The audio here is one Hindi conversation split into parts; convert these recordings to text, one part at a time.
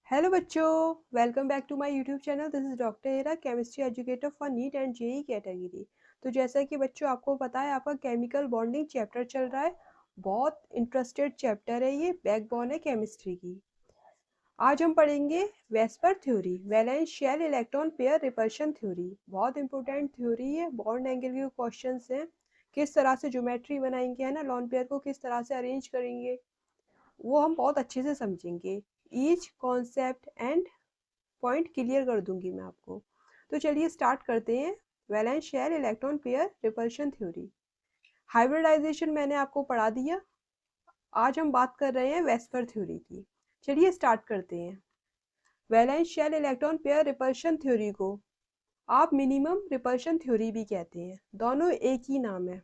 हेलो बच्चों, welcome back to my YouTube channel. This is doctor Hera, chemistry educator for NEET and JEE category. तो जैसा कि बच्चों आपको पता है, आपका केमिकल बॉन्डिंग चैप्टर चल रहा है। बहुत इंटरेस्टेड चैप्टर है ये, बैकबोन है केमिस्ट्री की। आज हम पढ़ेंगे VSEPR theory, valence shell electron pair repulsion theory. बहुत इंपॉर्टेंट थ्योरी है, बॉन्ड एंगल के क्वेश्चंस हैं। किस तरह से ज्योमेट्री बनाएंगे, है ना, लॉन पेयर को किस तरह से अरेंज करेंगे, वो हम बहुत अच्छे से समझेंगे। Each concept and point clear कर दूंगी मैं आपको। तो चलिए स्टार्ट करते हैं। Valence shell electron pair repulsion theory. Hybridisation मैंने आपको पढ़ा दिया। आज हम बात कर रहे हैं वेस्पर थ्योरी की। चलिए स्टार्ट करते हैं। Valence shell electron pair repulsion theory को आप मिनिमम रिपल्शन थ्योरी भी कहते हैं, दोनों एक ही नाम है।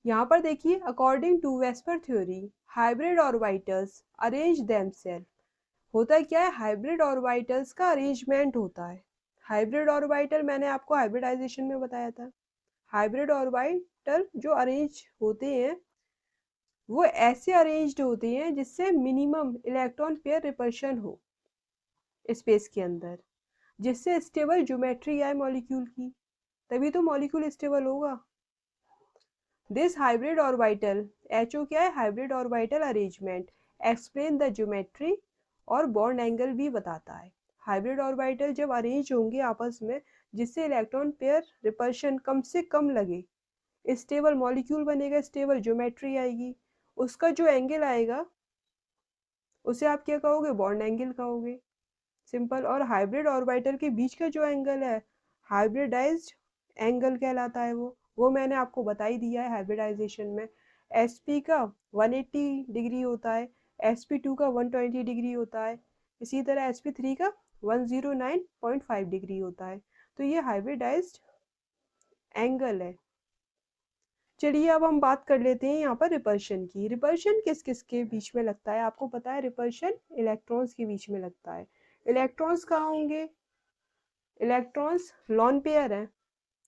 यहाँ पर देखिए, according to VSEPR theory hybrid orbitals arrange themself. होता क्या है, हाइब्रिड ऑर्बिटल्स का अरेंजमेंट होता है। हाइब्रिड ऑर्बिटल मैंने आपको हाइब्रिडाइजेशन में बताया था। हाइब्रिड ऑर्बिटल जो अरेंज होते हैं वो ऐसे अरेंज्ड होते हैं जिससे मिनिमम इलेक्ट्रॉन पेयर रिपल्शन हो स्पेस के अंदर, जिससे स्टेबल ज्योमेट्री आए मॉलिक्यूल की, तभी तो मॉलिक्यूल स्टेबल होगा। दिस हाइब्रिड ऑर्बिटल, एचओ क्या है, hybrid orbital arrangement, explain the geometry और बॉन्ड एंगल भी बताता है। हाइब्रिड ऑर्बिटल जब अरेंज होंगे आपस में, जिससे इलेक्ट्रॉन पेयर रिपल्शन कम से कम लगे, स्टेबल मॉलिक्यूल बनेगा, स्टेबल ज्योमेट्री आएगी, उसका जो एंगल आएगा उसे आप क्या कहोगे, बॉन्ड एंगल कहोगे। सिंपल। और हाइब्रिड ऑर्बिटल के बीच का जो एंगल है हाइब्रिडाइज्ड एंगल कहलाता है। वो मैंने आपको बता ही दिया है हाइब्रिडाइजेशन में। sp का 180 डिग्री होता है, sp2 का 120 डिग्री होता है, इसी तरह sp3 का 109.5 डिग्री होता है। तो ये हाइब्रिडाइज्ड एंगल है। चलिए अब हम बात कर लेते हैं यहाँ पर रिपल्शन की। रिपल्शन किस किस के बीच में लगता है, आपको पता है रिपल्शन इलेक्ट्रॉन्स के बीच में लगता है। इलेक्ट्रॉन्स कहाँ होंगे, इलेक्ट्रॉन्स लॉन पेयर है।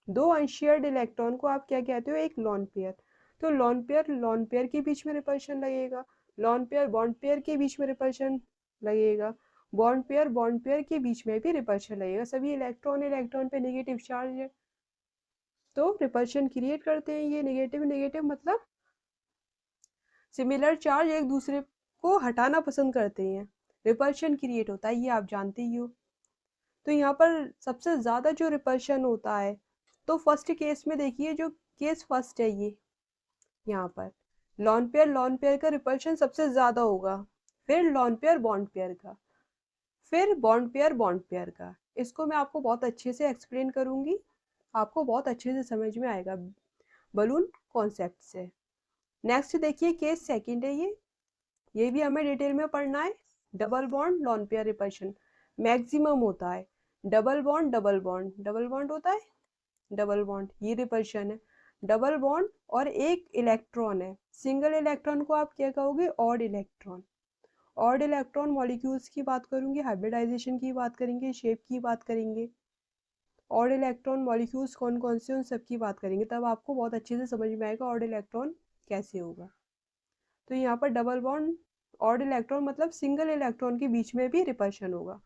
दो अनशेयर्ड इलेक्ट्रॉन को आप क्या कहते हो, एक लॉन पेयर। तो लॉन पेयर के बीच में रिपल्शन लगेगा, लॉन पेयर बॉन्ड पेयर के बीच में रिपल्शन लगेगा, बॉन्ड पेयर के बीच में भी रिपल्शन लगेगा। सभी इलेक्ट्रॉन इलेक्ट्रॉन पे नेगेटिव चार्ज है, तो रिपल्शन क्रिएट करते हैं। ये नेगेटिव नेगेटिव मतलब सिमिलर चार्ज एक दूसरे को हटाना पसंद करते हैं, रिपल्शन क्रिएट होता है, ये आप जानते ही हो। तो यहाँ पर सबसे ज्यादा जो रिपल्शन होता है, तो फर्स्ट केस में देखिए, जो केस फर्स्ट है ये, यहाँ पर लॉन पेयर का रिपल्शन सबसे ज्यादा होगा, फिर लॉन पेयर बॉन्ड पेयर का, फिर बॉन्ड पेयर का। इसको मैं आपको बहुत अच्छे से एक्सप्लेन करूंगी, आपको बहुत अच्छे से समझ में आएगा बलून कॉन्सेप्ट से। नेक्स्ट देखिए, केस सेकंड है ये भी हमें डिटेल में पढ़ना है। Double bond lone pair repulsion maximum होता है। डबल बॉन्ड होता है, डबल बॉन्ड ये रिपल्शन है। डबल बॉन्ड और एक इलेक्ट्रॉन है, सिंगल इलेक्ट्रॉन को आप क्या कहोगे, odd electron. Odd electron molecules की बात करूंगी, हाइब्रिडाइजेशन की बात करेंगे, शेप की बात करेंगे। ऑड इलेक्ट्रॉन मॉलिक्यूल्स कौन कौन से, उन सब की बात करेंगे, तब आपको बहुत अच्छे से समझ में आएगा ऑड इलेक्ट्रॉन कैसे होगा। तो यहाँ पर डबल बॉन्ड ऑड इलेक्ट्रॉन मतलब सिंगल इलेक्ट्रॉन के बीच में भी रिपल्शन होगा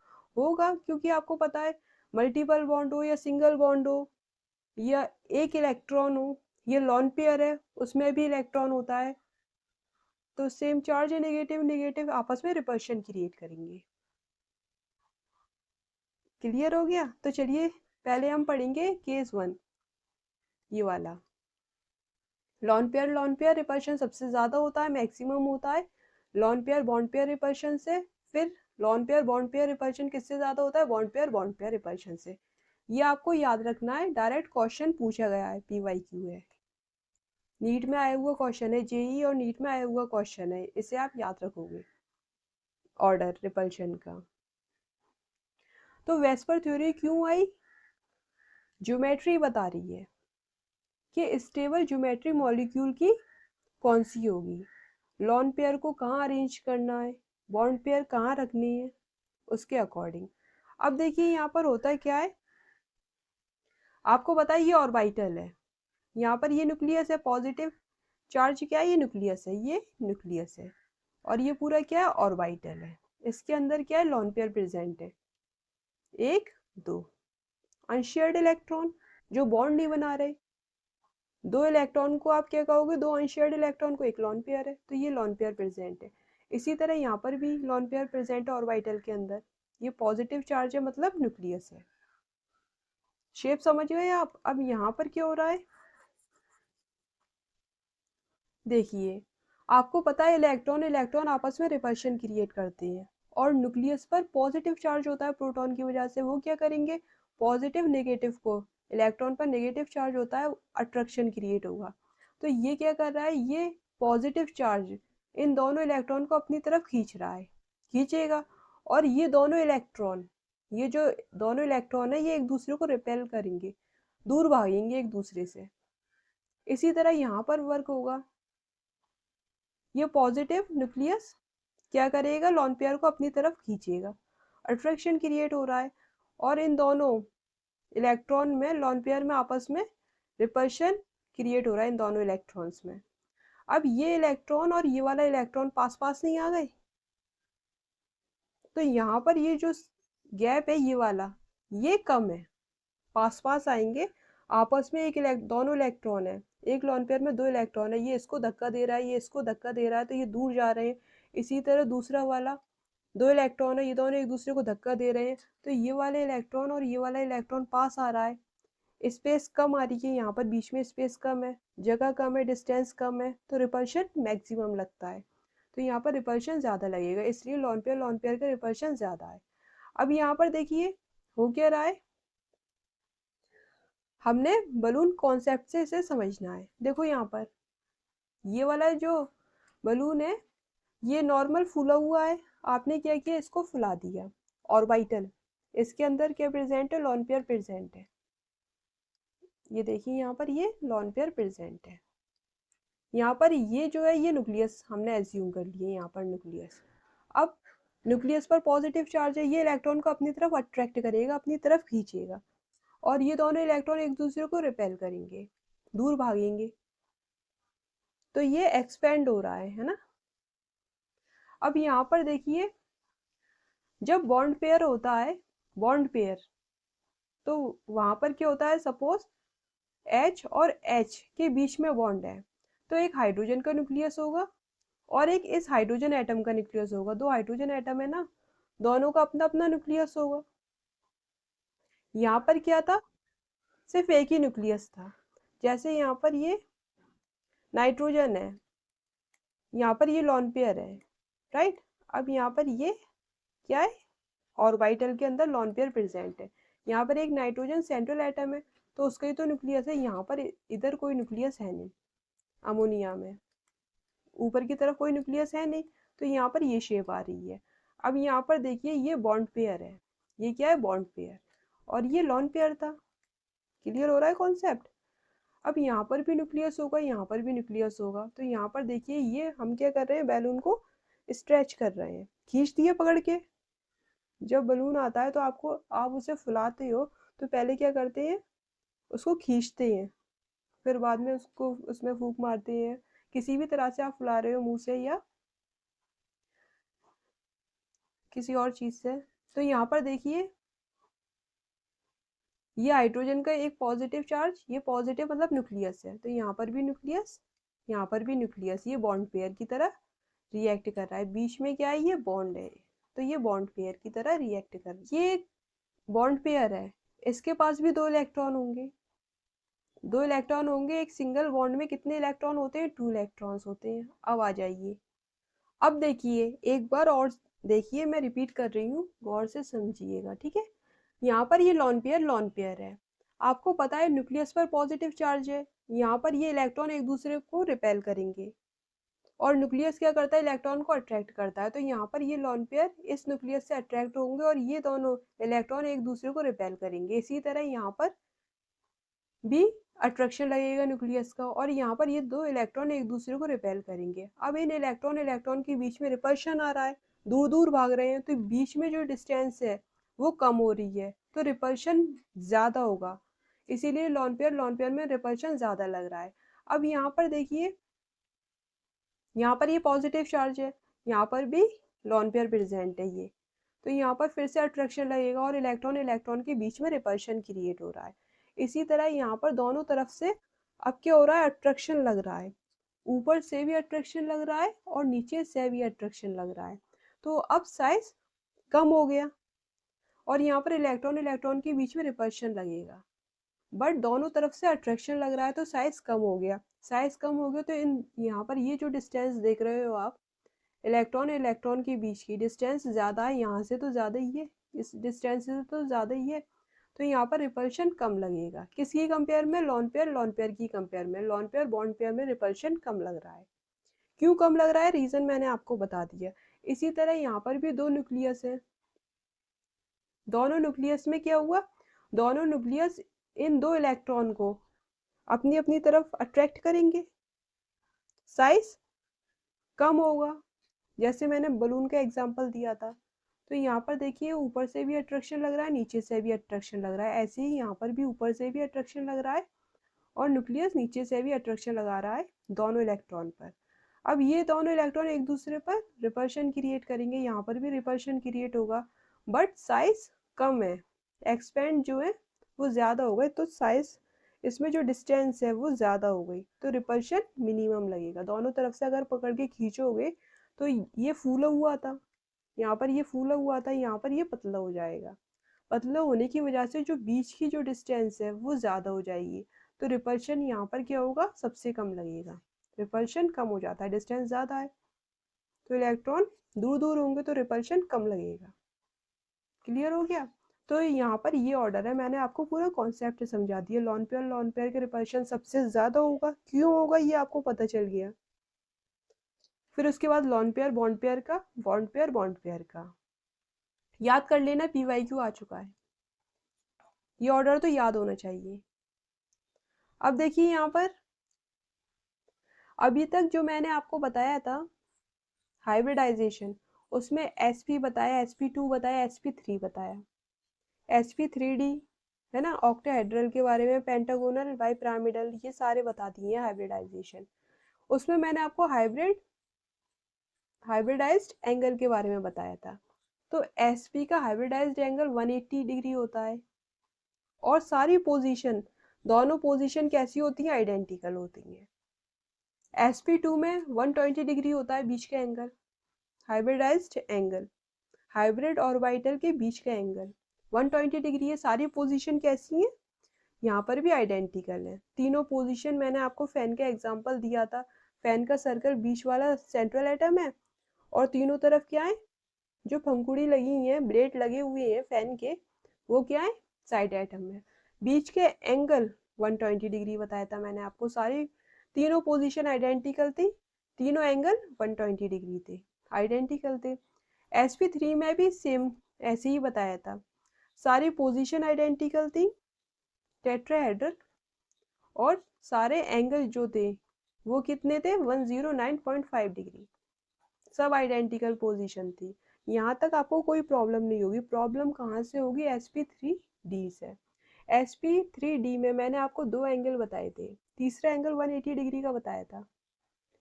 क्योंकि आपको पता है, मल्टीपल बॉन्ड हो या सिंगल बॉन्ड हो या एक इलेक्ट्रॉन हो, ये लॉन पेयर है, उसमें भी इलेक्ट्रॉन होता है, तो सेम चार्ज है, नेगेटिव नेगेटिव आपस में रिपल्शन क्रिएट करेंगे। क्लियर हो गया। तो चलिए पहले हम पढ़ेंगे केस वन, ये वाला। लॉन पेयर रिपल्शन सबसे ज्यादा होता है, मैक्सिमम होता है lawn pair bond pair repulsion से। फिर lawn pair bond pair repulsion किससे ज्यादा होता है, बॉन्ड पेयर रिपल्शन से। ये आपको याद रखना है, डायरेक्ट क्वेश्चन पूछा गया है, PYQ है, नीट में आया हुआ क्वेश्चन है, जेई और नीट में आया हुआ क्वेश्चन है, इसे आप याद रखोगे ऑर्डर रिपल्शन का। तो वेस्पर थ्योरी क्यों आई, ज्योमेट्री बता रही है कि स्टेबल ज्योमेट्री मॉलिक्यूल की कौन सी होगी, लॉन पेयर को कहाँ अरेंज करना है, बॉन्ड पेयर कहाँ रखनी है, उसके अकॉर्डिंग। अब देखिए यहाँ पर होता क्या है, आपको पता है ये ऑर्बिटल है, यहाँ पर ये न्यूक्लियस है, पॉजिटिव चार्ज क्या है, ये न्यूक्लियस है, ये न्यूक्लियस है, और ये पूरा क्या है, ऑर्बिटल है। इसके अंदर क्या है, लोन पेयर प्रेजेंट है, 1 2। अनशेयर्ड इलेक्ट्रॉन जो बॉन्ड नहीं बना रहे, 2 इलेक्ट्रॉन को आप क्या कहोगे, 2 अनशेयर्ड इलेक्ट्रॉन को एक लोन पेयर है, तो ये लोन पेयर प्रेजेंट है। इसी तरह यहाँ पर भी लोन पेयर प्रेजेंट है ऑर्बिटल के अंदर, ये पॉजिटिव चार्ज है मतलब न्यूक्लियस है। शेप समझ गए आप। अब यहाँ पर क्या हो रहा है, देखिए आपको पता है इलेक्ट्रॉन इलेक्ट्रॉन आपस में रिपल्शन क्रिएट करते हैं, और न्यूक्लियस पर पॉजिटिव चार्ज होता है प्रोटॉन की वजह से, वो क्या करेंगे, पॉजिटिव नेगेटिव को, इलेक्ट्रॉन पर नेगेटिव चार्ज होता है, अट्रैक्शन क्रिएट होगा। तो ये क्या कर रहा है, ये पॉजिटिव चार्ज इन दोनों इलेक्ट्रॉन को अपनी तरफ खींच रहा है, खींचेगा, और ये दोनों इलेक्ट्रॉन, ये जो दोनों इलेक्ट्रॉन है ये एक दूसरे को रिपेल करेंगे, दूर भागेंगे एक दूसरे से। इसी तरह यहाँ पर वर्क होगा, ये पॉजिटिव न्यूक्लियस क्या करेगा, लोन पेयर को अपनी तरफ खींचेगा, अट्रैक्शन क्रिएट हो रहा है, और इन दोनों इलेक्ट्रॉन में, लोन पेयर में आपस में रिपल्शन क्रिएट हो रहा है इन दोनों इलेक्ट्रॉन्स में। अब ये इलेक्ट्रॉन और ये वाला इलेक्ट्रॉन पास पास नहीं आ गए, तो यहाँ पर ये जो गैप है ये वाला, ये कम है, पास पास आएंगे आपस में। दोनों इलेक्ट्रॉन है, एक लोन पेयर में 2 इलेक्ट्रॉन है, ये इसको धक्का दे रहा है, ये इसको धक्का दे रहा है, तो ये दूर जा रहे हैं। इसी तरह दूसरा वाला 2 इलेक्ट्रॉन है, ये दोनों एक दूसरे को धक्का दे रहे हैं, तो ये वाले इलेक्ट्रॉन और ये वाला इलेक्ट्रॉन पास आ रहा है, स्पेस कम आ रही है, यहाँ पर बीच में स्पेस कम है, जगह कम है, डिस्टेंस कम है, तो रिपल्शन मैक्सिमम लगता है, तो यहाँ पर रिपल्शन ज़्यादा लगेगा, इसलिए लोन पेयर का रिपल्शन ज़्यादा है। अब यहाँ पर देखिए हो क्या रहा है, हमने बलून कॉन्सेप्ट से इसे समझना है। देखो यहाँ पर ये वाला जो बलून है ये नॉर्मल फूला हुआ है, आपने क्या किया, इसको फुला दिया, ऑर्बिटल, इसके अंदर क्या प्रेजेंट है, लोन पेयर प्रेजेंट है। ये देखिए यहाँ पर ये लोन पेयर प्रेजेंट है, यहाँ पर ये जो है ये न्यूक्लियस हमने एज्यूम कर लिए, यहाँ पर न्यूक्लियस। अब न्यूक्लियस पर पॉजिटिव चार्ज है, ये इलेक्ट्रॉन को अपनी तरफ अट्रैक्ट करेगा, अपनी तरफ खींचेगा, और ये दोनों इलेक्ट्रॉन एक दूसरे को रिपेल करेंगे, दूर भागेंगे, तो ये एक्सपेंड हो रहा है ना। अब यहाँ पर देखिए जब बॉन्ड पेयर होता है, बॉन्ड पेयर, तो वहां पर क्या होता है, सपोज H और H के बीच में बॉन्ड है, तो एक हाइड्रोजन का न्यूक्लियस होगा और एक इस हाइड्रोजन एटम का न्यूक्लियस होगा, 2 हाइड्रोजन एटम है ना, दोनों का अपना अपना न्यूक्लियस होगा। यहाँ पर क्या था, सिर्फ एक ही न्यूक्लियस था, जैसे यहाँ पर ये नाइट्रोजन है, यहाँ पर ये लोन पेयर है, राइट। अब यहाँ पर ये क्या है, ऑर्बिटल के अंदर लोन पेयर प्रेजेंट है, यहाँ पर एक नाइट्रोजन सेंट्रल एटम है, तो उसका ही तो न्यूक्लियस है, यहाँ पर इधर कोई न्यूक्लियस है नहीं, अमोनिया में ऊपर की तरफ कोई न्यूक्लियस है नहीं, तो यहाँ पर ये शेप आ रही है। अब यहाँ पर देखिए ये बॉन्ड पेयर है, ये क्या है, बॉन्ड पेयर, और ये लोन पेयर था। क्लियर हो रहा है कॉन्सेप्ट। अब यहाँ पर भी न्यूक्लियस होगा, यहाँ पर भी न्यूक्लियस होगा, तो यहाँ पर देखिए ये हम क्या कर रहे हैं, बैलून को स्ट्रेच कर रहे हैं, खींच दिए पकड़ के। जब बलून आता है तो आप उसे फुलाते हो, तो पहले क्या करते हैं, उसको खींचते हैं, फिर बाद में उसको उसमें फूंक मारते हैं, किसी भी तरह से आप फुला रहे हो, मुंह से या किसी और चीज से। तो यहाँ पर देखिए ये हाइड्रोजन का एक पॉजिटिव चार्ज, ये पॉजिटिव मतलब न्यूक्लियस है, तो यहाँ पर भी न्यूक्लियस, यहाँ पर भी न्यूक्लियस, ये बॉन्ड पेयर की तरह रिएक्ट कर रहा है, बीच में क्या है, ये बॉन्ड है, तो ये बॉन्ड पेयर की तरह रिएक्ट कर रहा है। ये बॉन्ड पेयर है, इसके पास भी 2 इलेक्ट्रॉन होंगे, 2 इलेक्ट्रॉन होंगे, एक सिंगल बॉन्ड में कितने इलेक्ट्रॉन होते हैं, 2 इलेक्ट्रॉन्स होते हैं। अब आ जाइए, अब देखिए एक बार और देखिए, मैं रिपीट कर रही हूँ, गौर से समझिएगा, ठीक है। यहाँ पर ये लोन पेयर है, आपको पता है न्यूक्लियस पर पॉजिटिव चार्ज है, यहाँ पर ये इलेक्ट्रॉन एक दूसरे को रिपेल करेंगे, और न्यूक्लियस क्या करता है, इलेक्ट्रॉन को अट्रैक्ट करता है, तो यहाँ पर ये लोन पेयर इस न्यूक्लियस से अट्रैक्ट होंगे, और ये दोनों इलेक्ट्रॉन एक दूसरे को रिपेल करेंगे। इसी तरह यहाँ पर भी अट्रैक्शन लगेगा न्यूक्लियस का, और यहाँ पर ये 2 इलेक्ट्रॉन एक दूसरे को रिपेल करेंगे। अब इन इलेक्ट्रॉन के बीच में रिपल्शन आ रहा है, दूर दूर भाग रहे हैं, तो बीच में जो डिस्टेंस है वो कम हो रही है, तो रिपल्शन ज्यादा होगा, इसीलिए लोन पेयर में रिपल्शन ज्यादा लग रहा है। अब यहाँ पर देखिए, यहाँ पर ये पॉजिटिव चार्ज है, यहाँ पर भी लॉन पेयर प्रेजेंट है ये, तो यहाँ पर फिर से अट्रैक्शन लगेगा और इलेक्ट्रॉन इलेक्ट्रॉन के बीच में रिपल्शन क्रिएट हो रहा है। इसी तरह यहाँ पर दोनों तरफ से अब क्या हो रहा है, अट्रैक्शन लग रहा है, ऊपर से भी अट्रैक्शन लग रहा है और नीचे से भी अट्रैक्शन लग रहा है। तो अब साइज कम हो गया और यहाँ पर इलेक्ट्रॉन इलेक्ट्रॉन के बीच में रिपल्शन लगेगा, बट दोनों तरफ से अट्रैक्शन लग रहा है तो साइज कम हो गया। साइज कम हो गया तो इन यहाँ पर ये जो डिस्टेंस देख रहे हो आप, इलेक्ट्रॉन इलेक्ट्रॉन के बीच की डिस्टेंस ज़्यादा है, यहाँ से तो ज़्यादा ही है, इस डिस्टेंस से तो ज़्यादा ही है, तो यहाँ पर रिपल्शन कम लगेगा। किसकी कंपेयर में, लॉन पेयर की कंपेयर में। लॉन पेयर बॉन्ड पेयर में रिपल्शन कम लग रहा है। क्यों कम लग रहा है, रीज़न मैंने आपको बता दिया। इसी तरह यहाँ पर भी दो न्यूक्लियस है, दोनों न्यूक्लियस में क्या हुआ, दोनों न्यूक्लियस इन दो इलेक्ट्रॉन को अपनी अपनी तरफ अट्रैक्ट करेंगे, साइज कम होगा। जैसे मैंने बलून का एग्जांपल दिया था, तो यहाँ पर देखिए ऊपर से भी अट्रैक्शन लग रहा है, नीचे से भी अट्रैक्शन लग रहा है। ऐसे ही यहाँ पर भी ऊपर से भी अट्रैक्शन लग रहा है और न्यूक्लियस नीचे से भी अट्रैक्शन लगा रहा है दोनों इलेक्ट्रॉन पर। अब ये दोनों इलेक्ट्रॉन एक दूसरे पर रिपल्शन क्रिएट करेंगे, यहाँ पर भी रिपल्शन क्रिएट होगा, बट साइज कम है, एक्सपेंड जो है वो ज़्यादा हो गए, तो साइज इसमें जो डिस्टेंस है वो ज़्यादा हो गई, तो रिपल्शन मिनिमम लगेगा। दोनों तरफ से अगर पकड़ के खींचोगे तो ये फूला हुआ था, यहाँ पर ये फूला हुआ था, यहाँ पर ये पतला हो जाएगा। पतला होने की वजह से जो बीच की जो डिस्टेंस है वो ज़्यादा हो जाएगी, तो रिपल्शन यहाँ पर क्या होगा, सबसे कम लगेगा। रिपल्शन कम हो जाता है, डिस्टेंस ज़्यादा है तो इलेक्ट्रॉन दूर दूर होंगे तो रिपल्शन कम लगेगा। क्लियर हो गया। तो यहाँ पर ये ऑर्डर है, मैंने आपको पूरा कॉन्सेप्ट समझा दिया। लॉन पेयर के रिपल्शन सबसे ज़्यादा होगा, क्यों होगा ये आपको पता चल गया। फिर उसके बाद लॉन पेयर बॉन्ड पेयर का, बॉन्ड पेयर का याद कर लेना, PYQ आ चुका है, ये ऑर्डर तो याद होना चाहिए। अब देखिए यहाँ पर अभी तक जो मैंने आपको बताया था हाइब्रिडाइजेशन, उसमें sp बताया, sp2 बताया, sp3 बताया, sp3d है ना, ऑक्टाहेड्रल के बारे में, पेंटागोनल, बाइपिरामिडल, ये सारे बता दिए हैं हाइब्रिडाइजेशन। उसमें मैंने आपको हाइब्रिडाइज्ड एंगल के बारे में बताया था। तो sp का हाइब्रिडाइज्ड एंगल 180 डिग्री होता है और सारी पोजीशन, दोनों पोजीशन कैसी होती हैं, आइडेंटिकल होती हैं। sp2 में 120 डिग्री होता है बीच का angle, hybridised angle, hybrid orbital के बीच का एंगल 120 डिग्री है। सारी पोजीशन कैसी है, यहाँ पर भी आइडेंटिकल है। तीनों पोजीशन मैंने आपको फैन का एग्जांपल दिया था, फैन का सर्कल बीच वाला सेंट्रल एटम है और तीनों तरफ क्या है, जो पंखुड़ी लगी हुई है, ब्लेड लगे हुए हैं फैन के, वो क्या है, साइड एटम है। बीच के एंगल 120 डिग्री बताया था मैंने आपको, सारी तीनों पोजीशन आइडेंटिकल थी, तीनों एंगल 120 डिग्री थे, आइडेंटिकल थे। sp3 में भी सेम ऐसे ही बताया था, सारी पोजीशन आइडेंटिकल थी, टेट्राहेड्रल, और सारे एंगल जो थे वो कितने थे, 109.5 डिग्री, सब आइडेंटिकल पोजीशन थी। यहाँ तक आपको कोई प्रॉब्लम नहीं होगी। प्रॉब्लम कहाँ से होगी, sp3d से। sp3d में मैंने आपको दो एंगल बताए थे, तीसरा एंगल 180 डिग्री का बताया था,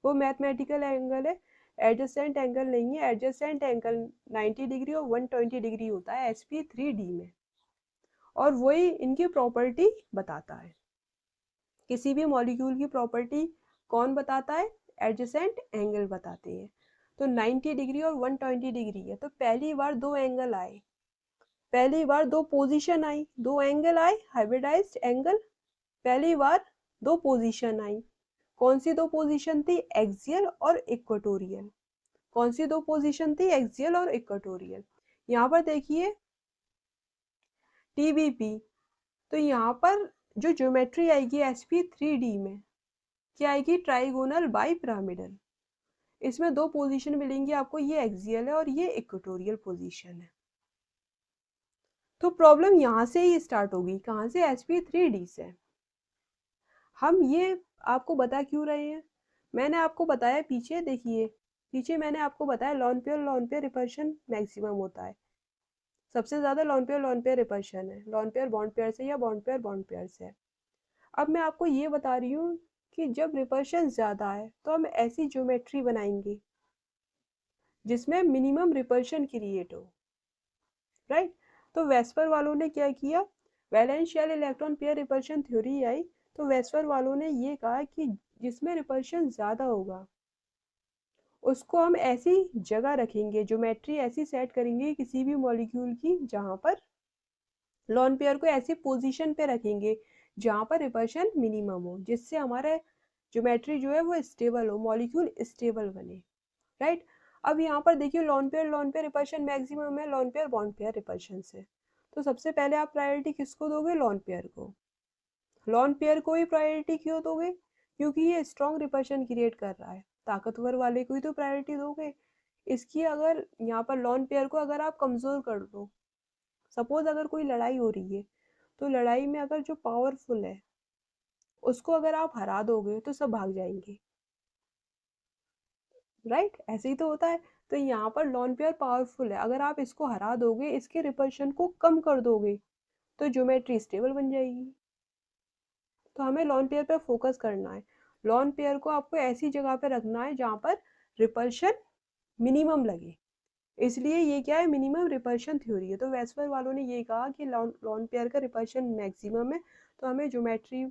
वो मैथमेटिकल एंगल है, एडजेसेंट एंगल नहीं है। एडजेसेंट एंगल 90 डिग्री और 120 डिग्री होता है sp3d में, और वही इनकी प्रॉपर्टी बताता है। किसी भी मॉलिक्यूल की प्रॉपर्टी कौन बताता है, एडजेसेंट एंगल बताते हैं। तो 90 डिग्री और 120 डिग्री है, तो पहली बार दो एंगल आए, पहली बार दो पोजीशन आई, दो एंगल आए, हाइब्रिडाइज्ड एंगल, पहली बार दो पोजीशन आई। कौन सी दो पोजीशन थी, एक्सियल और इक्वेटोरियल। कौन सी दो पोजीशन थी, एक्सियल और इक्वेटोरियल। यहाँ पर देखिए TBP, तो यहाँ पर जो ज्योमेट्री आएगी sp3d में क्या आएगी, ट्राइगोनल बाइपिरामिडल। इसमें दो पोजीशन मिलेंगी आपको, ये एक्सियल है और ये इक्वेटोरियल पोजीशन है। तो प्रॉब्लम यहाँ से ही स्टार्ट होगी, कहाँ से, sp3d से। हम ये आपको बता क्यों रहे हैं, मैंने आपको बताया पीछे, देखिए पीछे मैंने आपको बताया लॉन पेयर रिपल्शन मैक्सिमम होता है, सबसे ज्यादा लॉन पेयर रिपल्शन है, लॉन पेयर बॉन्ड पेयर से या बॉन्ड पेयर से। अब मैं आपको ये बता रही हूँ कि जब रिपल्शन ज़्यादा है तो हम ऐसी ज्योमेट्री बनाएंगे जिसमें मिनिमम रिपल्शन क्रिएट हो, राइट। तो वेस्पर वालों ने क्या किया, valence shell electron pair repulsion theory आई, तो वेस्पर वालों ने ये कहा कि जिसमें रिपल्शन ज्यादा होगा उसको हम ऐसी जगह रखेंगे, ज्योमेट्री ऐसी सेट करेंगे किसी भी मॉलिक्यूल की जहां पर लॉन पेयर को ऐसी पोजीशन पे रखेंगे जहां पर रिपल्शन मिनिमम हो, जिससे हमारा ज्योमेट्री जो है वो स्टेबल हो, मॉलिक्यूल स्टेबल बने, राइट। अब यहाँ पर देखिए लॉन पेयर रिपल्शन मैक्सिमम है lawn pair bond pair repulsion से, तो सबसे पहले आप प्रायोरिटी किसको दोगे, लॉन पेयर को। लॉन पेयर को ही प्रायोरिटी क्यों दोगे, क्योंकि ये स्ट्रॉन्ग रिपल्शन क्रिएट कर रहा है, ताकतवर वाले को ही तो प्रायोरिटी दोगे। इसकी अगर यहाँ पर लॉन पेयर को अगर आप कमजोर कर दो, सपोज अगर कोई लड़ाई हो रही है तो लड़ाई में अगर जो पावरफुल है उसको अगर आप हरा दोगे तो सब भाग जाएंगे, राइट, ऐसे ही तो होता है। तो यहाँ पर लॉन पेयर पावरफुल है, अगर आप इसको हरा दोगे, इसके रिपल्शन को कम कर दोगे, तो ज्योमेट्री स्टेबल बन जाएगी। तो हमें लॉन पेयर पर फोकस करना है, लॉन पेयर को आपको ऐसी जगह पे रखना है जहाँ पर रिपल्शन मिनिमम लगे, इसलिए ये क्या है, मिनिमम रिपल्शन थ्योरी है। तो वेस्पर वालों ने ये कहा कि लॉन पेयर का रिपल्शन मैक्सिमम है, तो हमें ज्योमेट्री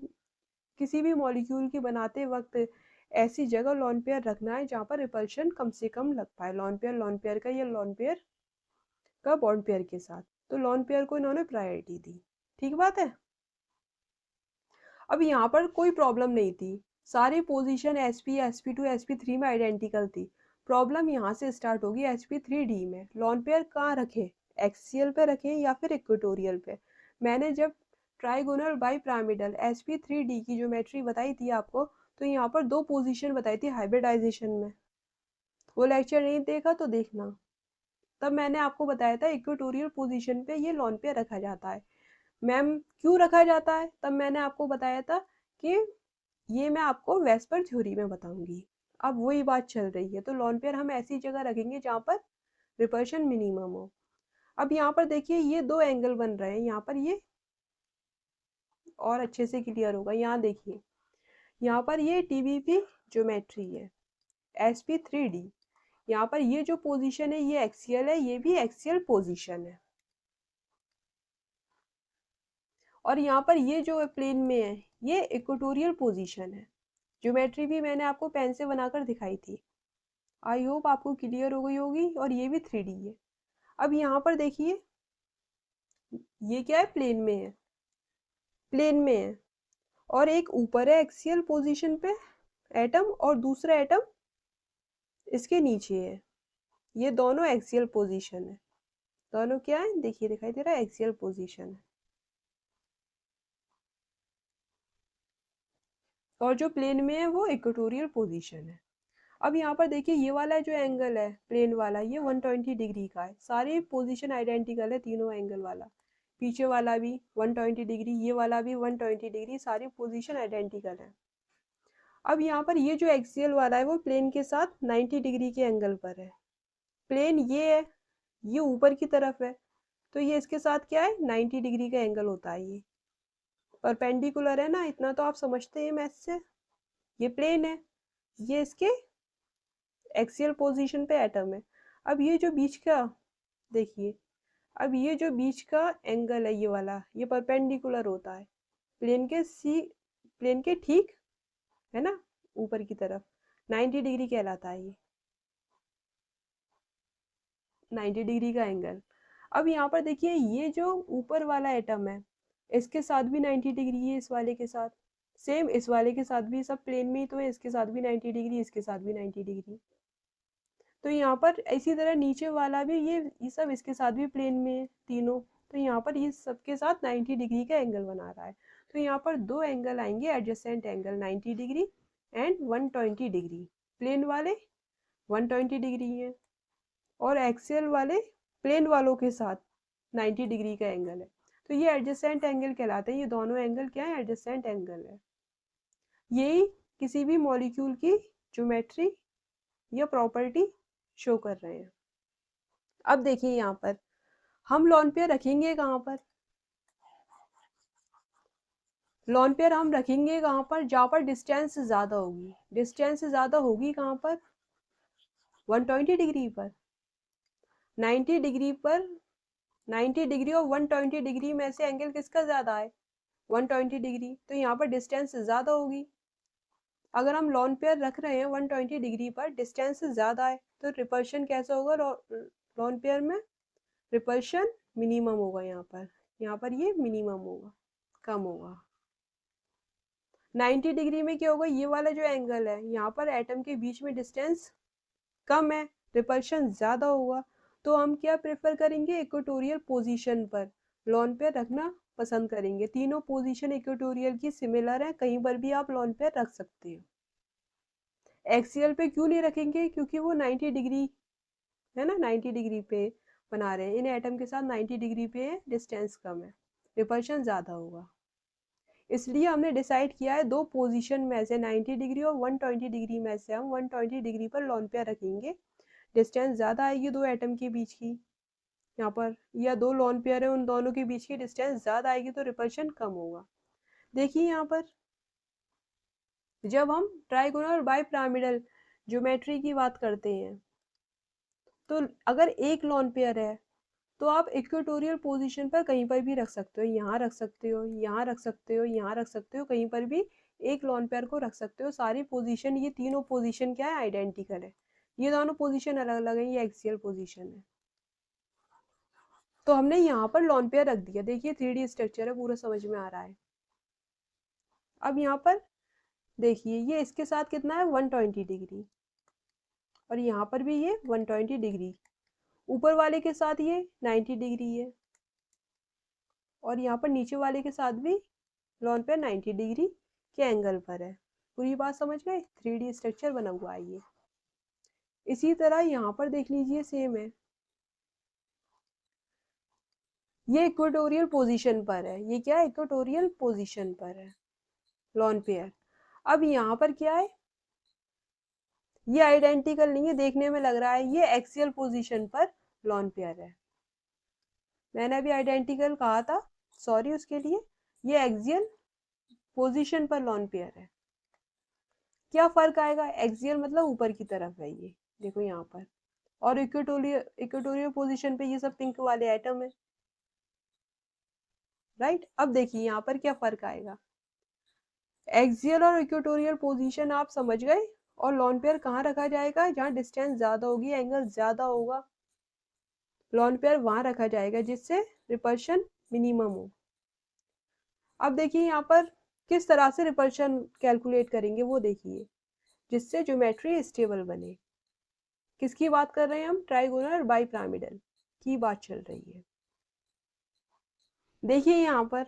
किसी भी मॉलिक्यूल की बनाते वक्त ऐसी जगह लॉन पेयर रखना है जहाँ पर रिपल्शन कम से कम लग पाए, लॉन पेयर का या लॉन पेयर का बॉन्ड पेयर के साथ। तो लॉन पेयर को इन्होंने प्रायोरिटी दी, ठीक बात है। अब यहाँ पर कोई प्रॉब्लम नहीं थी, सारी पोजीशन sp sp2 sp3 में आइडेंटिकल थी। प्रॉब्लम यहाँ से स्टार्ट होगी sp3d में, लॉन पेयर कहाँ रखे, एक्सियल पे रखे या फिर इक्वेटोरियल पे। मैंने जब ट्राइगोनल बाई पिरामिडल sp3d की ज्योमेट्री बताई थी आपको, तो यहाँ पर दो पोजीशन बताई थी हाइब्रिडाइजेशन में, वो लेक्चर नहीं देखा तो देखना। तब मैंने आपको बताया था इक्वेटोरियल पोजीशन पे ये लॉन पेयर रखा जाता है। मैम क्यों रखा जाता है, तब मैंने आपको बताया था कि ये मैं आपको वेस्पर थ्योरी में बताऊंगी। अब वही बात चल रही है, तो लॉन पेयर हम ऐसी जगह रखेंगे जहाँ पर रिपल्शन मिनिमम हो। अब यहाँ पर देखिए ये दो एंगल बन रहे हैं, यहाँ पर ये और अच्छे से क्लियर होगा, यहाँ देखिए यहाँ पर ये टीबीपी ज्योमेट्री है sp3d, यहाँ पर ये जो पोजीशन है ये एक्सियल है, ये भी एक्सियल पोजीशन है, और यहाँ पर ये जो प्लेन में है ये इक्वेटोरियल पोजीशन है। ज्योमेट्री भी मैंने आपको पेन से बनाकर दिखाई थी, आई होप आपको क्लियर हो गई होगी, और ये भी 3D है। अब यहाँ पर देखिए ये क्या है, प्लेन में है, प्लेन में है, और एक ऊपर है एक्सियल पोजीशन पे एटम और दूसरा एटम इसके नीचे है, ये दोनों एक्सियल पोजीशन है, दोनों क्या है देखिए दिखाई दे रहा है, एक्सियल पोजीशन है। और जो प्लेन में है वो इक्वेटोरियल पोजीशन है। अब यहाँ पर देखिए ये वाला जो एंगल है प्लेन वाला ये 120 डिग्री का है, सारी पोजीशन आइडेंटिकल है तीनों एंगल वाला, पीछे वाला भी 120 डिग्री, ये वाला भी 120 डिग्री, सारी पोजीशन आइडेंटिकल है। अब यहाँ पर ये जो एक्सियल वाला है वो प्लेन के साथ 90 डिग्री के एंगल पर है, प्लेन ये है, ये ऊपर की तरफ है, तो ये इसके साथ क्या है 90 डिग्री का एंगल होता है, ये परपेंडिकुलर है ना, इतना तो आप समझते हैं मैथ से। ये प्लेन है, ये इसके एक्सियल पोजीशन पे एटम है। अब ये जो बीच का देखिए, अब ये जो बीच का एंगल है ये वाला, ये परपेंडिकुलर होता है प्लेन के ठीक है ना, ऊपर की तरफ 90 डिग्री कहलाता है ये, 90 डिग्री का एंगल। अब यहाँ पर देखिए ये जो ऊपर वाला एटम है इसके साथ भी 90 डिग्री है, इस वाले के साथ सेम, इस वाले के साथ भी, सब प्लेन में ही तो है, इसके साथ भी 90 डिग्री, इसके साथ भी 90 डिग्री। तो यहाँ पर इसी तरह नीचे वाला भी ये सब इसके साथ भी प्लेन में है तीनों, तो यहाँ पर ये सबके साथ 90 डिग्री का एंगल बना रहा है। तो यहाँ पर दो एंगल आएंगे adjacent angle, 90 degree and 120 degree, plane वाले 120 डिग्री है और एक्सियल वाले प्लेन वालों के साथ 90 डिग्री का एंगल है, तो ये एडजेसेंट एंगल कहलाते हैं। ये दोनों एंगल क्या है, एडजेसेंट एंगल है। यही किसी भी मॉलिक्यूल की ज्योमेट्री या प्रॉपर्टी शो कर रहे हैं। अब देखिए यहाँ पर हम लॉन पेयर रखेंगे कहाँ पर, लॉन पेयर हम रखेंगे कहाँ पर, जहाँ पर डिस्टेंस ज्यादा होगी, डिस्टेंस ज्यादा होगी कहाँ पर 120 डिग्री पर, 90 डिग्री पर 90 डिग्री और 120 डिग्री में से एंगल किसका ज़्यादा है? 120 डिग्री। तो यहाँ पर डिस्टेंस ज़्यादा होगी। अगर हम लॉन पेयर रख रहे हैं 120 डिग्री पर, डिस्टेंस ज़्यादा है, तो रिपल्शन कैसा होगा? लॉन पेयर में रिपल्शन मिनिमम होगा। यहाँ पर ये मिनिमम होगा, कम होगा। 90 डिग्री में क्या होगा? ये वाला जो एंगल है, यहाँ पर एटम के बीच में डिस्टेंस कम है, रिपल्शन ज़्यादा होगा। तो हम क्या प्रेफर करेंगे? इक्वेटोरियल पोजीशन पर लॉन पेयर रखना पसंद करेंगे। तीनों पोजीशन इक्वेटोरियल की सिमिलर है, कहीं पर भी आप लॉन पेयर रख सकते हो। एक्सियल पे क्यों नहीं रखेंगे? क्योंकि वो 90 डिग्री है ना, 90 डिग्री पे बना रहे हैं। इन एटम के साथ 90 डिग्री पे डिस्टेंस कम है, रिपल्शन ज़्यादा होगा। इसलिए हमने डिसाइड किया है दो पोजीशन में से 90 डिग्री और 120 डिग्री में से हम 120 डिग्री पर लॉन पेयर रखेंगे। डिस्टेंस ज़्यादा आएगी दो एटम के बीच की, यहाँ पर, या दो लॉन पेयर है उन दोनों के बीच की डिस्टेंस ज़्यादा आएगी तो रिपल्शन कम होगा। देखिए यहाँ पर जब हम ट्राइगोनल और बाइपिरामिडल ज्योमेट्री की बात करते हैं, तो अगर एक लॉन पेयर है तो आप इक्वेटोरियल पोजीशन पर कहीं पर भी रख सकते हो। यहाँ रख सकते हो, यहाँ रख सकते हो, यहाँ रख सकते हो, कहीं पर भी एक लॉन पेयर को रख सकते हो। सारी पोजीशन, ये तीनों पोजीशन क्या है? आइडेंटिकल है। ये दोनों पोजीशन अलग अलग है, ये एक्सियल पोजीशन है। तो हमने यहाँ पर लॉन पेयर रख दिया। देखिए 3D स्ट्रक्चर है, पूरा समझ में आ रहा है। अब यहाँ पर देखिए, ये इसके साथ कितना है? 120 डिग्री, और यहाँ पर भी ये 120 डिग्री। ऊपर वाले के साथ ये 90 डिग्री है, और यहाँ पर नीचे वाले के साथ भी लॉन पेयर 90 डिग्री के एंगल पर है। पूरी बात समझ गए? 3D स्ट्रक्चर बना हुआ है ये। इसी तरह यहाँ पर देख लीजिए, सेम है। ये इक्वेटोरियल पोजीशन पर है। ये क्या है? इक्वेटोरियल पोजीशन पर है लॉन पेयर। अब यहाँ पर क्या है? ये आइडेंटिकल नहीं है, देखने में लग रहा है ये एक्सियल पोजीशन पर लॉन पेयर है। मैंने अभी आइडेंटिकल कहा था, सॉरी उसके लिए। ये एक्सियल पोजीशन पर लॉन पेयर है। क्या फर्क आएगा? एक्सियल मतलब ऊपर की तरफ है ये, देखो यहाँ पर, और इक्वेटोरियल पोजीशन पे ये सब पिंक वाले एटम है, राइट। अब देखिए यहाँ पर क्या फर्क आएगा? एक्सियल और इक्वेटोरियल पोजीशन आप समझ गए। और लॉन पेयर कहाँ रखा जाएगा? जहाँ डिस्टेंस ज्यादा होगी, एंगल ज्यादा होगा, लॉन पेयर वहां रखा जाएगा, जिससे रिपल्शन मिनिमम हो। अब देखिए यहाँ पर किस तरह से रिपल्शन कैलकुलेट करेंगे वो देखिए, जिससे ज्योमेट्री स्टेबल बने। किसकी बात कर रहे हैं हम? ट्राइगोनल और बाइपिरामिडल की बात चल रही है। देखिए यहाँ पर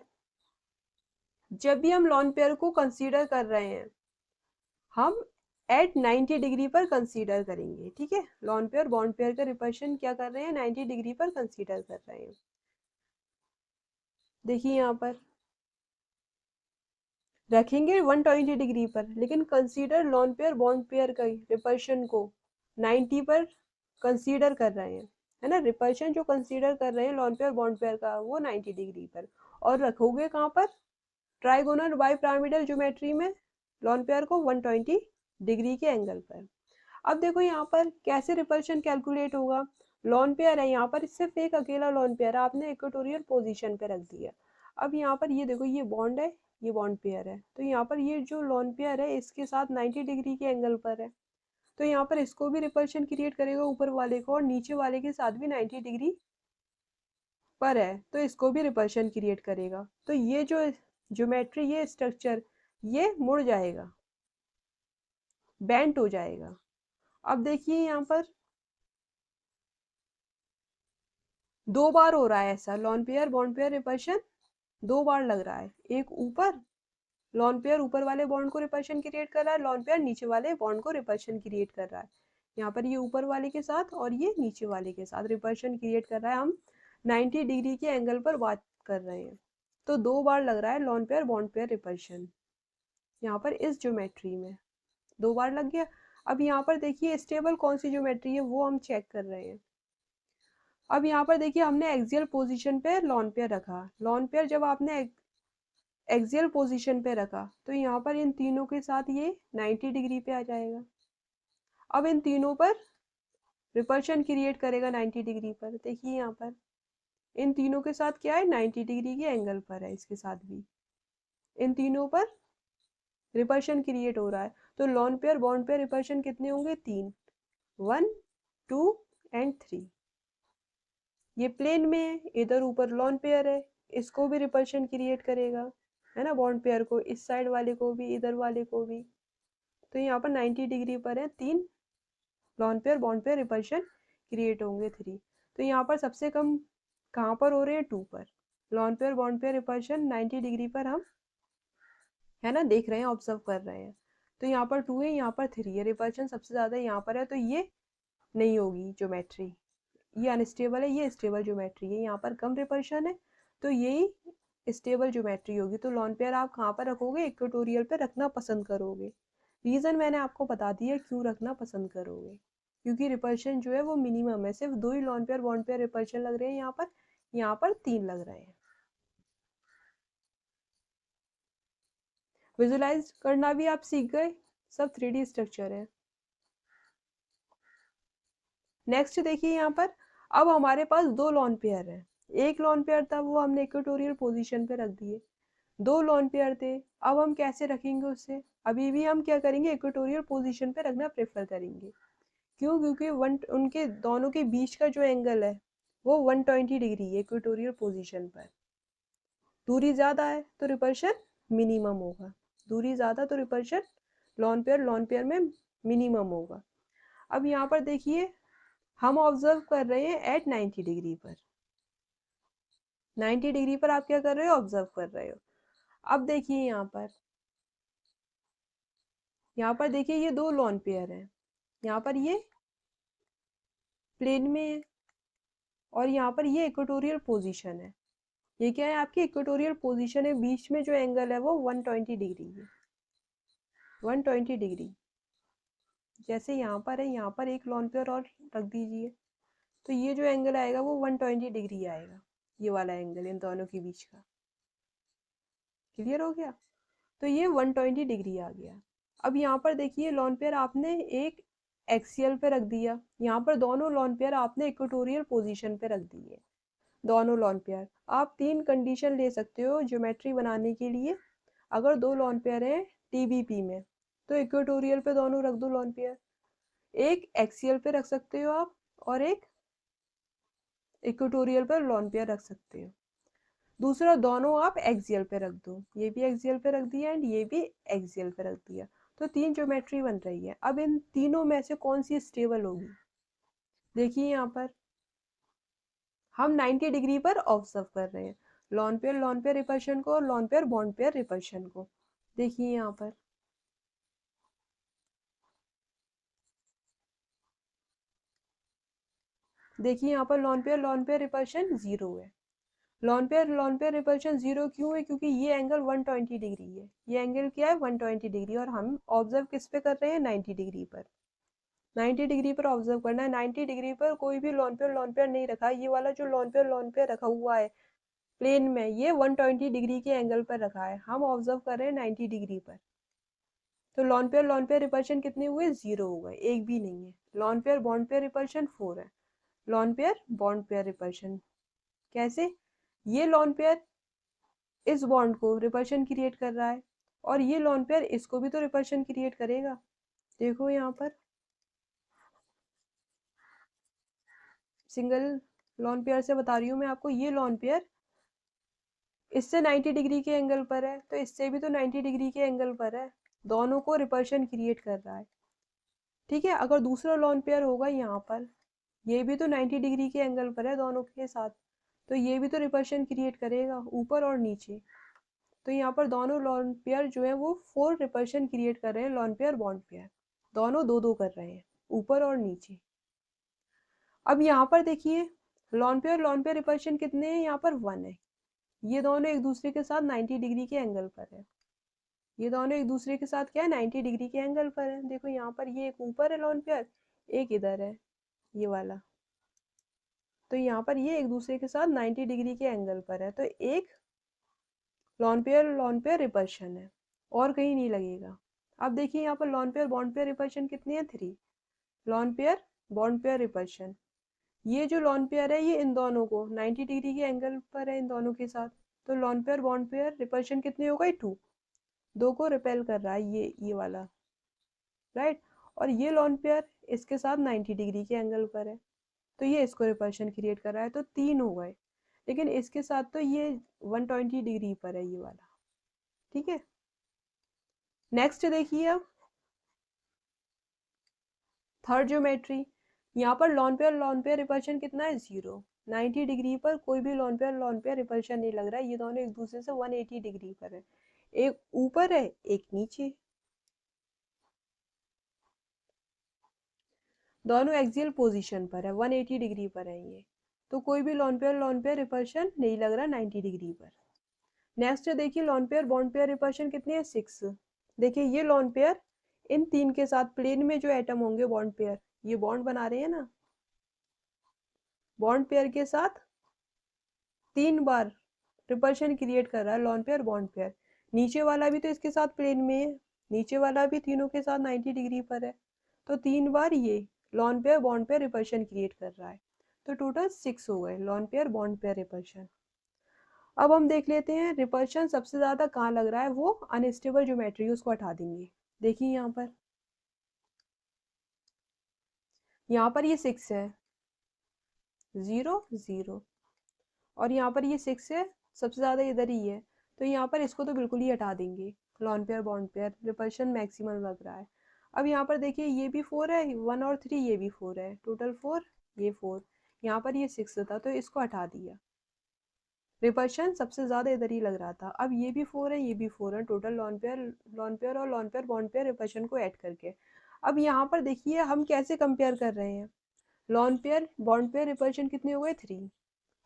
जब भी हम लॉन पेयर को कंसीडर कर रहे हैं, हम एट 90 डिग्री पर कंसीडर करेंगे, ठीक है। लॉन पेयर बॉन्ड पेयर का रिपल्शन क्या कर रहे हैं? 90 डिग्री पर कंसीडर कर रहे हैं। देखिए यहाँ पर रखेंगे 120 डिग्री पर, लेकिन consider lawn pair bond pair का रिपल्शन को 90 पर कंसीडर कर रहे हैं, है ना। रिपल्शन जो कंसीडर कर रहे हैं लॉन पेयर बॉन्ड पेयर का, वो 90 डिग्री पर। और रखोगे कहाँ पर? ट्राइगोनल बाइपिरामिडल ज्योमेट्री में लॉन पेयर को 120 डिग्री के एंगल पर। अब देखो यहाँ पर कैसे रिपल्शन कैलकुलेट होगा। लॉन पेयर है यहाँ पर, सिर्फ एक अकेला लॉन पेयर है, आपने इक्वेटोरियल पोजीशन पे रख दिया। अब यहाँ पर ये देखो, ये बॉन्ड है, ये बॉन्ड पेयर है, तो यहाँ पर ये जो लॉन पेयर है इसके साथ 90 डिग्री के एंगल पर है, तो यहाँ पर इसको भी रिपल्शन क्रिएट करेगा ऊपर वाले को, और नीचे वाले के साथ भी 90 डिग्री पर है, तो इसको भी रिपल्शन क्रिएट करेगा। तो ये जो ज्योमेट्री, ये स्ट्रक्चर, ये मुड़ जाएगा, बेंट हो जाएगा। अब देखिए यहाँ पर दो बार हो रहा है ऐसा, lawn pair bond pair repulsion दो बार लग रहा है। एक ऊपर, लॉन पेयर ऊपर वाले बॉन्ड को रिपल्शन क्रिएट कर रहा है, लॉन पेयर नीचे वाले बॉन्ड को रिपल्शन क्रिएट कर रहा है। यहाँ पर ये ऊपर वाले के साथ और ये नीचे वाले के साथ रिपल्शन क्रिएट कर रहा है। हम 90 डिग्री के एंगल पर बात कर रहे हैं, तो दो बार लग रहा है lawn pair bond pair repulsion. यहाँ पर इस ज्योमेट्री में दो बार लग गया। अब यहाँ पर देखिए स्टेबल कौन सी ज्योमेट्री है वो हम चेक कर रहे हैं। अब यहाँ पर देखिए हमने एक्सियल पोजीशन पे लॉन पेयर रखा। लॉन पेयर जब आपने एक्सियल पोजीशन पे रखा, तो यहाँ पर इन तीनों के साथ ये 90 डिग्री पे आ जाएगा। अब इन तीनों पर रिपल्शन क्रिएट करेगा 90 डिग्री पर। देखिए यहाँ पर इन तीनों के साथ क्या है, 90 डिग्री के एंगल पर है, इसके साथ भी इन तीनों पर रिपल्शन क्रिएट हो रहा है। तो lawn pair bond pair repulsion कितने होंगे, 3, 1 2 एंड 3। ये प्लेन में है, इधर ऊपर लॉन पेयर है, इसको भी रिपल्शन क्रिएट करेगा, है ना, बॉन्ड पेयर को, इस साइड वाले को भी, इधर वाले को भी। तो यहाँ पर 90 डिग्री पर है, 3 lawn pair bond pair repulsion create होंगे, 3। तो यहाँ पर सबसे कम कहाँ पर हो रहे हैं, 2 पर। Lawn pair bond pair repulsion 90 degree पर हम, है ना, देख रहे हैं, ऑब्जर्व कर रहे हैं। तो यहाँ पर 2 है, यहाँ पर 3 है, रिपल्शन सबसे ज्यादा यहाँ पर है, तो ये नहीं होगी ज्योमेट्री, ये अनस्टेबल है, ये स्टेबल ज्योमेट्री है। यहाँ पर कम रिपल्शन है तो यही स्टेबल ज्योमेट्री होगी। तो लॉन पेयर आप कहाँ पर रखोगे, इक्वेटोरियल पे रखना पसंद करोगे। रीजन मैंने आपको बता दिया क्यों रखना पसंद करोगे, क्योंकि रिपल्शन जो है वो मिनिमम है, सिर्फ 2 ही lone pair bond pair repulsion लग रहे हैं यहाँ पर 3 लग रहे हैं। विजुलाइज करना भी आप सीख गए, सब 3D स्ट्रक्चर है। नेक्स्ट देखिए यहाँ पर, अब हमारे पास 2 लॉन पेयर है। एक लॉन पेयर था वो हमने इक्वेटोरियल पोजीशन पे रख दिए, 2 लॉन पेयर थे, अब हम कैसे रखेंगे उससे, अभी भी हम क्या करेंगे, इक्वेटोरियल पोजीशन पे रखना प्रेफर करेंगे। क्यों, क्योंकि उनके दोनों के बीच का जो एंगल है वो 120 डिग्री है इक्वेटोरियल पोजीशन पर। दूरी ज्यादा है तो रिपल्शन मिनिमम होगा, दूरी ज्यादा तो रिपल्शन लॉन पेयर में मिनिमम होगा। अब यहाँ पर देखिए हम ऑब्जर्व कर रहे हैं एट 90 डिग्री पर, 90 डिग्री पर आप क्या कर रहे हो, ऑब्जर्व कर रहे हो। अब देखिए यहाँ पर देखिए ये 2 लॉन पेयर हैं, यहाँ पर ये प्लेन में है और यहाँ पर ये इक्वेटोरियल पोजीशन है। ये क्या है, आपकी इक्वेटोरियल पोजीशन है, बीच में जो एंगल है वो 120 डिग्री है, 120 डिग्री। जैसे यहाँ पर है, यहाँ पर एक लॉन पेयर और रख दीजिए, तो ये जो एंगल आएगा वो 120 डिग्री आएगा, ये वाला एंगल इन दोनों के बीच का। क्लियर हो गया, तो ये 120 डिग्री आ गया। अब यहाँ पर देखिए लॉन पेयर आपने एक एक्सियल पे रख दिया, यहाँ पर दोनों लॉन पेयर आपने इक्वेटोरियल पोजीशन पे रख दिए, दोनों लॉन पेयर। आप 3 कंडीशन ले सकते हो ज्योमेट्री बनाने के लिए। अगर 2 लॉन पेयर हैं टीबीपी में तो इक्वेटोरियल पे दोनों रख दो लॉन पेयर, एक एक्सियल पे रख सकते हो आप और एक इक्वेटोरियल पर लॉन पेयर रख सकते हो। दूसरा, दोनों आप एक्सियल पे रख दो, ये भी एक्सियल पे रख दिया एंड ये भी एक्सियल पे रख दिया, तो 3 ज्योमेट्री बन रही है। अब इन तीनों में से कौन सी स्टेबल होगी, देखिए यहाँ पर हम 90 डिग्री पर ऑब्जर्व कर रहे हैं लॉन पेयर रिपल्शन को और lawn pair bond pair repulsion को। देखिए यहाँ पर देखिए यहाँ पर लॉन पेयर रिपल्शन 0 है। लॉन पेयर रिपल्शन 0 क्यों है, क्योंकि ये एंगल 120 डिग्री है, ये एंगल क्या है 120 डिग्री, और हम ऑब्जर्व किस पे कर रहे हैं, 90 डिग्री पर। 90 डिग्री पर ऑब्जर्व करना है, 90 डिग्री पर कोई भी लॉन पेयर नहीं रखा, ये वाला जो लॉन पेयर रखा हुआ है प्लेन में, ये 120 डिग्री के एंगल पर रखा है, हम ऑब्जर्व कर रहे हैं 90 डिग्री पर। तो लॉन पेयर रिपल्शन कितने हुए, 0 हो गए, एक भी नहीं है। Lawn pair bond pair repulsion 4 है। Lawn pair bond pair repulsion कैसे, ये लॉन पेयर इस बॉन्ड को रिपल्शन क्रिएट कर रहा है और ये लॉन पेयर इसको भी तो रिपल्शन क्रिएट करेगा। देखो यहाँ पर सिंगल लॉन पेयर से बता रही हूँ मैं आपको, ये लॉन पेयर इससे 90 डिग्री के एंगल पर है तो इससे भी तो 90 डिग्री के एंगल पर है, दोनों को रिपल्शन क्रिएट कर रहा है। ठीक है, अगर दूसरा लॉन पेयर होगा यहाँ पर, ये भी तो 90 डिग्री के एंगल पर है दोनों के साथ, तो ये भी तो रिपल्शन क्रिएट करेगा ऊपर और नीचे। तो यहाँ पर दोनों लॉन पेयर जो है वो 4 रिपल्शन क्रिएट कर रहे हैं, लॉन पेयर बॉन्ड पेयर दोनों 2-2 कर रहे हैं ऊपर और नीचे। अब यहाँ पर देखिए लॉन पेयर रिपल्शन कितने हैं, यहाँ पर 1 है, ये दोनों एक दूसरे के साथ 90 डिग्री के एंगल पर है, ये दोनों एक दूसरे के साथ क्या है, 90 डिग्री के एंगल पर है। देखो यहाँ पर ये एक ऊपर है लॉन पेयर, एक इधर है ये वाला, तो यहाँ पर ये एक दूसरे के साथ 90 डिग्री के एंगल पर है, तो एक लॉन पेयर रिपल्शन है और कहीं नहीं लगेगा। अब देखिए यहाँ पर lawn pair bond pair repulsion कितनी है, 3। Lawn pair bond pair repulsion. ये जो लॉन पेयर है ये इन दोनों को 90 डिग्री के एंगल पर है इन दोनों के साथ, तो lawn pair bond pair repulsion कितनी हो गई 2, दो को रिपेल कर रहा है ये वाला, राइट। और ये लॉन पेयर इसके साथ 90 डिग्री के एंगल पर है, तो ये इसको रिपल्शन क्रिएट कर रहा है, तो 3 हो गए। लेकिन इसके साथ तो ये 120 डिग्री पर है ये वाला, ठीक है। नेक्स्ट देखिए अब थर्ड ज्योमेट्री। यहाँ पर लॉन पेयर रिपल्शन कितना है 0। 90 डिग्री पर कोई भी लॉन पेयर रिपल्शन नहीं लग रहा है, ये दोनों एक दूसरे से 180 डिग्री पर है, एक ऊपर है एक नीचे, दोनों एक्सियल पोजीशन पर है, 180 डिग्री पर है ये, तो कोई भी लॉन पेयर रिपल्शन नहीं लग रहा 90 डिग्री पर। नेक्स्ट देखिए lawn pair bond pair repulsion कितनी है 6। देखिए ये लॉन पेयर इन 3 के साथ प्लेन में जो एटम होंगे बॉन्ड पेयर, ये बॉन्ड बना रहे हैं ना, बॉन्ड पेयर के साथ 3 बार रिपल्शन क्रिएट कर रहा है लॉन पेयर बॉन्ड पेयर। नीचे वाला भी तो इसके साथ प्लेन में है, नीचे वाला भी तीनों के साथ 90 डिग्री पर है, तो 3 बार ये lawn pair bond pair repulsion create कर रहा है, तो टोटल 6 हो गए lawn pair bond pair repulsion. अब हम देख लेते हैं रिपल्शन सबसे ज्यादा कहाँ लग रहा है, वो अनस्टेबल ज्योमेट्री, उसको हटा देंगे। देखिए यहाँ पर ये 6 है, 0 0, और यहाँ पर ये 6 है, सबसे ज्यादा इधर ही है, तो यहाँ पर इसको तो बिल्कुल ही हटा देंगे, lawn pair bond pair repulsion maximum लग रहा है। अब यहाँ पर देखिए ये भी 4 है, 1 और 3 ये भी 4 है, टोटल 4, ये 4, यहाँ पर ये 6 था तो इसको हटा दिया, रिपल्शन सबसे ज्यादा इधर ही लग रहा था। अब ये भी 4 है ये भी 4 है, टोटल लॉन पेयर और lawn pair bond pair repulsion को ऐड करके। अब यहाँ पर देखिए हम कैसे कंपेयर कर रहे हैं, lawn pair bond pair repulsion कितने हुए 3,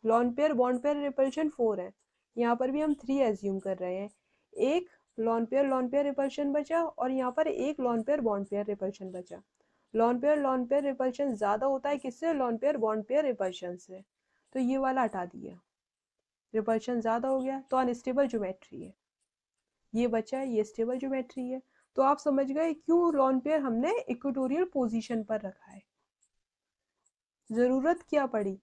lawn pair bond pair repulsion 4 है, यहाँ पर भी हम 3 एज्यूम कर रहे हैं, एक लॉन पेयर रिपल्शन बचा और यहाँ पर एक lawn pair bond pair repulsion बचा। लॉन पेयर रिपल्शन ज्यादा होता है किससे, lawn pair bond pair repulsion से, तो ये वाला हटा दिया, रिपल्शन ज्यादा हो गया, तो अनस्टेबल ज्योमेट्री है। ये बचा है ये स्टेबल ज्योमेट्री है। तो आप समझ गए क्यों लॉन पेयर हमने इक्वेटोरियल पोजीशन पर रखा है, जरूरत क्या पड़ी।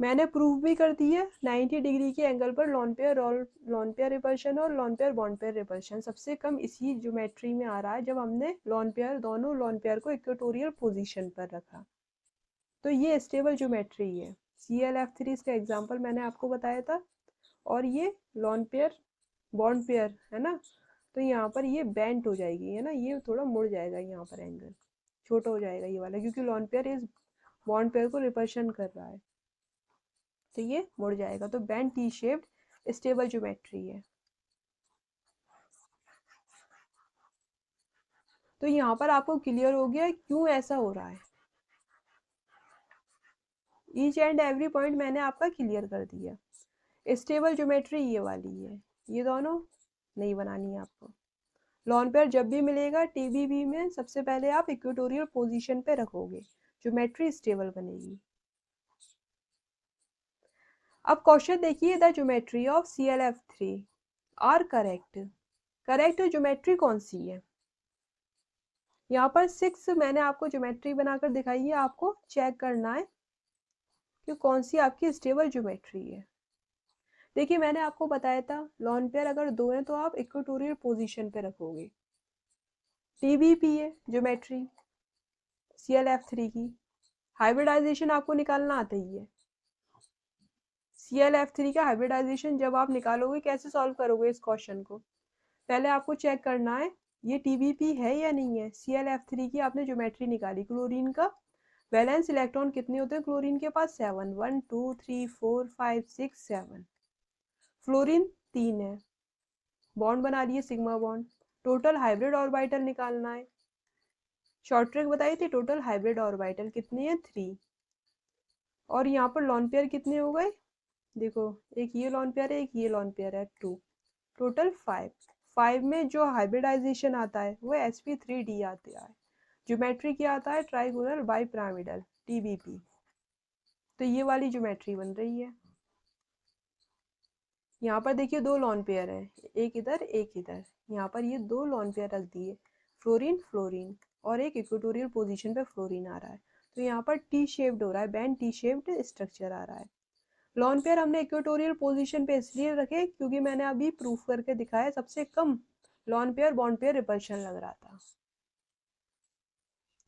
मैंने प्रूव भी कर दी है, 90 डिग्री के एंगल पर लॉन पेयर रिपल्शन और lawn pair bond pair repulsion सबसे कम इसी ज्योमेट्री में आ रहा है, जब हमने दोनों लॉन पेयर को इक्वेटोरियल पोजीशन पर रखा, तो ये स्टेबल ज्योमेट्री है। ClF3 इसका एग्जांपल मैंने आपको बताया था, और ये लॉन पेयर बॉन्ड पेयर है ना, तो यहाँ पर ये बेंट हो जाएगी है ना, ये थोड़ा मुड़ जाएगा, यहाँ पर एंगल छोटा हो जाएगा ये वाला, क्योंकि लॉन पेयर इस बॉन्ड पेयर को रिपल्शन कर रहा है, तो ये मुड़ जाएगा, तो bent T shaped stable geometry है। तो यहाँ पर आपको क्लियर हो गया क्यों ऐसा हो रहा है, ईच एंड एवरी पॉइंट मैंने आपका क्लियर कर दिया। स्टेबल ज्योमेट्री ये वाली है, ये दोनों नहीं बनानी है आपको। लॉन पेयर जब भी मिलेगा TBB में सबसे पहले आप इक्वेटोरियल पोजीशन पे रखोगे, ज्योमेट्री स्टेबल बनेगी। अब क्वेश्चन देखिए, the geometry of ClF3 are correct, correct geometry कौन सी है। यहाँ पर 6 मैंने आपको ज्योमेट्री बनाकर दिखाई है, आपको चेक करना है कि कौन सी आपकी स्टेबल ज्योमेट्री है। देखिए मैंने आपको बताया था लॉन पेयर अगर 2 हैं तो आप इक्वेटोरियल पोजीशन पे रखोगे। TBP है ज्योमेट्री ClF3 की, हाइब्रिडाइजेशन आपको निकालना आता ही है। ClF3 का हाइब्रिडाइजेशन जब आप निकालोगे कैसे सॉल्व करोगे इस क्वेश्चन को, पहले आपको चेक करना है ये TBP है या नहीं है। ClF3 की आपने ज्योमेट्री निकाली, क्लोरीन का वैलेंस इलेक्ट्रॉन कितने होते हैं क्लोरीन के पास, 7, 1 2 3 4 5 6 7, फ्लोरीन 3 है, बॉन्ड बना लिए sigma bond, total hybrid orbital निकालना है। शॉर्ट ट्रिक बताई थी, टोटल हाइब्रिड ऑर्बिटल कितने हैं 3, और यहाँ पर लॉन पेयर कितने हो गए, देखो एक ये लॉन पेयर है एक ये लॉन पेयर है 2, टोटल 5। 5 में जो हाइब्रिडाइजेशन आता है वो sp3d आता है, ज्योमेट्री क्या आता है, ट्राइगोनल बाई पिरामिडल TBP, तो ये वाली ज्योमेट्री बन रही है। यहाँ पर देखिए 2 लॉन पेयर हैं, एक इधर एक इधर, यहाँ पर ये 2 लॉन पेयर रख दिए, फ्लोरीन फ्लोरीन, और एक इक्वेटोरियल पोजीशन पे फ्लोरीन आ रहा है। तो यहाँ पर टी शेप्ड हो रहा है, बैंड टी शेप्ड स्ट्रक्चर आ रहा है। लॉन पेयर हमने इक्वेटोरियल पोजीशन पे इसलिए रखे क्योंकि मैंने अभी प्रूफ करके दिखाया सबसे कम lone pair bond pair repulsion लग रहा था।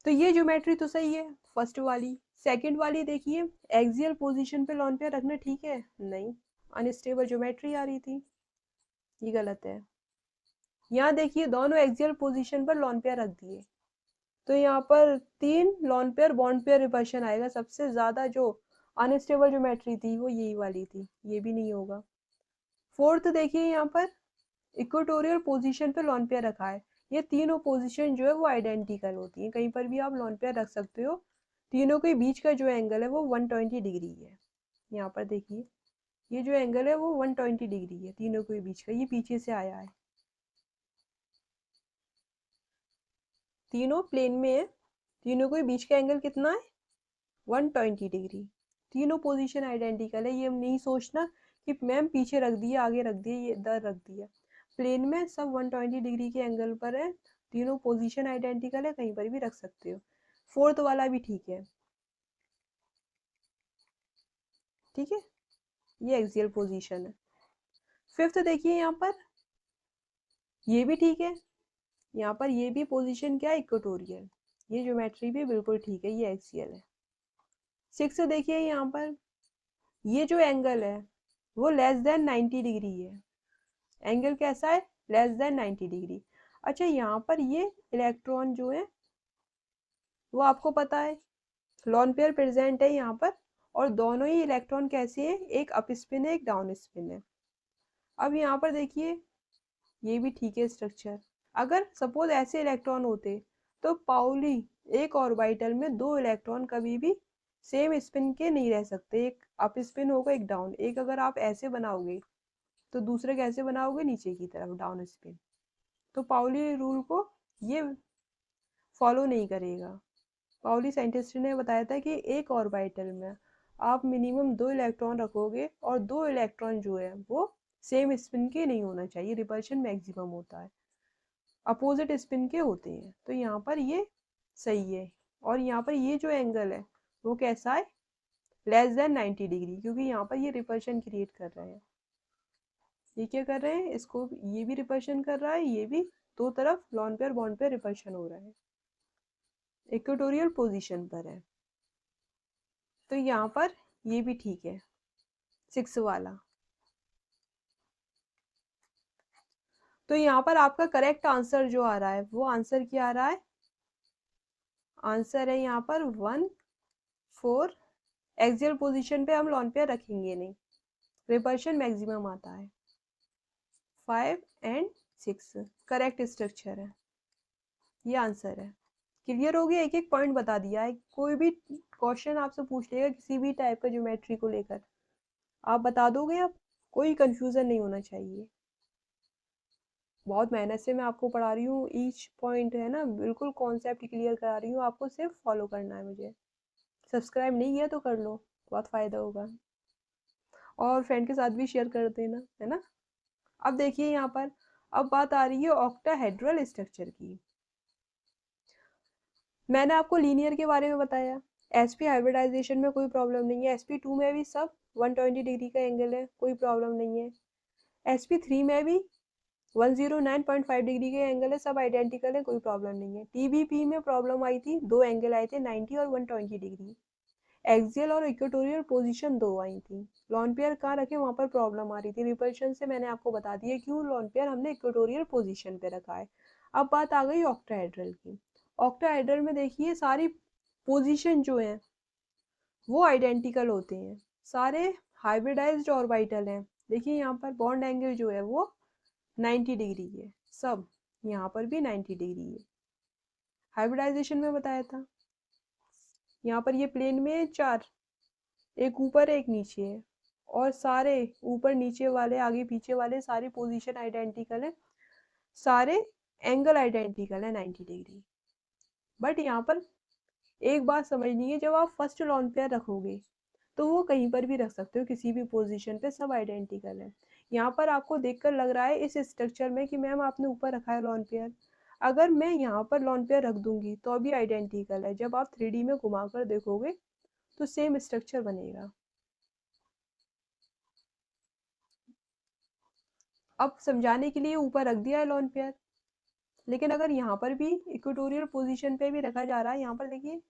तो ये ज्योमेट्री तो सही है फर्स्ट वाली। सेकंड वाली देखिए, एक्सियल पोजीशन पे लॉन पेयर रखना ठीक है? नहीं, अनस्टेबल ज्योमेट्री आ रही थी, ये गलत है। यहाँ देखिए दोनों एक्सियल पोजीशन पर लॉन पेयर रख दिए, तो यहाँ पर 3 lawn pair bond pair repulsion आएगा। सबसे ज्यादा जो अनस्टेबल ज्योमेट्री थी वो यही वाली थी, ये भी नहीं होगा। फोर्थ देखिए, यहाँ पर इक्वेटोरियल पोजीशन पे लॉन पेयर रखा है। ये तीनों पोजीशन जो है वो आइडेंटिकल होती हैं, कहीं पर भी आप लॉन पेयर रख सकते हो। तीनों के बीच का जो एंगल है वो 120 डिग्री है। यहाँ पर देखिए ये जो एंगल है वो 120 डिग्री है तीनों के बीच का, ये पीछे से आया है, तीनों प्लेन में है। तीनों के बीच का एंगल कितना है? 120 डिग्री। तीनों पोजीशन आइडेंटिकल है। ये नहीं सोचना कि मैम पीछे रख दिया आगे रख दिया ये इधर रख दिया, प्लेन में सब 120 डिग्री के एंगल पर है। तीनों पोजीशन आइडेंटिकल है, कहीं पर भी रख सकते हो। फोर्थ वाला भी ठीक है, ठीक है, ये एक्सियल पोजीशन है। फिफ्थ देखिए, यहाँ पर ये भी ठीक है, यहाँ पर ये भी पोजीशन क्या है? इक्वेटोरियल। ये ज्योमेट्री भी बिल्कुल ठीक है, ये एक्सियल है। सिक्स देखिए, यहाँ पर ये जो एंगल है वो लेस देन 90 डिग्री है। एंगल कैसा है? Less than 90 degree. अच्छा, यहाँ पर ये इलेक्ट्रॉन जो है वो आपको पता है लॉन पेयर प्रेजेंट है यहाँ पर, और दोनों ही इलेक्ट्रॉन कैसे हैं? एक अप स्पिन है, एक डाउन स्पिन है। अब यहाँ पर देखिए ये भी ठीक है स्ट्रक्चर। अगर सपोज ऐसे इलेक्ट्रॉन होते तो पाउली एक ऑर्बिटल में 2 इलेक्ट्रॉन कभी भी सेम स्पिन के नहीं रह सकते, एक अप स्पिन होगा एक डाउन। एक अगर आप ऐसे बनाओगे तो दूसरे कैसे बनाओगे? नीचे की तरफ डाउन स्पिन। तो पाउली रूल को ये फॉलो नहीं करेगा। पाउली साइंटिस्ट ने बताया था कि एक ऑर्बिटल में आप मिनिमम 2 इलेक्ट्रॉन रखोगे, और 2 इलेक्ट्रॉन जो है वो सेम स्पिन के नहीं होना चाहिए, रिपल्शन मैक्सिमम होता है, अपोजिट स्पिन के होते हैं। तो यहाँ पर ये सही है। और यहाँ पर ये जो एंगल है वो कैसा है? लेस देन 90 डिग्री, क्योंकि यहाँ पर ये रिपल्शन क्रिएट कर रहे हैं। ये क्या कर रहे हैं? इसको ये भी रिपल्शन कर रहा है, ये भी, दो तरफ lawn pair bond pair repulsion हो रहा है, इक्वेटोरियल पोजीशन पर है। तो यहाँ पर ये भी ठीक है, 6 वाला। तो यहाँ पर आपका करेक्ट आंसर जो आ रहा है वो आंसर क्या आ रहा है? आंसर है यहाँ पर 1 4। एक्सियल पोजीशन पे हम लॉन पेयर रखेंगे नहीं, रिपल्शन मैक्सिमम आता है। 5 एंड 6 करेक्ट स्ट्रक्चर है, ये आंसर है। क्लियर हो गया? एक एक पॉइंट बता दिया है। कोई भी क्वेश्चन आपसे पूछ लेगा किसी भी टाइप का ज्योमेट्री को लेकर, आप बता दोगे, आप कोई कंफ्यूजन नहीं होना चाहिए। बहुत मेहनत से मैं आपको पढ़ा रही हूँ, ईच पॉइंट है ना, बिल्कुल कॉन्सेप्ट क्लियर करा रही हूँ आपको, सिर्फ फॉलो करना है मुझे। सब्सक्राइब नहीं किया तो कर लो, बहुत फायदा होगा, और फ्रेंड के साथ भी शेयर कर देना, है ना। अब देखिए यहाँ पर, अब बात आ रही है ऑक्टाहेड्रल स्ट्रक्चर की। मैंने आपको लीनियर के बारे में बताया, sp हाइब्रिडाइजेशन में कोई प्रॉब्लम नहीं है, sp2 में भी सब 120 डिग्री का एंगल है, कोई प्रॉब्लम नहीं है। sp3 में भी 109.5 डिग्री के एंगल है, सब आइडेंटिकल है, कोई प्रॉब्लम नहीं है। टीबीपी में प्रॉब्लम आई थी, दो एंगल आए थे 90 और 120 डिग्री, एक्सियल और इक्वेटोरियल पोजीशन दो आई थी। लॉन पेयर कहाँ रखे वहां पर प्रॉब्लम आ रही थी, रिपल्शन से मैंने आपको बता दिया क्यों लॉन पेयर हमने इक्वेटोरियल पोजीशन पे रखा है। अब बात आ गई ऑक्टाहेड्रल की। ऑक्टाहेड्रल में देखिए सारी पोजीशन जो है वो आइडेंटिकल होते हैं, सारे हाइब्रिडाइज्ड ऑर्बिटल हैं। देखिए यहाँ पर बॉन्ड एंगल जो है वो 90 डिग्री है, सब यहाँ पर भी 90 डिग्री है, हाइब्रिडाइजेशन में बताया था। यहाँ पर ये प्लेन में 4, एक ऊपर एक नीचे है, और सारे ऊपर नीचे वाले आगे पीछे वाले सारी पोजीशन आइडेंटिकल है, सारे एंगल आइडेंटिकल है 90 डिग्री। बट यहाँ पर एक बात समझनी है, जब आप फर्स्ट लॉन पेयर रखोगे तो वो कहीं पर भी रख सकते हो, किसी भी पोजीशन पे, सब आइडेंटिकल है। यहाँ पर आपको देखकर लग रहा है इस स्ट्रक्चर में कि मैम आपने ऊपर रखा है लॉन पेयर, अगर मैं यहाँ पर लोन पेयर रख दूंगी तो भी आइडेंटिकल है, जब आप 3D में घुमा कर देखोगे तो सेम स्ट्रक्चर बनेगा। अब समझाने के लिए ऊपर रख दिया है लोन पेयर, लेकिन अगर यहाँ पर भी इक्वेटोरियल पोजीशन पे भी रखा जा रहा है, यहाँ पर देखिए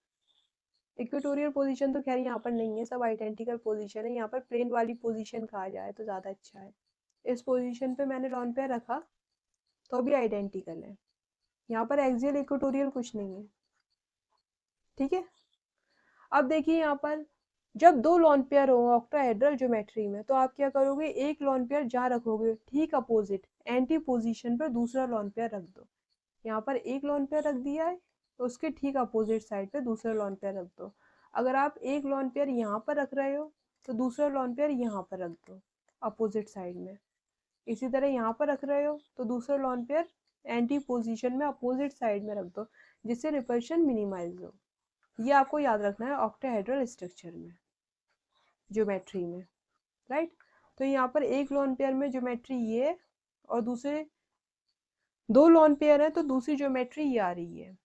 इक्वेटोरियल पोजीशन तो खैर यहाँ पर नहीं है, सब आइडेंटिकल पोजीशन है, यहाँ पर प्लेन वाली पोजीशन कहा जाए तो ज़्यादा अच्छा है। इस पोजीशन पे मैंने लोन पेयर रखा तो भी आइडेंटिकल है, यहाँ पर एक्सियल इक्वेटोरियल कुछ नहीं है। ठीक है, अब देखिए यहाँ पर जब दो लोन पेयर हो ऑक्टाहेड्रल ज्योमेट्री में तो आप क्या करोगे, एक लोन पेयर जहाँ रखोगे ठीक अपोजिट एंटी पोजीशन पर दूसरा लोन पेयर रख दो। यहाँ पर एक लोन पेयर रख दिया है तो उसके ठीक अपोजिट साइड पे दूसरा लोन पेयर रख दो। अगर आप एक लोन पेयर यहाँ पर रख रहे हो तो दूसरा लोन पेयर यहाँ पर रख दो अपोजिट साइड में। इसी तरह यहाँ पर रख रहे हो तो दूसरा लोन पेयर एंटी पोजीशन में अपोजिट साइड में रख दो, जिससे रिपल्शन मिनिमाइज हो। ये आपको याद रखना है ऑक्टाहेड्रल स्ट्रक्चर में, ज्योमेट्री में, राइट। तो यहाँ पर एक लोन पेयर में ज्योमेट्री ये है और दूसरे दो लोन पेयर है तो दूसरी ज्योमेट्री ये आ रही है।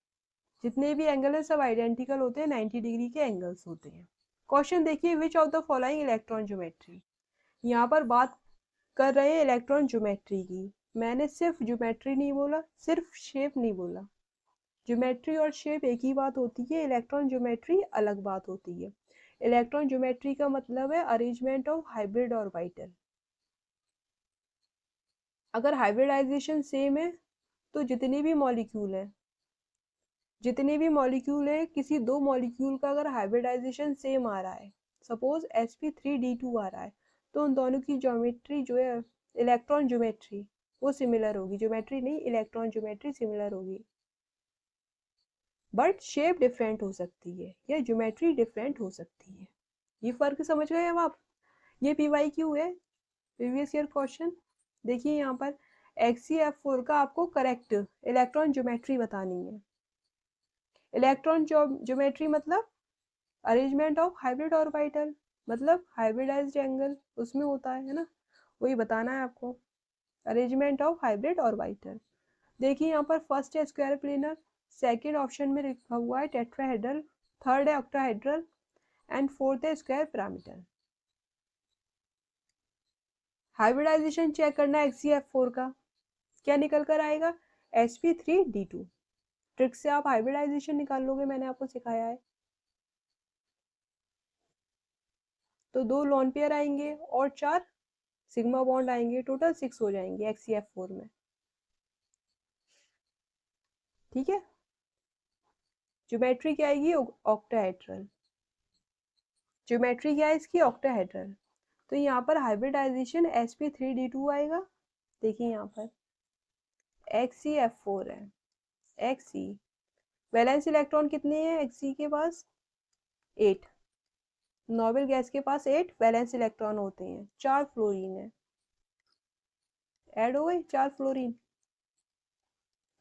जितने भी एंगल है सब आइडेंटिकल होते हैं, 90 डिग्री के एंगल्स होते हैं। क्वेश्चन देखिए, which of the following electron geometry. यहाँ पर बात कर रहे हैं इलेक्ट्रॉन ज्योमेट्री की। मैंने सिर्फ ज्योमेट्री नहीं बोला, सिर्फ शेप नहीं बोला। ज्योमेट्री और शेप एक ही बात होती है, इलेक्ट्रॉन ज्योमेट्री अलग बात होती है। इलेक्ट्रॉन ज्योमेट्री का मतलब है अरेंजमेंट ऑफ हाइब्रिड ऑर्बिटल। अगर हाइब्रिडाइजेशन सेम है तो जितने भी मॉलिक्यूल है किसी दो मॉलिक्यूल का अगर हाइब्रिडाइजेशन सेम आ रहा है, सपोज sp3d2 आ रहा है, तो उन दोनों की ज्योमेट्री जो है इलेक्ट्रॉन ज्योमेट्री वो सिमिलर होगी। ज्योमेट्री नहीं, इलेक्ट्रॉन ज्योमेट्री सिमिलर होगी, बट शेप डिफरेंट हो सकती है या ज्योमेट्री डिफरेंट हो सकती है। ये फर्क समझ गए अब आप। ये PYQ है, प्रीवियस ईयर क्वेश्चन। देखिए यहाँ पर XCF4 का आपको करेक्ट इलेक्ट्रॉन ज्योमेट्री बतानी है। इलेक्ट्रॉन ज्योमेट्री मतलब अरेंजमेंट ऑफ हाइब्रिड ऑर्बिटल, मतलब हाइब्रिडाइज्ड एंगल उसमें होता है ना, वही बताना है आपको, अरेंजमेंट ऑफ हाइब्रिड ऑर्बिटल। देखिए यहाँ पर फर्स्ट है स्क्वायर प्लेनर, सेकेंड ऑप्शन में लिखा हुआ है टेट्राहेड्रल, थर्ड है ऑक्टाहेड्रल एंड फोर्थ है स्क्वायर पिरामिडल। हाइब्रिडाइजेशन चेक करना है XCF4 का, क्या निकल कर आएगा, sp3d2। ट्रिक से आप हाइब्रिडाइजेशन निकाल लोगे, मैंने आपको सिखाया है। तो दो लोन पेयर आएंगे और 4 सिग्मा बॉन्ड आएंगे, टोटल 6 हो जाएंगे XCF4 में। ठीक है, ज्योमेट्री क्या आएगी, ऑक्टाहेड्रल। ज्योमेट्री क्या है इसकी, ऑक्टाहेड्रल। तो यहाँ पर हाइब्रिडाइजेशन sp3d2 आएगा। देखिए यहाँ पर XCF4 है, Xe वैलेंस इलेक्ट्रॉन कितने हैं Xe के पास, 8। नोबेल गैस के पास 8 वैलेंस इलेक्ट्रॉन होते हैं, 4 फ्लोरीन है, ऐड हो गए 4 फ्लोरीन।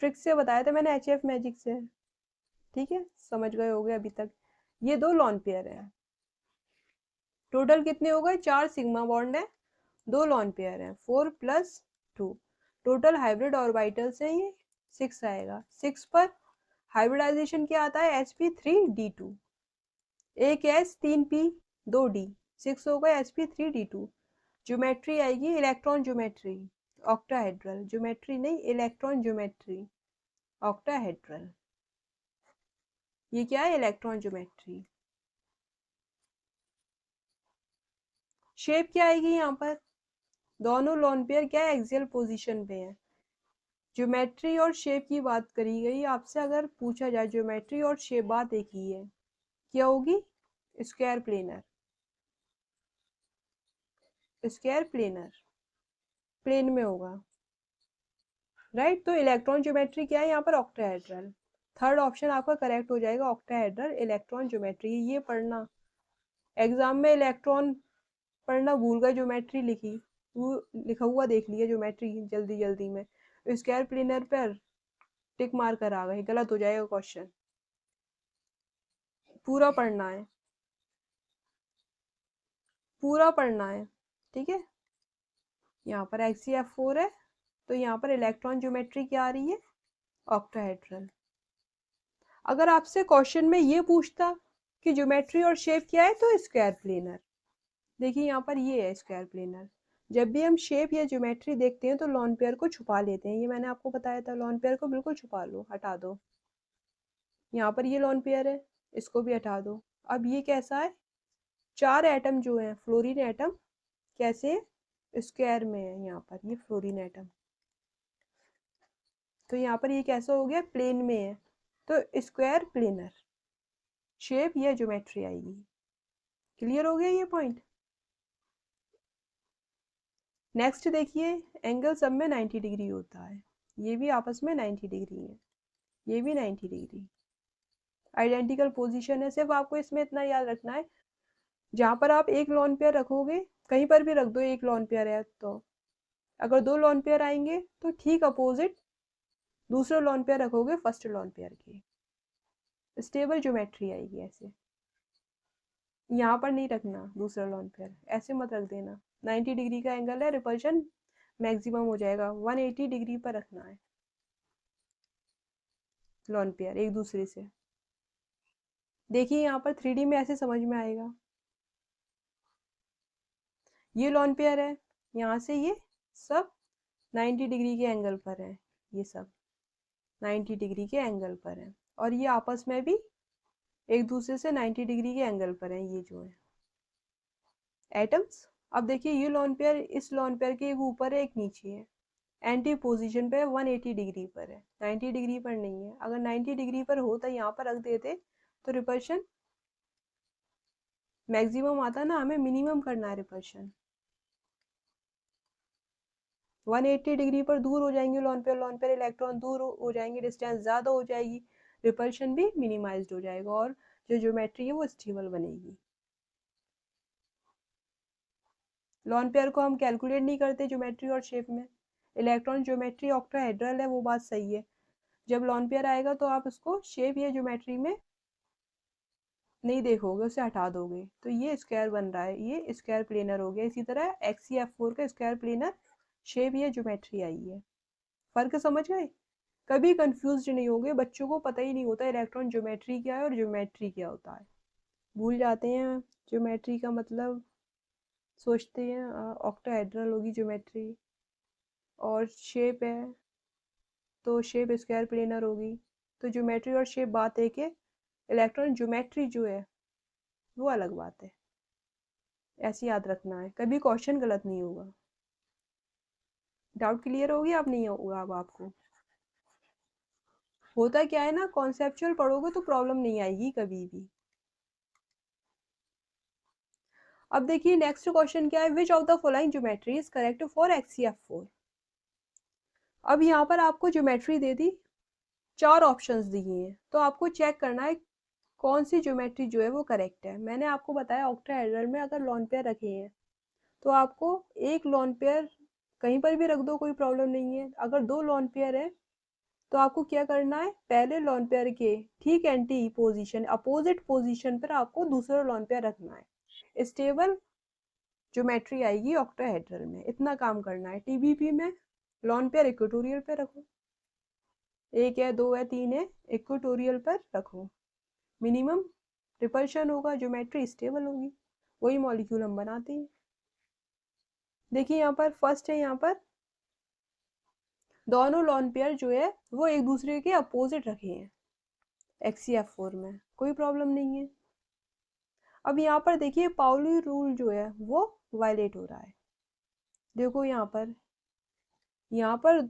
ट्रिक से बताया था मैंने, HF मैजिक से। ठीक है, समझ गए होगे अभी तक। ये दो लॉन पेयर है, टोटल कितने हो गए, 4 सिग्मा बॉन्ड है, 2 लॉन पेयर है, 4 + 2, टोटल हाइब्रिड ऑर्बिटल्स हैं ये 6 आएगा। 6 पर हाइब्रिडाइजेशन क्या आता है, sp3d2, एक s 3 p 2 d, 6 हो गए sp3d2। ज्योमेट्री आएगी इलेक्ट्रॉन ज्योमेट्री, ऑक्टाहेड्रल। ज्योमेट्री नहीं, इलेक्ट्रॉन ज्योमेट्री, ऑक्टाहेड्रल। ये क्या है, इलेक्ट्रॉन ज्योमेट्री। शेप क्या आएगी यहाँ पर, दोनों लोन पेयर क्या है, एक्सियल पोजीशन पे है। ज्योमेट्री और शेप की बात करी गई, आपसे अगर पूछा जाए ज्योमेट्री और शेप, बात एक ही है, क्या होगी, square planar, square planar, plane में होगा, राइट। तो इलेक्ट्रॉन ज्योमेट्री क्या है यहाँ पर, ऑक्टाहेड्रल। थर्ड ऑप्शन आपका करेक्ट हो जाएगा, ऑक्टाहेड्रल इलेक्ट्रॉन ज्योमेट्री। ये पढ़ना, एग्जाम में इलेक्ट्रॉन पढ़ना भूल गए, ज्योमेट्री लिखी, वो लिखा हुआ देख लिया ज्योमेट्री जल्दी जल्दी में, स्क्वायर प्लेनर पर टिक मार कर आ गए, गलत हो जाएगा क्वेश्चन। पूरा पढ़ना है, पूरा पढ़ना है। ठीक है, यहाँ पर XCF4 है तो यहाँ पर इलेक्ट्रॉन ज्योमेट्री क्या आ रही है, ऑक्टाहेड्रल। अगर आपसे क्वेश्चन में ये पूछता कि ज्योमेट्री और शेप क्या है, तो स्क्वायर प्लेनर। देखिए यहाँ पर ये है स्क्वायर प्लेनर। जब भी हम शेप या ज्योमेट्री देखते हैं तो लॉन पेयर को छुपा लेते हैं, ये मैंने आपको बताया था। लॉन पेयर को बिल्कुल छुपा लो, हटा दो। यहाँ पर ये लॉन पेयर है, इसको भी हटा दो। अब ये कैसा है, 4 एटम जो है फ्लोरीन एटम, कैसे है, स्क्वायर में है। यहाँ पर ये फ्लोरीन एटम, तो यहाँ पर ये कैसा हो गया, प्लेन में है, तो स्क्वायर प्लेनर शेप या ज्योमेट्री आएगी। क्लियर हो गया ये पॉइंट। नेक्स्ट देखिए, एंगल सब में 90 डिग्री होता है, ये भी आपस में 90 डिग्री है, ये भी 90 डिग्री, आइडेंटिकल पोजीशन है। सिर्फ आपको इसमें इतना याद रखना है, जहां पर आप एक लॉन पेयर रखोगे, कहीं पर भी रख दो एक लॉन पेयर है, तो अगर 2 लॉन पेयर आएंगे तो ठीक अपोजिट दूसरा लॉन पेयर रखोगे फर्स्ट लॉन पेयर के, स्टेबल ज्योमेट्री आएगी। ऐसे यहाँ पर नहीं रखना दूसरा लॉन पेयर, ऐसे मत रख देना। 90 डिग्री का एंगल है, रिपल्शन मैक्सिमम हो जाएगा, 180 डिग्री पर रखना है लॉन पेयर एक दूसरे से। देखिए यहाँ पर 3D में ऐसे समझ में आएगा, ये लॉन पेयर है, यहाँ से ये सब 90 डिग्री के एंगल पर है, ये सब 90 डिग्री के एंगल पर है, और ये आपस में भी एक दूसरे से 90 डिग्री के एंगल पर है, ये जो है एटम्स। अब देखिए ये लॉन पेयर इस लॉन पेयर के एक ऊपर है एक नीचे है, एंटी पोजीशन पे 180 डिग्री पर है, 90 डिग्री पर नहीं है। अगर 90 डिग्री पर होता यहाँ पर रख देते तो रिपल्शन मैक्सिमम आता ना, हमें मिनिमम करना है रिपल्शन। 180 डिग्री पर दूर हो जाएंगे लॉन पेयर इलेक्ट्रॉन दूर हो जाएंगे, डिस्टेंस ज़्यादा हो जाएगी, रिपल्शन भी मिनिमाइज्ड हो जाएगा, और जो ज्योमेट्री है वो स्टेबल बनेगी। लॉन पेयर को हम कैलकुलेट नहीं करते ज्योमेट्री और शेप में, इलेक्ट्रॉन ज्योमेट्री ऑक्टाहेड्रल है, वो बात सही है। जब लॉन पेयर आएगा तो आप उसको शेप या ज्योमेट्री में नहीं देखोगे, उसे हटा दोगे, तो ये स्क्वायर बन रहा है, ये स्क्वायर प्लेनर हो गया। इसी तरह XeF4 का स्क्वायर प्लेनर शेप या ज्योमेट्री आई है। फर्क समझ गए, कभी कंफ्यूज नहीं होगे। बच्चों को पता ही नहीं होता इलेक्ट्रॉन ज्योमेट्री क्या है और ज्योमेट्री क्या होता है, भूल जाते हैं ज्योमेट्री का मतलब, सोचते हैं ऑक्टाहेड्रल होगी ज्योमेट्री, और शेप है तो शेप स्क्वायर प्लेनर होगी। तो ज्योमेट्री और शेप बात एक है, इलेक्ट्रॉन ज्योमेट्री जो है वो अलग बात है। ऐसे याद रखना है, कभी क्वेश्चन गलत नहीं होगा। डाउट क्लियर हो गया, अब नहीं होगा अब आपको। होता क्या है ना, कॉन्सेप्चुअल पढ़ोगे तो प्रॉब्लम नहीं आएगी कभी भी। अब देखिए नेक्स्ट क्वेश्चन क्या है, which of the following geometry is correct for XeF4। अब यहाँ पर आपको ज्योमेट्री दे दी, 4 ऑप्शंस दिए हैं, तो आपको चेक करना है कौन सी ज्योमेट्री जो है वो करेक्ट है। मैंने आपको बताया ऑक्टाहेड्रल में अगर लॉन पेयर रखे हैं तो आपको एक लॉन पेयर कहीं पर भी रख दो, कोई प्रॉब्लम नहीं है। अगर 2 लॉन पेयर है तो आपको क्या करना है, पहले लॉन पेयर के ठीक एंटी पोजीशन अपोजिट पोजीशन पर आपको दूसरा लॉन पेयर रखना है, स्टेबल ज्योमेट्री आएगी ऑक्टाहेड्रल में। इतना काम करना है। TBP में लॉन पेयर इक्वेटोरियल पे रखो, 1 है 2 है 3 है, इक्वेटोरियल पर रखो, मिनिमम रिपल्शन होगा, ज्योमेट्री स्टेबल होगी, वही मॉलिक्यूल हम बनाते हैं। देखिए यहाँ पर फर्स्ट है, यहाँ पर दोनों लॉन पेयर जो है वो एक दूसरे के अपोजिट रखे हैं XeF4 में, कोई प्रॉब्लम नहीं है। अब यहाँ पर देखिए पाउली रूल जो है वो वायलेट हो रहा है। देखो यहाँ पर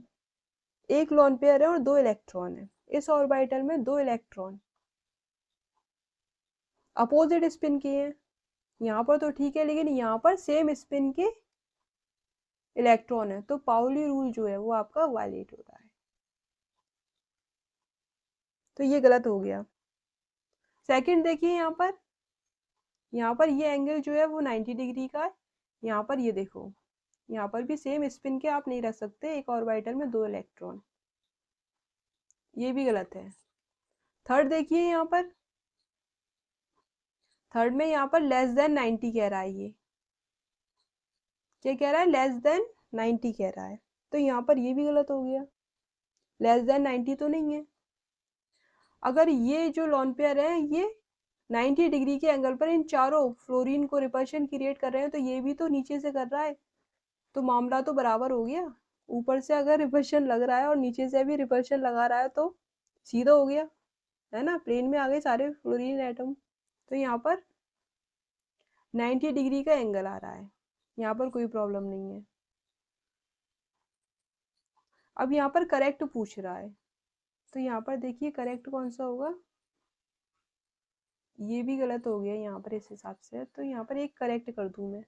एक लॉन पेयर है और 2 इलेक्ट्रॉन है, इस ऑर्बिटल में 2 इलेक्ट्रॉन अपोजिट स्पिन के हैं। यहाँ पर तो ठीक है, लेकिन यहाँ पर सेम स्पिन के इलेक्ट्रॉन है, तो पाउली रूल जो है वो आपका वायलेट हो रहा है, तो ये गलत हो गया। सेकंड देखिए यहाँ पर ये एंगल जो है वो 90 डिग्री का है। यहाँ पर ये देखो, यहाँ पर भी सेम स्पिन के आप नहीं रख सकते एक ऑर्बिटल में 2 इलेक्ट्रॉन, ये भी गलत है। थर्ड देखिए थर्ड में यहाँ पर लेस देन 90 कह रहा है, ये क्या कह रहा है, लेस देन 90 कह रहा है, तो यहाँ पर ये भी गलत हो गया। लेस देन 90 तो नहीं है। अगर ये जो लोन पेयर है ये 90 डिग्री के एंगल पर इन चारों फ्लोरीन को रिपल्शन क्रिएट कर रहे हैं, तो ये भी तो नीचे से कर रहा है, तो मामला तो बराबर हो गया। ऊपर से अगर रिपल्शन लग रहा है और नीचे से भी रिपल्शन लगा रहा है तो सीधा हो गया, है ना, प्लेन में आ गए सारे फ्लोरीन एटम। तो यहाँ पर 90 डिग्री का एंगल आ रहा है, यहाँ पर कोई प्रॉब्लम नहीं है। अब यहाँ पर करेक्ट पूछ रहा है, तो यहाँ पर देखिए करेक्ट कौन सा होगा। ये भी गलत हो गया यहाँ पर इस हिसाब से, तो यहाँ पर एक करेक्ट कर दूं मैं,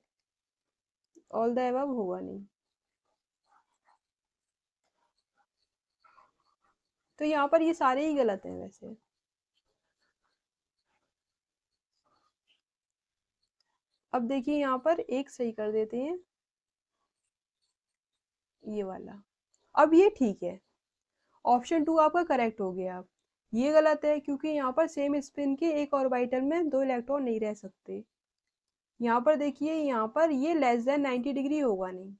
ऑल द अबव होगा नहीं। तो यहाँ पर ये सारे ही गलत हैं वैसे। अब देखिए यहाँ पर एक सही कर देते हैं, ये वाला। अब ये ठीक है, ऑप्शन 2 आपका करेक्ट हो गया। अब ये गलत है क्योंकि यहाँ पर सेम स्पिन के एक ऑर्बिटल में 2 इलेक्ट्रॉन नहीं रह सकते। यहाँ पर देखिए, यहाँ पर ये लेस देन 90 डिग्री होगा नहीं,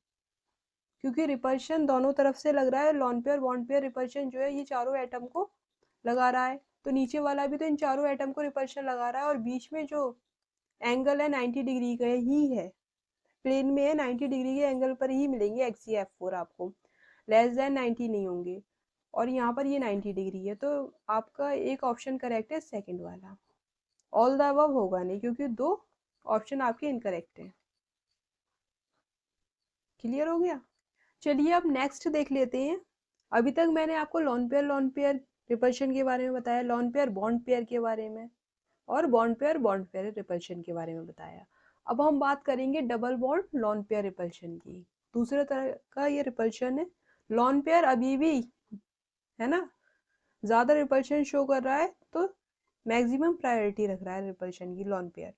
क्योंकि रिपल्शन दोनों तरफ से लग रहा है। Lawn pair bond pair repulsion जो है ये चारों एटम को लगा रहा है, तो नीचे वाला भी तो इन चारों एटम को रिपल्शन लगा रहा है, और बीच में जो एंगल है 90 डिग्री का ही है, प्लेन में है, 90 डिग्री के एंगल पर ही मिलेंगे XeF4 आपको, लेस देन 90 नहीं होंगे। और यहाँ पर ये 90 डिग्री है, तो आपका एक ऑप्शन करेक्ट है, सेकंड वाला। ऑल द अबव होगा नहीं क्योंकि दो ऑप्शन आपके इनकरेक्ट है। क्लियर हो गया। चलिए अब नेक्स्ट देख लेते हैं। अभी तक मैंने आपको लॉन पेयर रिपल्शन के बारे में बताया, लॉन पेयर बॉन्ड पेयर के बारे में, और बॉन्ड पेयर रिपल्शन के बारे में बताया। अब हम बात करेंगे double bond lone pair repulsion की। दूसरे तरह का ये रिपल्शन है। लॉन पेयर अभी भी, है ना, ज्यादा रिपल्शन शो कर रहा है, तो मैक्सिमम प्रायोरिटी रख रहा है रिपल्शन की lone pair.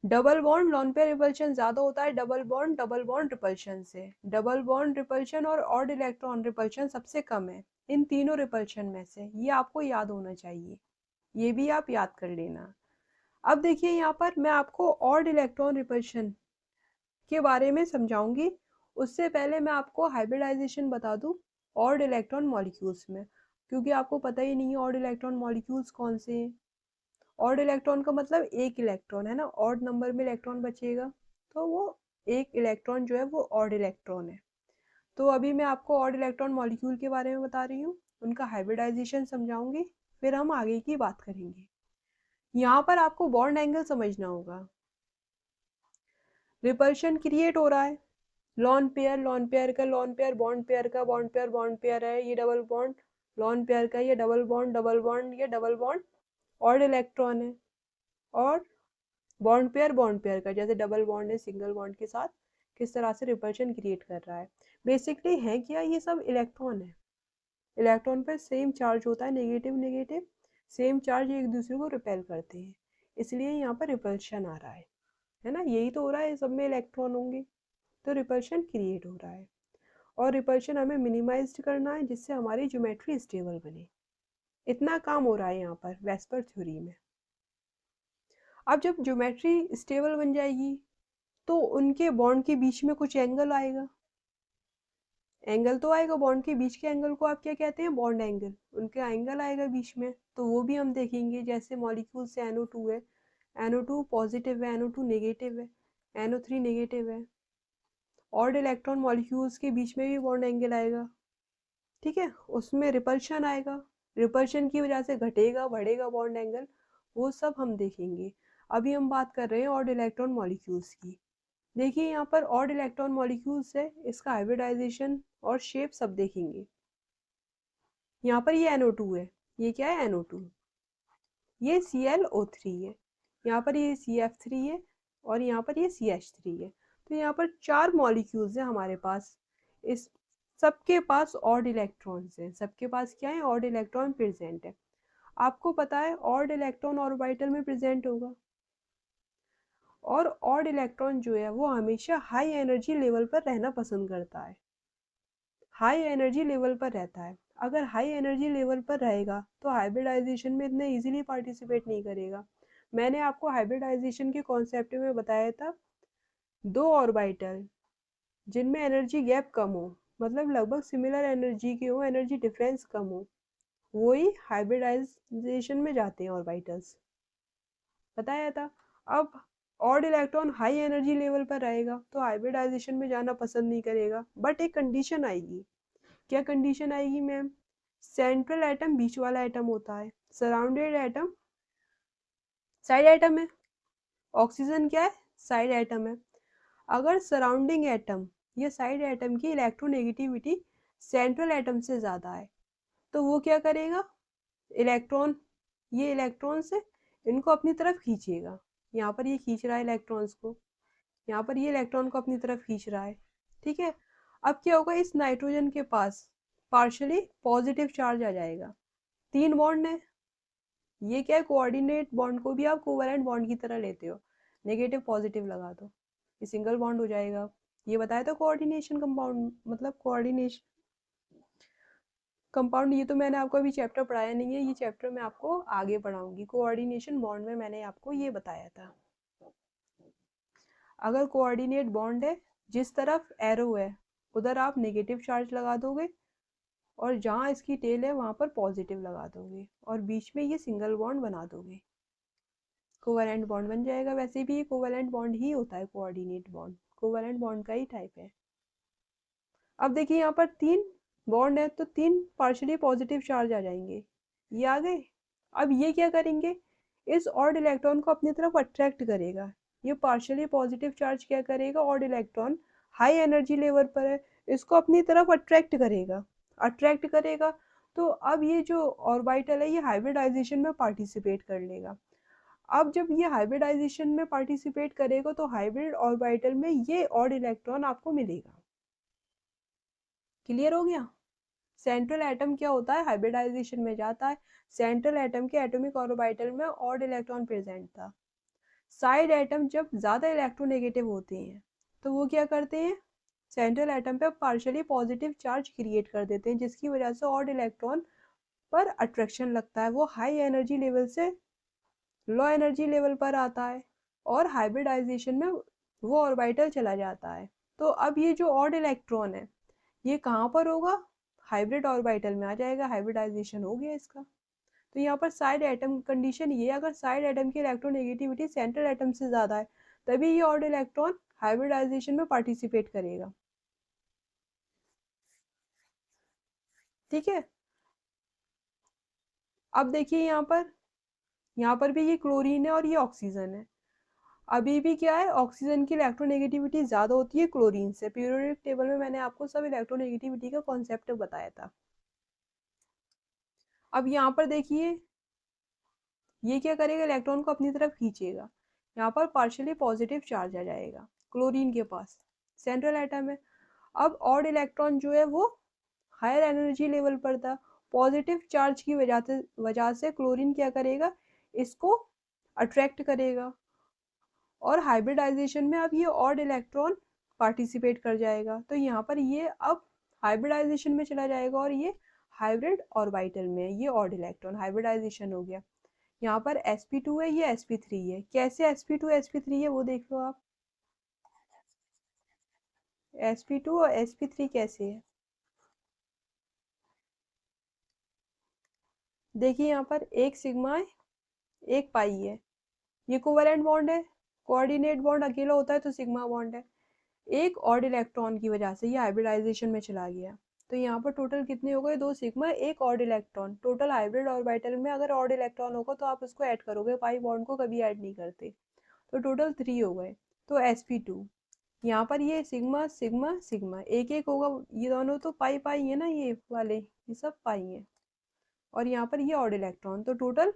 Double bond lone pair repulsion ज्यादा होता है डबल बॉन्ड रिपल्शन से। डबल बॉन्ड रिपल्शन और ऑड इलेक्ट्रॉन रिपल्शन सबसे कम है इन तीनों रिपल्शन में से, ये आपको याद होना चाहिए, ये भी आप याद कर लेना। अब देखिए यहाँ पर मैं आपको ऑड इलेक्ट्रॉन रिपल्शन के बारे में समझाऊंगी। उससे पहले मैं आपको हाइब्रिडाइजेशन बता दूं ऑड इलेक्ट्रॉन मॉलिक्यूल्स में, क्योंकि आपको पता ही नहीं है ऑड इलेक्ट्रॉन मॉलिक्यूल्स कौन से हैं। ऑड इलेक्ट्रॉन का मतलब एक इलेक्ट्रॉन, है ना, ऑड नंबर में इलेक्ट्रॉन बचेगा, तो वो एक इलेक्ट्रॉन जो है वो ऑड इलेक्ट्रॉन है। तो अभी मैं आपको ऑड इलेक्ट्रॉन मॉलिक्यूल के बारे में बता रही हूँ, उनका हाइब्रिडाइजेशन समझाऊंगी, फिर हम आगे की बात करेंगे। यहाँ पर आपको बॉन्ड एंगल समझना होगा। रिपल्शन क्रिएट हो रहा है, लॉन पेयर का, लॉन पेयर बॉन्ड पेयर का, बॉन्ड पेयर है, ये डबल बॉन्ड लॉन पेयर का, ये डबल बॉन्ड ये डबल बॉन्ड ऑड इलेक्ट्रॉन है। और बॉन्ड पेयर का जैसे डबल बॉन्ड है सिंगल बॉन्ड के साथ किस तरह से रिपल्शन क्रिएट कर रहा है। बेसिकली है क्या, ये सब इलेक्ट्रॉन है। इलेक्ट्रॉन पर सेम चार्ज होता है, नेगेटिव नेगेटिव, सेम चार्ज एक दूसरे को रिपेल करते हैं, इसलिए यहाँ पर रिपल्शन आ रहा है ना, यही तो हो रहा है, सब में इलेक्ट्रॉन होंगे तो रिपल्शन क्रिएट हो रहा है। और रिपल्शन हमें मिनिमाइज करना है जिससे हमारी ज्योमेट्री स्टेबल बने, इतना काम हो रहा है यहाँ पर वेस्पर थ्योरी में। अब जब ज्योमेट्री स्टेबल बन जाएगी तो उनके बॉन्ड के बीच में कुछ एंगल आएगा, एंगल तो आएगा, बॉन्ड के बीच के एंगल को आप क्या कहते हैं, बॉन्ड एंगल, उनका एंगल आएगा बीच में, तो वो भी हम देखेंगे। जैसे मॉलिक्यूल से NO2 है, NO2 पॉजिटिव है, NO2 नेगेटिव है, NO3 नेगेटिव है। ऑड इलेक्ट्रॉन मॉलिक्यूल्स के बीच में भी बॉन्ड एंगल आएगा, ठीक है, उसमें रिपल्शन आएगा, रिपल्शन की वजह से घटेगा बढ़ेगा बॉन्ड एंगल, वो सब हम देखेंगे। अभी हम बात कर रहे हैं ऑड इलेक्ट्रॉन मॉलिक्यूल्स की। देखिए यहाँ पर ऑड इलेक्ट्रॉन मॉलिक्यूल्स है, इसका हाइब्रिडाइजेशन और शेप सब देखेंगे। यहाँ पर ये NO2 है, ये क्या है NO2, ये ClO3 है, यहाँ पर ये CF3 है, और यहाँ पर ये CH3 है। तो यहाँ पर 4 मॉलिक्यूल्स है हमारे पास, इस सबके पास ऑड इलेक्ट्रॉन्स हैं, सबके पास क्या है, ऑड इलेक्ट्रॉन प्रेजेंट है। आपको पता है ऑड इलेक्ट्रॉन ऑर्बिटल में प्रेजेंट होगा, और ऑड इलेक्ट्रॉन जो है वो हमेशा हाई एनर्जी लेवल पर रहना पसंद करता है, हाई एनर्जी लेवल पर रहता है। अगर हाई एनर्जी लेवल पर रहेगा तो हाइब्रिडाइजेशन में इतने इजीली पार्टिसिपेट नहीं करेगा। मैंने आपको हाइब्रिडाइजेशन के कॉन्सेप्ट में बताया था, दो ऑर्बिटल जिनमें एनर्जी गैप कम हो मतलब लगभग सिमिलर एनर्जी की हो, एनर्जी डिफरेंस कम हो, वो ही हाइब्रिडाइजेशन में जाते हैं ऑर्बिटल्स। बताया था। अब odd electron high energy level पर रहेगा तो हाइब्रिडाइजेशन में जाना पसंद नहीं करेगा, बट एक कंडीशन आएगी। क्या कंडीशन आएगी मैम? सेंट्रल एटम बीच वाला एटम होता है, सराउंडेड एटम साइड एटम है, ऑक्सीजन क्या है? साइड एटम है। अगर सराउंडिंग एटम या साइड एटम की इलेक्ट्रोनेगेटिविटी सेंट्रल एटम से ज़्यादा है तो वो क्या करेगा? इलेक्ट्रॉन, ये इलेक्ट्रॉन से इनको अपनी तरफ खींचेगा। यहाँ पर ये खींच रहा है इलेक्ट्रॉन्स को, यहाँ पर ये इलेक्ट्रॉन को अपनी तरफ खींच रहा है। ठीक है। अब क्या होगा, इस नाइट्रोजन के पास पार्शियली पॉजिटिव चार्ज आ जाएगा। 3 बॉन्ड है, ये क्या है, कोऑर्डिनेट बॉन्ड को भी आप कोवैलेंट बॉन्ड की तरह लेते हो, नेगेटिव पॉजिटिव लगा दो, ये सिंगल बॉन्ड हो जाएगा। ये बताया था कोऑर्डिनेशन कंपाउंड, मतलब कोऑर्डिनेशन कंपाउंड, ये तो मैंने आपको अभी चैप्टर पढ़ाया नहीं है, ये चैप्टर मैं आपको आगे पढ़ाऊंगी। कोऑर्डिनेशन बॉन्ड में मैंने आपको ये बताया था। अगर कोऑर्डिनेट बॉन्ड है, जिस तरफ एरो है उधर आप नेगेटिव चार्ज लगा दोगे और जहाँ इसकी टेल है वहाँ पर पॉजिटिव लगा दोगे और बीच में ये सिंगल बॉन्ड बना दोगे, कोवैलेंट बॉन्ड बन जाएगा। वैसे भी ये कोवैलेंट बॉन्ड ही होता है, कोऑर्डिनेट बॉन्ड कोवैलेंट बॉन्ड का ही टाइप है। अब देखिए यहाँ पर 3 बॉन्ड है तो 3 पार्शियली पॉजिटिव चार्ज आ जाएंगे, ये आ गए। अब ये क्या करेंगे, इस ऑड इलेक्ट्रॉन को अपनी तरफ अट्रैक्ट करेगा। ये पार्शियली पॉजिटिव चार्ज क्या करेगा, odd electron high energy level पर है, इसको अपनी तरफ अट्रैक्ट करेगा। अट्रैक्ट करेगा तो अब ये जो ऑर्बिटल है ये हाइब्रिडाइजेशन में पार्टिसिपेट कर लेगा। अब जब ये हाइब्रिडाइजेशन में पार्टिसिपेट करेगा तो हाइब्रिड ऑर्बिटल में ये ऑड इलेक्ट्रॉन आपको मिलेगा। क्लियर हो गया? सेंट्रल एटम क्या होता है, हाइब्रिडाइजेशन में जाता है। सेंट्रल एटम के एटॉमिक ऑर्बिटल में ऑड इलेक्ट्रॉन प्रेजेंट था। साइड एटम जब ज्यादा इलेक्ट्रोनेगेटिव होते हैं तो वो क्या करते हैं, सेंट्रल एटम पे पार्शियली पॉजिटिव चार्ज क्रिएट कर देते हैं, जिसकी वजह से ऑड इलेक्ट्रॉन पर अट्रैक्शन लगता है, वो हाई एनर्जी लेवल से लो एनर्जी लेवल पर आता है और हाइब्रिडाइजेशन में वो ऑर्बिटल चला जाता है। तो अब ये जो ऑड इलेक्ट्रॉन है ये कहाँ पर होगा, हाइब्रिड ऑर्बिटल में आ जाएगा, हाइब्रिडाइजेशन हो गया इसका। तो यहाँ पर साइड एटम कंडीशन ये, अगर साइड एटम की इलेक्ट्रोनेगेटिविटी सेंट्रल एटम से ज़्यादा है तभी ये ऑड इलेक्ट्रॉन हाइब्रिडाइजेशन में पार्टिसिपेट करेगा। ठीक है। अब देखिए यहाँ पर भी ये क्लोरीन है और ये ऑक्सीजन है। अभी भी क्या है, ऑक्सीजन की इलेक्ट्रोनेगेटिविटी ज़्यादा होती है क्लोरीन से। पीरियोडिक टेबल में मैंने आपको सब इलेक्ट्रोनेगेटिविटी का कॉन्सेप्ट बताया था। अब यहाँ पर देखिए ये क्या करेगा, इलेक्ट्रॉन को अपनी तरफ खींचेगा, यहाँ पर पार्शियली पॉजिटिव चार्ज आ जाएगा क्लोरीन के पास, सेंट्रल एटम है। अब ऑड इलेक्ट्रॉन जो है वो हायर एनर्जी लेवल पर था, पॉजिटिव चार्ज की वजह से क्लोरीन क्या करेगा, इसको अट्रैक्ट करेगा और हाइब्रिडाइजेशन में अब ये ऑड इलेक्ट्रॉन पार्टिसिपेट कर जाएगा। तो यहाँ पर ये अब हाइब्रिडाइजेशन में चला जाएगा और ये हाइब्रिड ऑर्बिटल में ये ऑड इलेक्ट्रॉन हाइब्रिडाइजेशन हो गया। यहाँ पर sp2 है, ये sp3 है। कैसे sp2 sp3 है वो देख लो आप, sp2 और sp3 कैसे है। देखिए यहाँ पर एक सिग्मा है, एक पाई है, ये कोवैलेंट बॉन्ड है। कोऑर्डिनेट बॉन्ड अकेला होता है तो सिग्मा बॉन्ड है। एक ऑड इलेक्ट्रॉन की वजह से ये हाइब्रिडाइजेशन में चला गया तो यहाँ पर टोटल कितने हो गए, 2 सिग्मा एक odd electron. Total hybrid orbital में अगर ऑड इलेक्ट्रॉन होगा तो आप उसको ऐड करोगे, पाई बॉन्ड को कभी ऐड नहीं करते, तो टोटल 3 हो गए। तो sp2 यहाँ पर ये सिग्मा सिग्मा सिग्मा एक एक होगा, ये दोनों तो पाई पाई है ना, ये वाले ये सब पाई है और यहाँ पर ये ऑड इलेक्ट्रॉन, तो टोटल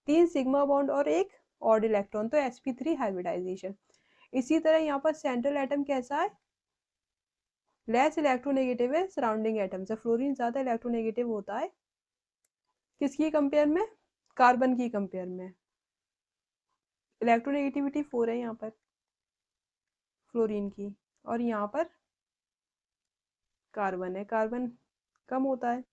3 सिग्मा बॉन्ड और एक ऑड इलेक्ट्रॉन, तो sp3 हाइब्रिडाइजेशन। इसी तरह यहाँ पर सेंट्रल एटम कैसा है, लेस इलेक्ट्रोनेगेटिव है सराउंडिंग एटम से, फ्लोरीन ज्यादा इलेक्ट्रोनेगेटिव होता है किसकी कंपेयर में, कार्बन की कंपेयर में। इलेक्ट्रोनेगेटिविटी 4 है यहाँ पर फ्लोरीन की और यहाँ पर कार्बन है, कार्बन कम होता है।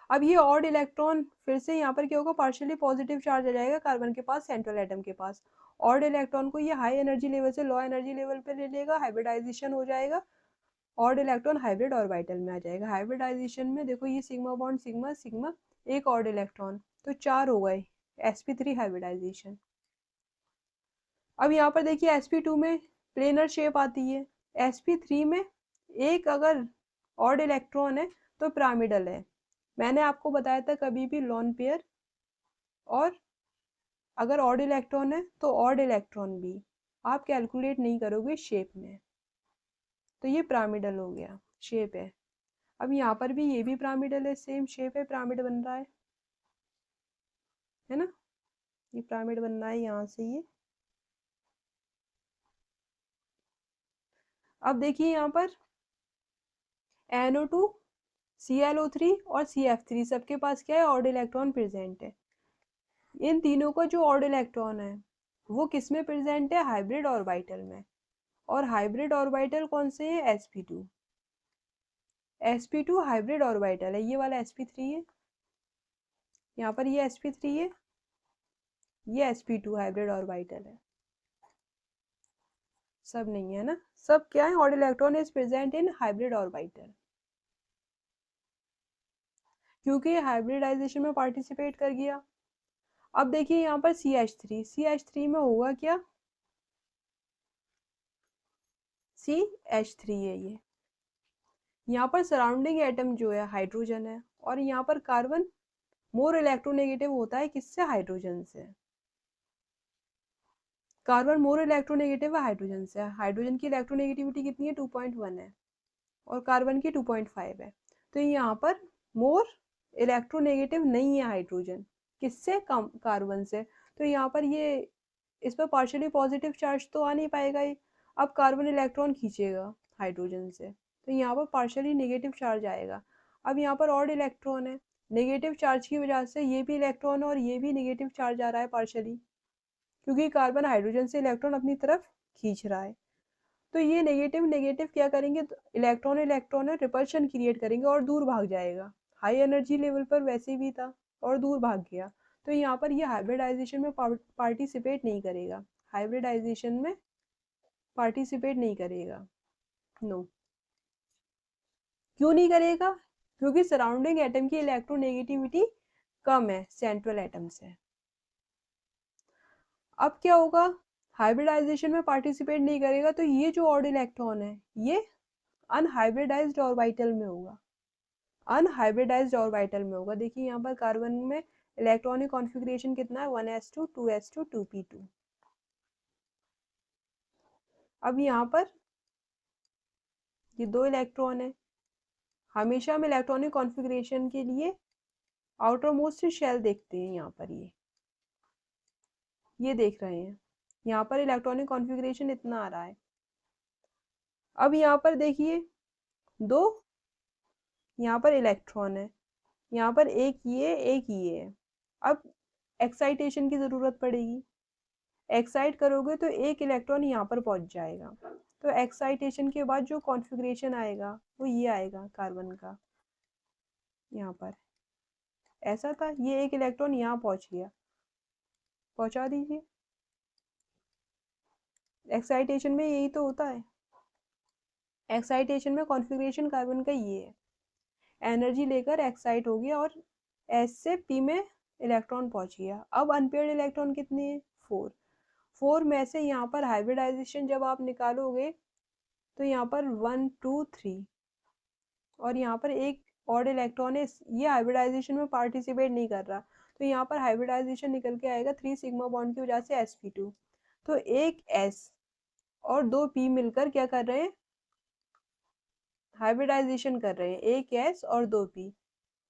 अब ये ऑड इलेक्ट्रॉन फिर से यहाँ पर क्या होगा, पार्शियली पॉजिटिव चार्ज आ जाएगा कार्बन के पास, सेंट्रल एटम के पास। ऑड इलेक्ट्रॉन को ये हाई एनर्जी लेवल से लो एनर्जी लेवल पे ले लेगा, हाइब्रिडाइजेशन हो जाएगा ऑड इलेक्ट्रॉन हाइब्रिड ऑर्बिटल में आ जाएगा। हाइब्रिडाइजेशन में देखो ये सिग्मा बॉन्ड सिग्मा सिग्मा, एक ऑड इलेक्ट्रॉन, तो 4 हो गए, sp3 हाइब्रिडाइजेशन। अब यहाँ पर देखिए sp2 में प्लेनर शेप आती है, sp3 में एक अगर ऑड इलेक्ट्रॉन है तो पिरामिडल है। मैंने आपको बताया था कभी भी लोन पेयर, और अगर ऑड इलेक्ट्रॉन है तो ऑड इलेक्ट्रॉन भी आप कैलकुलेट नहीं करोगे शेप में, तो ये पिरामिडल हो गया, शेप है। अब यहाँ पर भी ये भी पिरामिडल है, सेम शेप है, पिरामिड बन रहा है ना, ये पिरामिड बन रहा है यहाँ से ये। अब देखिए यहाँ पर NO2, ClO3 और CF3 सबके पास क्या है, ऑड इलेक्ट्रॉन प्रेजेंट है। इन तीनों का जो ऑड इलेक्ट्रॉन है वो किस में प्रेजेंट है, हाइब्रिड ऑर्बिटल में। और हाइब्रिड ऑर्बिटल कौन से है, sp2। sp2 हाइब्रिड ऑर्बिटल है, ये वाला sp3 है, यहाँ पर ये sp3 है, ये sp2 हाइब्रिड ऑर्बिटल है। सब नहीं है ना, सब क्या है, odd electron is present in hybrid orbital, क्योंकि ये हाइब्रिडाइजेशन में पार्टिसिपेट कर गया। अब देखिए यहाँ पर CH3 में होगा क्या, CH3 है ये। यहाँ पर सराउंडिंग एटम जो है हाइड्रोजन है, और यहाँ पर कार्बन मोर इलेक्ट्रोनेगेटिव होता है किससे, हाइड्रोजन से। कार्बन मोर इलेक्ट्रोनेगेटिव है हाइड्रोजन से। हाइड्रोजन की इलेक्ट्रोनेगेटिविटी कितनी है, 2.1 है, और कार्बन की 2.5 है। तो यहाँ पर मोर इलेक्ट्रोनेगेटिव नहीं है हाइड्रोजन, किससे, कम, कार्बन से। तो यहाँ पर ये इस पर पार्शियली पॉजिटिव चार्ज तो आ नहीं पाएगा ये। अब कार्बन इलेक्ट्रॉन खींचेगा हाइड्रोजन से, तो यहाँ पर पार्शियली नेगेटिव चार्ज आएगा। अब यहाँ पर ऑड इलेक्ट्रॉन है, नेगेटिव चार्ज की वजह से ये भी इलेक्ट्रॉन और ये भी नेगेटिव चार्ज आ रहा है पार्शियली, क्योंकि कार्बन हाइड्रोजन से इलेक्ट्रॉन अपनी तरफ खींच रहा है। तो ये नेगेटिव नेगेटिव क्या करेंगे, तो इलेक्ट्रॉन इलेक्ट्रॉन रिपल्शन क्रिएट करेंगे और दूर भाग जाएगा। हाई एनर्जी लेवल पर वैसे भी था और दूर भाग गया, तो यहाँ पर ये हाइब्रिडाइजेशन में पार्टिसिपेट नहीं करेगा, हाइब्रिडाइजेशन में पार्टिसिपेट नहीं करेगा, नो। क्यों नहीं करेगा, क्योंकि सराउंडिंग एटम की इलेक्ट्रोनेगेटिविटी कम है सेंट्रल एटम से। अब क्या होगा, हाइब्रिडाइजेशन में पार्टिसिपेट नहीं करेगा, तो ये जो ऑड इलेक्ट्रॉन है ये अनहाइब्रिडाइज्ड ऑर्बिटल में होगा, अनहाइब्रिडाइज्ड ऑर्बिटल में होगा। देखिए यहाँ पर कार्बन में इलेक्ट्रॉनिक कॉन्फ़िगरेशन कितना है, 1s2 2s2 2p2। अब यहाँ पर ये 2 इलेक्ट्रॉन है। हमेशा हम इलेक्ट्रॉनिक कॉन्फ़िगरेशन के लिए आउटर मोस्ट शेल देखते हैं, यहाँ पर ये देख रहे हैं, यहाँ पर इलेक्ट्रॉनिक कॉन्फ़िगरेशन इतना आ रहा है। अब यहाँ पर देखिए 2 यहाँ पर इलेक्ट्रॉन है, यहाँ पर एक ये है। अब एक्साइटेशन की ज़रूरत पड़ेगी, एक्साइट करोगे तो एक इलेक्ट्रॉन यहाँ पर पहुँच जाएगा, तो एक्साइटेशन के बाद जो कॉन्फ़िगरेशन आएगा वो ये आएगा कार्बन का। यहाँ पर ऐसा था, ये एक इलेक्ट्रॉन यहाँ पहुँच गया, पहुँचा दीजिए। एक्साइटेशन में यही तो होता है, एक्साइटेशन में कॉन्फ़िगरेशन कार्बन का ये है, एनर्जी लेकर एक्साइट हो गया और एस से पी में इलेक्ट्रॉन पहुंच गया। अब अनपेयर्ड इलेक्ट्रॉन कितने हैं, 4। 4 में से यहाँ पर हाइब्रिडाइजेशन जब आप निकालोगे तो यहाँ पर 1 2 3 और यहाँ पर एक ऑड इलेक्ट्रॉन है, ये हाइब्रिडाइजेशन में पार्टिसिपेट नहीं कर रहा, तो यहाँ पर हाइब्रिडाइजेशन निकल के आएगा 3 सिग्मा बॉन्ड की वजह से sp2। तो एक s और 2 p मिलकर क्या कर रहे हैं, हाइब्रिडाइजेशन कर रहे हैं, एक s और 2 p।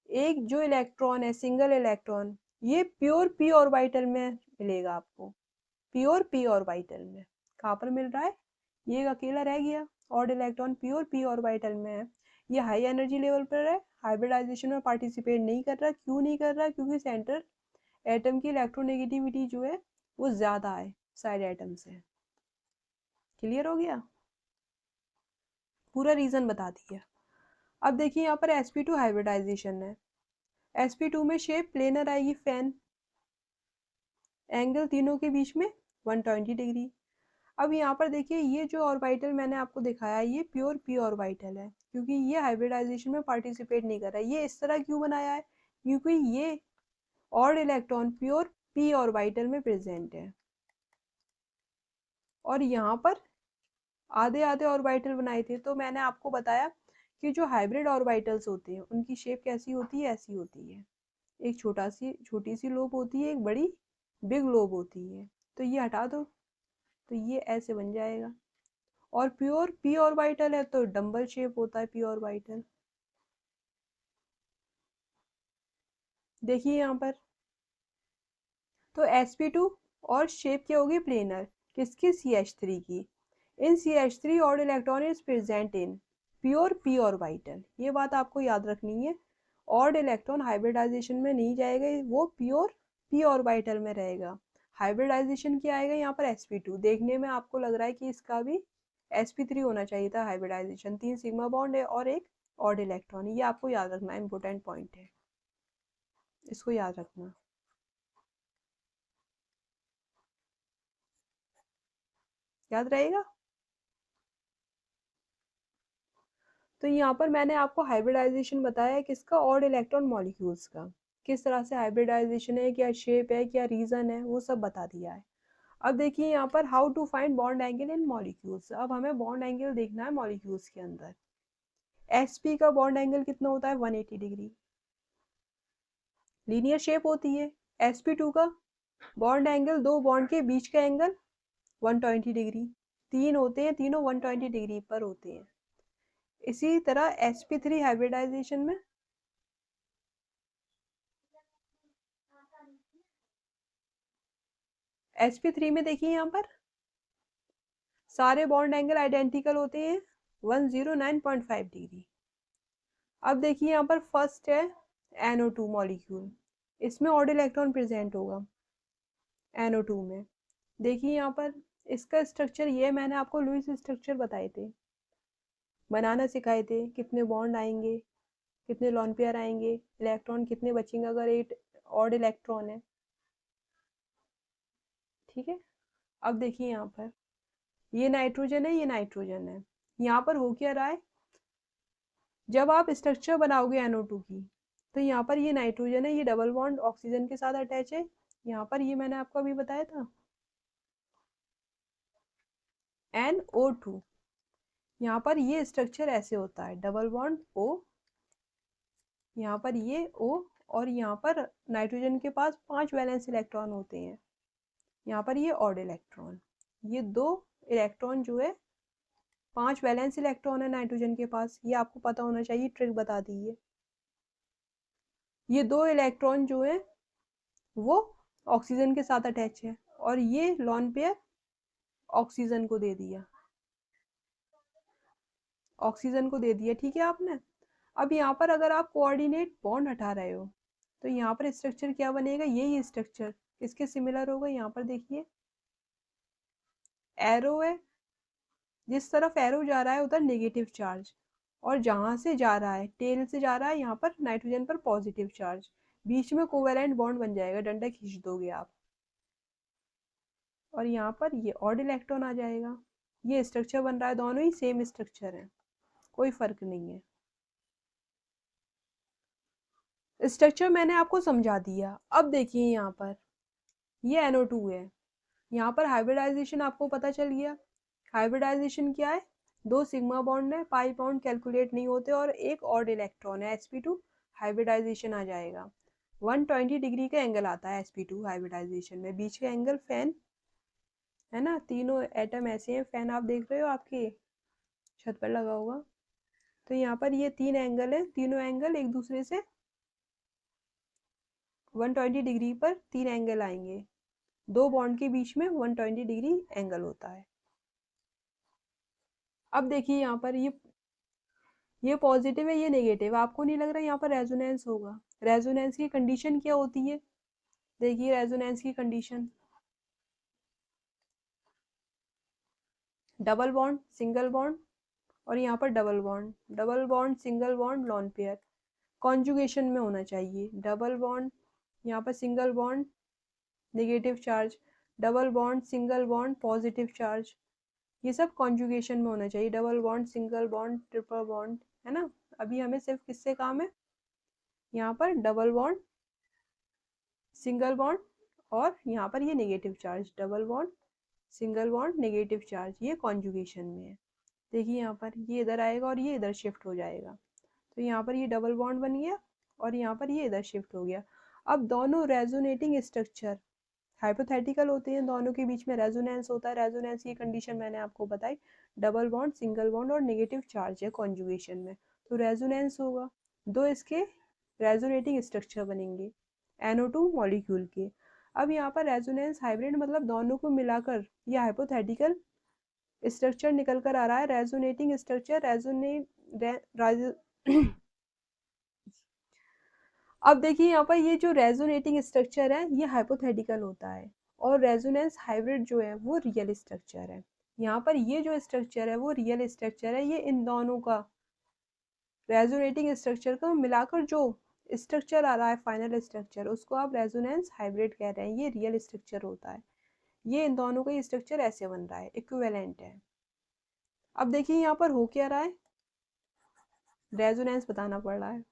एक जो इलेक्ट्रॉन है सिंगल इलेक्ट्रॉन, ये प्योर p ऑर्बिटल में मिलेगा आपको, प्योर p ऑर्बिटल में। कहाँ पर मिल रहा है, ये अकेला रह गया, odd electron pure p orbital में है, ये हाई एनर्जी लेवल पर है, हाइब्रिडाइजेशन में पार्टिसिपेट नहीं कर रहा। क्यों नहीं कर रहा, क्योंकि सेंट्रल एटम की इलेक्ट्रोनेगेटिविटी जो है वो ज्यादा है साइड एटम से। क्लियर हो गया, पूरा रीजन बता दिया। अब देखिए यहाँ पर sp2 हाइब्रिडाइजेशन है, sp2 में शेप प्लेनर आएगी, फैन, एंगल तीनों के बीच में 120 डिग्री। अब यहाँ पर देखिए ये जो ऑर्बिटल मैंने आपको दिखाया ये प्योर पी ऑर्बिटल है, क्योंकि ये हाइब्रिडाइजेशन में पार्टिसिपेट नहीं कर रहा है। ये इस तरह क्यों बनाया है, क्योंकि ये odd electron pure P orbital में प्रेजेंट है, और यहाँ पर आधे आधे ऑर्बिटल बनाए थे। तो मैंने आपको बताया कि जो हाइब्रिड ऑर्बिटल्स होते हैं उनकी शेप कैसी होती है, ऐसी होती है। एक छोटी सी लोब होती है, एक बड़ी बिग लोब होती है। तो ये हटा दो तो ये ऐसे बन जाएगा। और प्योर पी ऑर्बिटल है तो डंबल शेप होता है पी ऑर्बिटल। देखिए यहाँ पर तो sp2 और शेप क्या होगी, प्लेनर। किसकी, CH3 की। इन CH3 odd electron is present in pure P orbital. ये बात आपको याद रखनी है। ऑड इलेक्ट्रॉन हाइब्रिडाइजेशन में नहीं जाएगा, वो प्योर पी ऑर्बिटल में रहेगा। हाइब्रिडाइजेशन क्या आएगा यहाँ पर, sp2। देखने में आपको लग रहा है कि इसका भी sp3 होना चाहिए था हाइब्रिडाइजेशन। 3 सिग्मा बॉन्ड है और एक ऑड इलेक्ट्रॉन। ये आपको याद रखना है, इंपॉर्टेंट पॉइंट है, इसको याद रखना। याद रहेगा। तो यहाँ पर मैंने आपको हाइब्रिडाइजेशन बताया है किसका, ऑड इलेक्ट्रॉन मॉलिक्यूल्स का। किस तरह से हाइब्रिडाइजेशन है, क्या शेप है, क्या रीजन है, वो सब बता दिया है। अब देखिए यहाँ पर how to find bond angle in molecules. अब हमें बॉन्ड एंगल देखना है मॉलिक्यूल्स के अंदर। sp का बॉन्ड एंगल कितना होता है, 180 डिग्री। लीनियर शेप होती है। sp2 का बॉन्ड एंगल, दो बॉन्ड के बीच का एंगल 120 डिग्री। तीन होते हैं, तीनों 120 डिग्री पर होते हैं। इसी तरह sp3 हाइब्रिडाइजेशन में sp3 में देखिए यहाँ पर सारे बॉन्ड एंगल आइडेंटिकल होते हैं 109.5 डिग्री। अब देखिए यहाँ पर फर्स्ट है NO2 मॉलिक्यूल, इसमें ऑड इलेक्ट्रॉन प्रेजेंट होगा NO2 में। देखिए यहाँ पर इसका स्ट्रक्चर ये मैंने आपको लुईस स्ट्रक्चर बताए थे, बनाना सिखाए थे। कितने बॉन्ड आएंगे, कितने लॉन पेयर आएंगे, इलेक्ट्रॉन कितने बचेंगे अगर 8 ऑड इलेक्ट्रॉन है। ठीक है। अब देखिए यहाँ पर ये नाइट्रोजन है, ये नाइट्रोजन है। यहाँ पर हो क्या रहा है, जब आप स्ट्रक्चर बनाओगे NO2 की तो यहाँ पर ये नाइट्रोजन है, ये डबल बॉन्ड ऑक्सीजन के साथ अटैच है। यहाँ पर ये मैंने आपको अभी बताया था NO2। यहाँ पर ये स्ट्रक्चर ऐसे होता है, डबल बॉन्ड O, यहाँ पर ये O, और यहाँ पर नाइट्रोजन के पास 5 वैलेंस इलेक्ट्रॉन होते हैं। यहाँ पर ये ऑड इलेक्ट्रॉन, ये दो इलेक्ट्रॉन जो है 5 वैलेंस इलेक्ट्रॉन है नाइट्रोजन के पास। ये आपको पता होना चाहिए, ट्रिक बता दी है। ये दो इलेक्ट्रॉन जो है वो ऑक्सीजन के साथ अटैच है, और ये लॉन पेयर ऑक्सीजन को दे दिया, ऑक्सीजन को दे दिया। ठीक है आपने। अब यहाँ पर अगर आप कोऑर्डिनेट बॉन्ड हटा रहे हो तो यहाँ पर स्ट्रक्चर क्या बनेगा, यही स्ट्रक्चर किसके सिमिलर होगा। यहाँ पर देखिए एरो है, जिस तरफ एरो जा रहा है उधर नेगेटिव चार्ज, और जहां से जा रहा है टेल से जा रहा है यहाँ पर नाइट्रोजन पर पॉजिटिव चार्ज। बीच में कोवेलेंट बॉन्ड बन जाएगा, डंडा खींच दोगे आप, और यहाँ पर ये ऑड इलेक्ट्रॉन आ जाएगा। ये स्ट्रक्चर बन रहा है, दोनों ही सेम स्ट्रक्चर है, कोई फर्क नहीं है। स्ट्रक्चर मैंने आपको समझा दिया। अब देखिए यहाँ पर ये NO2 है, यहाँ पर हाइब्रिडाइजेशन आपको पता चल गया। हाइब्रिडाइजेशन क्या है, दो सिग्मा बॉन्ड है, पाई बॉन्ड कैलकुलेट नहीं होते, और एक ऑड इलेक्ट्रॉन है sp2। हाइब्रिडाइजेशन आ जाएगा 120 डिग्री का एंगल आता है sp2 हाइब्रिडाइजेशन में। बीच का एंगल फैन है ना, तीनों एटम ऐसे हैं, फैन आप देख रहे हो आपके छत पर लगा होगा। तो यहाँ पर ये तीन एंगल है, तीनों एंगल एक दूसरे से 120 डिग्री पर तीन एंगल आएंगे। दो बॉन्ड के बीच में 120 डिग्री एंगल होता है। अब देखिए यहाँ पर ये पॉजिटिव है, ये नेगेटिव। आपको नहीं लग रहा यहाँ पर रेजोनेंस होगा। रेजोनेंस की कंडीशन क्या होती है, देखिए रेजोनेंस की condition, double bond single bond, और यहाँ पर double bond, double bond single bond lone pair conjugation में होना चाहिए। डबल बॉन्ड, यहाँ पर single bond negative charge, double bond single bond positive charge. ये सब कॉन्जुगेशन में होना चाहिए, double bond, single bond, triple bond, है ना। अभी हमें सिर्फ किससे काम है, यहाँ पर डबल बॉन्ड, सिंगल बॉन्ड, और यहाँ पर ये negative charge, double bond, single bond, negative charge, ये कॉन्जुगेशन में है। देखिए यहाँ पर ये इधर आएगा और ये इधर शिफ्ट हो जाएगा, तो यहाँ पर ये डबल बॉन्ड बन गया और यहाँ पर ये इधर शिफ्ट हो गया। अब दोनों रेजोनेटिंग स्ट्रक्चर हाइपोथेटिकल होते हैं, दोनों के बीच में रेजोनेंस होता है। रेजोनेंस की कंडीशन मैंने आपको बताई, डबल बॉन्ड, सिंगल बॉन्ड और नेगेटिव चार्ज है कॉन्जुगेशन में, तो रेजोनेंस होगा, दो इसके रेजोनेटिंग स्ट्रक्चर बनेंगे NO2 मॉलिक्यूल के। अब यहाँ पर रेजोनेंस हाइब्रिड मतलब दोनों को मिलाकर ये हाइपोथेटिकल स्ट्रक्चर निकल कर आ रहा है, रेजोनेटिंग स्ट्रक्चर, अब देखिए यहाँ पर ये जो रेजोनेटिंग स्ट्रक्चर है ये हाइपोथेटिकल होता है, और रेजोनेंस हाइब्रिड जो है वो रियल स्ट्रक्चर है। यहाँ पर ये जो स्ट्रक्चर है वो रियल स्ट्रक्चर है, ये इन दोनों का रेजोनेटिंग स्ट्रक्चर का मिलाकर जो स्ट्रक्चर आ रहा है, फाइनल स्ट्रक्चर, उसको आप रेजोनेंस हाइब्रिड कह रहे हैं, ये रियल स्ट्रक्चर होता है। ये इन दोनों का स्ट्रक्चर ऐसे बन रहा है, इक्विवेलेंट है। अब देखिए यहाँ पर हो क्या रहा है, रेजोनेंस बताना पड़ रहा है,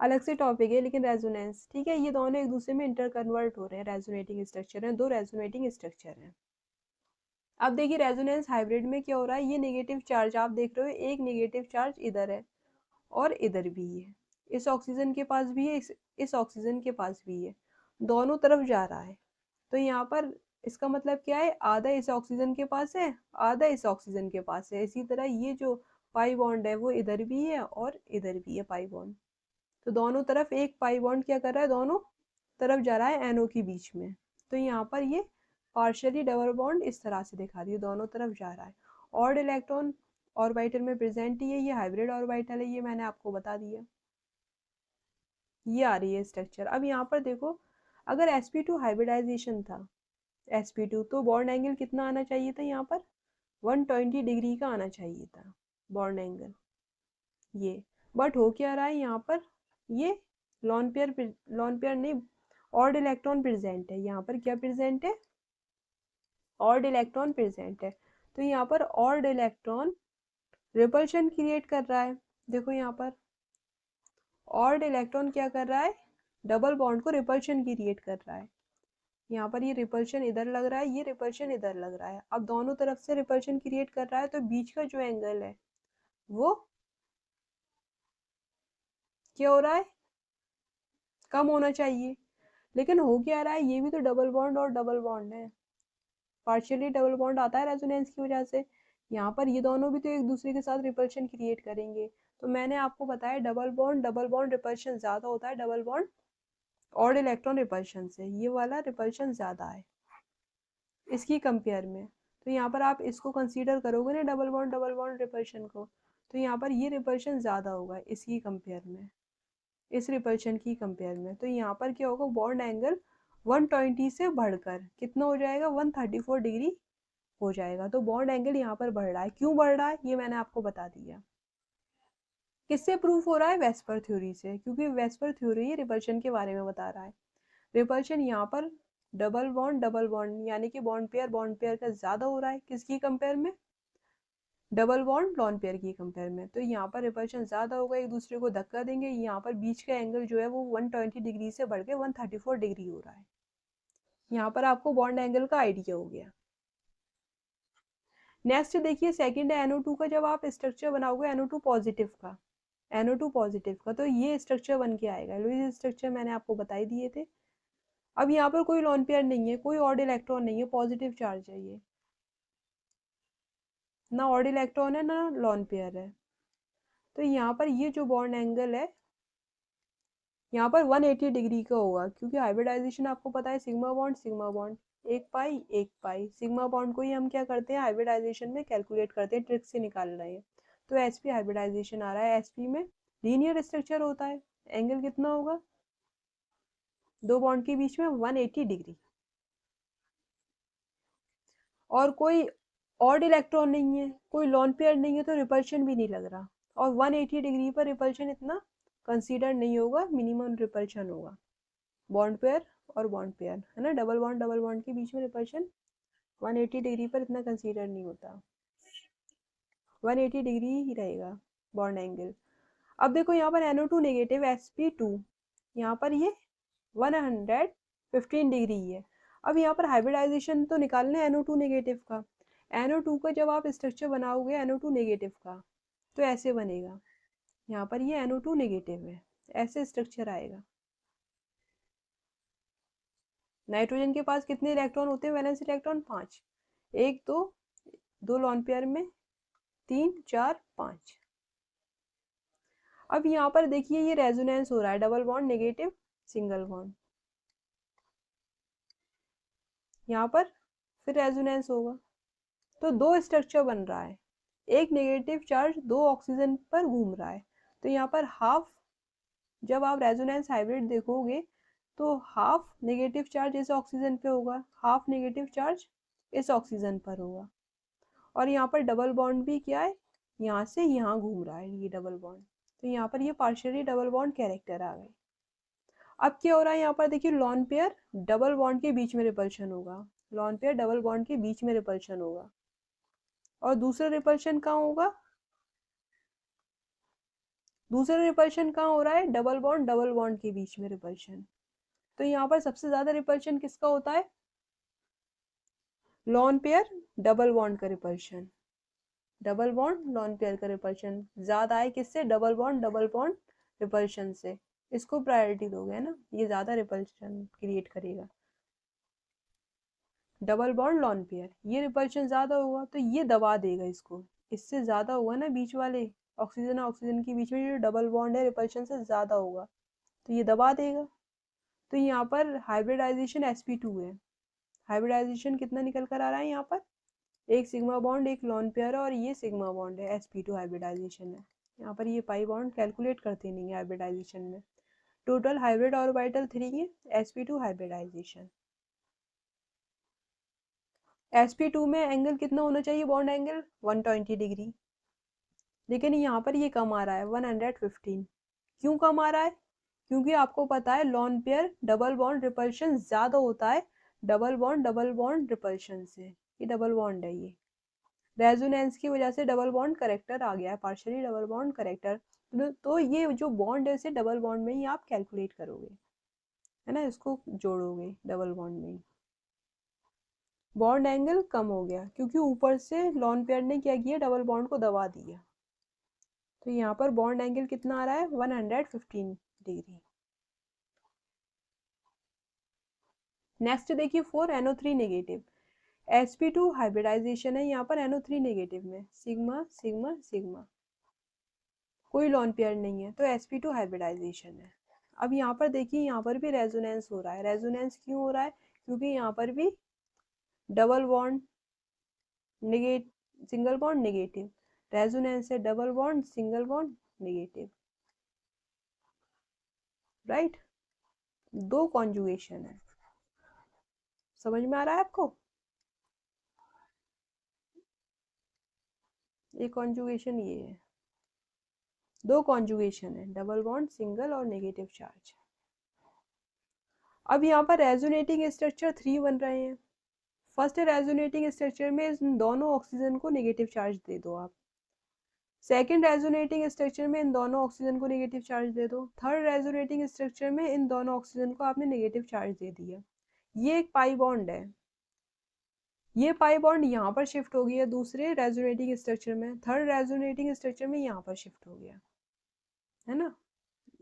अलग से टॉपिक है लेकिन रेजोनेंस ठीक है। ये दोनों एक दूसरे में इंटर कन्वर्ट हो रहे हैं, रेजोनेटिंग स्ट्रक्चर हैं, दो रेजोनेटिंग स्ट्रक्चर हैं। अब देखिए रेजोनेंस हाइब्रिड में क्या हो रहा है, ये नेगेटिव चार्ज आप देख रहे हो, एक नेगेटिव चार्ज इधर है और इधर भी है, इस ऑक्सीजन के पास भी है, इस ऑक्सीजन के पास भी है, दोनों तरफ जा रहा है। तो यहाँ पर इसका मतलब क्या है, आधा इस ऑक्सीजन के पास है, आधा इस ऑक्सीजन के पास है। इसी तरह ये जो पाई बॉन्ड है वो इधर भी है और इधर भी है पाई बॉन्ड, तो दोनों तरफ एक पाई बॉन्ड क्या कर रहा है, दोनों तरफ जा रहा है NO के बीच में। तो यहाँ पर ये पार्शियली डबल बॉन्ड इस तरह से दिखा दिया, दोनों तरफ जा रहा है। ऑड इलेक्ट्रॉन ऑर्बिटल में प्रेजेंट ही है, ये हाइब्रिड ऑर्बिटल है, ये मैंने आपको बता दिया। ये आ रही है स्ट्रक्चर। अब यहाँ पर देखो, अगर sp2 हाइब्रिडाइजेशन था, sp2 तो बॉन्ड एंगल कितना आना चाहिए था, यहाँ पर 120 डिग्री का आना चाहिए था बॉन्ड एंगल, ये। बट हो क्या रहा है यहाँ पर, ये लॉन पेयर नहीं, ऑड इलेक्ट्रॉन प्रेजेंट है, यहाँ पर क्या प्रेजेंट है, ऑड इलेक्ट्रॉन प्रेजेंट है। तो यहाँ पर ऑड इलेक्ट्रॉन रिपल्शन क्रिएट कर रहा है। देखो यहाँ पर ऑड इलेक्ट्रॉन क्या कर रहा है, डबल बॉन्ड को रिपल्शन क्रिएट कर रहा है। यहाँ पर ये रिपल्शन इधर लग रहा है, ये रिपल्शन इधर लग रहा है। अब दोनों तरफ से रिपल्शन क्रिएट कर रहा है, तो बीच का जो एंगल है वो क्या हो रहा है, कम होना चाहिए। लेकिन हो क्या रहा है, ये भी तो डबल बॉन्ड और डबल बॉन्ड है, पार्शियली डबल बॉन्ड आता है रेजोनेंस की वजह से। यहाँ पर ये दोनों भी तो एक दूसरे के साथ रिपल्शन क्रिएट करेंगे। तो मैंने आपको बताया डबल बॉन्ड रिपल्शन ज्यादा होता है, double bond odd electron repulsion से, ये वाला रिपल्शन ज्यादा है इसकी कंपेयर में। तो यहाँ पर आप इसको कंसीडर करोगे ना डबल बॉन्ड रिपल्शन को, तो यहाँ पर ये रिपल्शन ज्यादा होगा इसकी कंपेयर में, इस रिपल्शन की कंपेयर में। तो यहाँ पर क्या होगा, बॉन्ड एंगल 120 से बढ़कर कितना हो जाएगा, 134 डिग्री हो जाएगा। तो बॉन्ड एंगल यहाँ पर बढ़ रहा है, क्यों बढ़ रहा है ये मैंने आपको बता दिया। किससे प्रूफ हो रहा है, वेस्पर थ्योरी से, क्योंकि वेस्पर थ्योरी रिपल्शन के बारे में बता रहा है। रिपल्शन यहाँ पर डबल बॉन्ड यानी कि बॉन्ड पेयर का ज्यादा हो रहा है, किसकी कंपेयर में, डबल बॉन्ड लॉन पेयर की कंपेयर में। तो यहाँ पर रिपल्शन ज्यादा होगा, एक दूसरे को धक्का देंगे, यहाँ पर बीच का एंगल जो है वो 120 डिग्री से बढ़ के 134 डिग्री हो रहा है। यहाँ पर आपको बॉन्ड एंगल का आइडिया हो गया। नेक्स्ट देखिए सेकंड है NO2 का, जब आप स्ट्रक्चर बनाओगे NO2 पॉजिटिव का, NO2 पॉजिटिव का, तो ये स्ट्रक्चर बन के आएगा। ये स्ट्रक्चर मैंने आपको बता ही दिए थे। अब यहाँ पर कोई लॉन पेयर नहीं है, कोई ऑड इलेक्ट्रॉन नहीं है, पॉजिटिव चार्ज है ये, ना ऑड इलेक्ट्रॉन है ना लॉन पेयर है। तो यहाँ पर ये जो बॉन्ड एंगल है यहाँ पर 180 डिग्री का होगा, क्योंकि हाइब्रिडाइजेशन आपको पता है सिग्मा बॉन्ड एक पाई सिग्मा बॉन्ड को ही हम क्या करते हैं हाइब्रिडाइजेशन में कैलकुलेट करते हैं, ट्रिक से निकाल रहे हैं। तो sp हाइब्रिडाइजेशन आ रहा है, sp में लीनियर स्ट्रक्चर होता है, एंगल कितना होगा, दो बॉन्ड के बीच में 180 डिग्री, और कोई ऑड इलेक्ट्रॉन नहीं है, कोई लॉन पेयर नहीं है, तो रिपल्शन भी नहीं लग रहा, और 180 डिग्री पर रिपल्शन इतना कंसीडर नहीं होगा, मिनिमम रिपल्शन होगा बॉन्ड पेयर और बॉन्ड पेयर, है ना, डबल बॉन्ड के बीच में रिपल्शन 180 डिग्री पर इतना कंसीडर नहीं होता, 180 डिग्री ही रहेगा बॉन्ड एंगल। अब देखो यहाँ पर NO2 नेगेटिव sp2, यहाँ पर ये 115 डिग्री है। अब यहाँ पर हाइब्रिडाइजेशन तो निकालना है NO2 नेगेटिव का। NO2 का जब आप स्ट्रक्चर बनाओगे NO2 नेगेटिव का तो ऐसे बनेगा, यहाँ पर ये NO2 नेगेटिव है, ऐसे स्ट्रक्चर आएगा। नाइट्रोजन के पास कितने इलेक्ट्रॉन होते हैं वैलेंस इलेक्ट्रॉन? 5, 1 2, 2 लॉन पेयर में 3 4 5। अब यहाँ पर देखिए ये रेजोनेंस हो रहा है, double bond negative single bond, यहाँ पर फिर रेजोनेंस होगा, तो दो स्ट्रक्चर बन रहा है, एक नेगेटिव चार्ज दो ऑक्सीजन पर घूम रहा है। तो यहाँ पर हाफ, जब आप रेजोनेंस हाइब्रिड देखोगे तो हाफ नेगेटिव चार्ज इस ऑक्सीजन पे होगा, हाफ नेगेटिव चार्ज इस ऑक्सीजन पर होगा। और यहाँ पर डबल बॉन्ड भी क्या है, यहाँ से यहाँ घूम रहा है ये डबल बॉन्ड, तो यहाँ पर ये पार्शियली डबल बॉन्ड कैरेक्टर आ गए। अब क्या हो रहा है यहाँ पर देखिए, लॉन पेयर डबल बॉन्ड के बीच में रिपल्शन होगा, लॉन पेयर डबल बॉन्ड के बीच में रिपल्शन होगा। और दूसरा रिपल्शन कहाँ होगा, दूसरा रिपल्शन कहाँ हो रहा है, डबल बॉन्ड के बीच में रिपल्शन। तो यहाँ पर सबसे ज्यादा रिपल्शन किसका होता है, लॉन पेयर डबल बॉन्ड का repulsion, double bond lone pair का रिपल्शन ज्यादा है किससे, डबल बॉन्ड रिपल्शन से। इसको प्रायोरिटी दोगे ना, ये ज्यादा रिपल्शन क्रिएट करेगा। डबल बॉन्ड लॉन पेयर, ये रिपल्शन ज्यादा होगा तो ये दबा देगा इसको, इससे ज्यादा होगा ना बीच वाले ऑक्सीजन और ऑक्सीजन के बीच में जो डबल बॉन्ड है रिपल्शन से ज्यादा होगा, तो ये दबा देगा। तो यहाँ पर हाइब्रिडाइजेशन sp2 है, हाइब्रिडाइजेशन कितना निकल कर आ रहा है यहाँ पर, एक सिग्मा बॉन्ड एक लॉन पेयर और ये सिग्मा बॉन्ड है, sp2 हाइब्रिडाइजेशन है। यहाँ पर ये पाई बॉन्ड कैलकुलेट करते नहीं है हाइब्रिडाइजेशन में। टोटल हाइब्रिड ऑर्बिटल 3 है, sp2 हाइब्रिडाइजेशन। sp2 में एंगल कितना होना चाहिए, बॉन्ड एंगल 120 डिग्री, लेकिन यहाँ पर ये कम आ रहा है 115। क्यों कम आ रहा है, क्योंकि आपको पता है lone pair double bond repulsion ज्यादा होता है डबल बॉन्ड रिपल्शन से, ये डबल बॉन्ड है, ये रेजोनेंस की वजह से डबल बॉन्ड करेक्टर आ गया है, पार्शियली डबल बॉन्ड करेक्टर। तो ये जो बॉन्ड है इसे डबल बॉन्ड में ही आप कैलकुलेट करोगे, है ना, इसको जोड़ोगे डबल बॉन्ड में। बॉन्ड एंगल कम हो गया क्योंकि ऊपर से लॉन पेयर ने क्या किया, डबल बॉन्ड को दबा दिया। तो यहाँ पर बॉन्ड एंगल कितना आ रहा है, 115 डिग्री। नेक्स्ट देखिए 4 NO3 नेगेटिव, sp2 हाइब्रिडाइजेशन है यहाँ पर NO3 नेगेटिव में, सिग्मा सिग्मा सिग्मा, कोई लॉन पेयर नहीं है तो sp2 हाइब्रिडाइजेशन है। अब यहाँ पर देखिए, यहाँ पर भी रेजोनेंस हो रहा है, रेजोनेंस क्यों हो रहा है, क्योंकि यहाँ पर भी double bond negative single bond negative, resonance है double bond single bond negative, right, दो कॉन्जुगेशन है। समझ में आ रहा है आपको, ये कॉन्जुगेशन ये है, दो कॉन्जुगेशन है, डबल बॉन्ड सिंगल और नेगेटिव चार्ज। अब यहाँ पर रेजोनेटिंग स्ट्रक्चर 3 बन रहे हैं। फर्स्ट रेजोनेटिंग स्ट्रक्चर में इन दोनों ऑक्सीजन को नेगेटिव चार्ज दे दो आप, सेकेंड रेजोनेटिंग स्ट्रक्चर में इन दोनों ऑक्सीजन को नेगेटिव चार्ज दे दो, थर्ड रेजोनेटिंग स्ट्रक्चर में इन दोनों ऑक्सीजन को आपने नेगेटिव चार्ज दे दिया। ये एक पाई बॉन्ड है, ये पाई बॉन्ड यहाँ पर शिफ्ट हो गया दूसरे रेजोनेटिंग स्ट्रक्चर में, थर्ड रेजोनेटिंग स्ट्रक्चर में यहाँ पर शिफ्ट हो गया, है ना,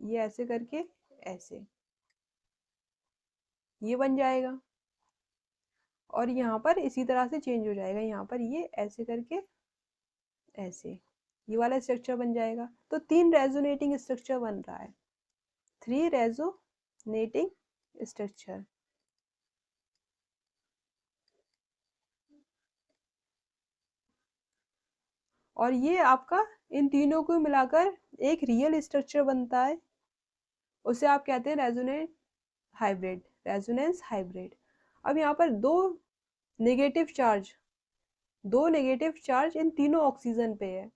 ये ऐसे करके ऐसे ये बन जाएगा, और यहाँ पर इसी तरह से चेंज हो जाएगा, यहाँ पर ये ऐसे करके ऐसे ये वाला स्ट्रक्चर बन जाएगा। तो 3 रेजोनेटिंग स्ट्रक्चर बन रहा है, 3 रेजोनेटिंग स्ट्रक्चर। और ये आपका इन तीनों को मिलाकर एक रियल स्ट्रक्चर बनता है, उसे आप कहते हैं रेजोनेट हाइब्रिड, रेजोनेंस हाइब्रिड। अब यहाँ पर नेगेटिव चार्ज दो नेगेटिव चार्ज इन तीनों ऑक्सीजन पे है,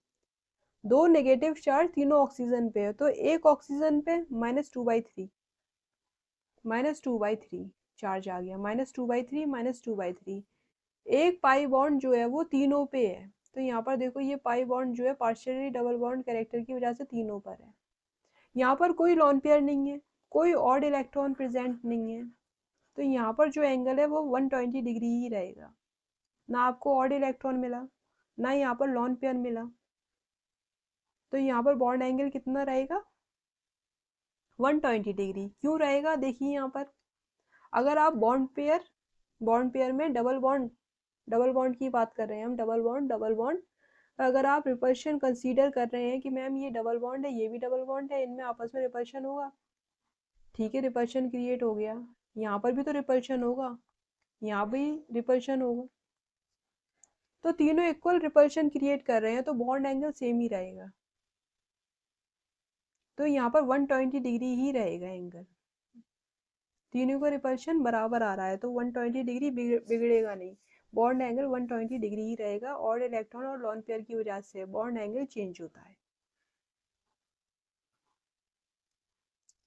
दो नेगेटिव चार्ज तीनों ऑक्सीजन पे है, तो एक ऑक्सीजन पे -2/3 -2/3 चार्ज आ गया, -2/3 -2/3, एक पाई बॉन्ड जो है वो तीनों पे है, तो यहाँ पर देखो ये पाई बॉन्ड जो है पार्शियली डबल बॉन्ड कैरेक्टर की वजह से तीनों पर है। यहाँ पर कोई लॉन पेयर नहीं है, कोई ऑड इलेक्ट्रॉन प्रेजेंट नहीं है, तो यहाँ पर जो एंगल है वो 120 डिग्री ही रहेगा। ना आपको ऑड इलेक्ट्रॉन मिला, ना यहाँ पर लॉन पेयर मिला, तो यहाँ पर बॉन्ड एंगल कितना रहेगा 120 डिग्री। क्यों रहेगा, देखिए यहाँ पर अगर आप बॉन्ड पेयर में डबल बॉन्ड की बात कर रहे हैं हम, डबल बॉन्ड अगर आप रिपल्शन कंसीडर कर रहे हैं कि मैम ये डबल बॉन्ड है, ये भी डबल बॉन्ड है, इनमें आपस में रिपल्शन होगा, ठीक है, रिपल्शन क्रिएट हो गया। यहाँ पर भी तो रिपल्शन होगा, यहाँ भी रिपल्शन होगा, तो तीनों इक्वल रिपल्शन क्रिएट कर रहे हैं, तो बॉन्ड एंगल सेम ही रहेगा, तो यहाँ पर 120 डिग्री ही रहेगा एंगल। तीनों का रिपल्शन बराबर आ रहा है तो 120 डिग्री बिगड़ेगा नहीं, बॉन्ड एंगल 120 डिग्री ही रहेगा। और इलेक्ट्रॉन और लॉन पेयर की वजह से बॉन्ड एंगल चेंज होता है।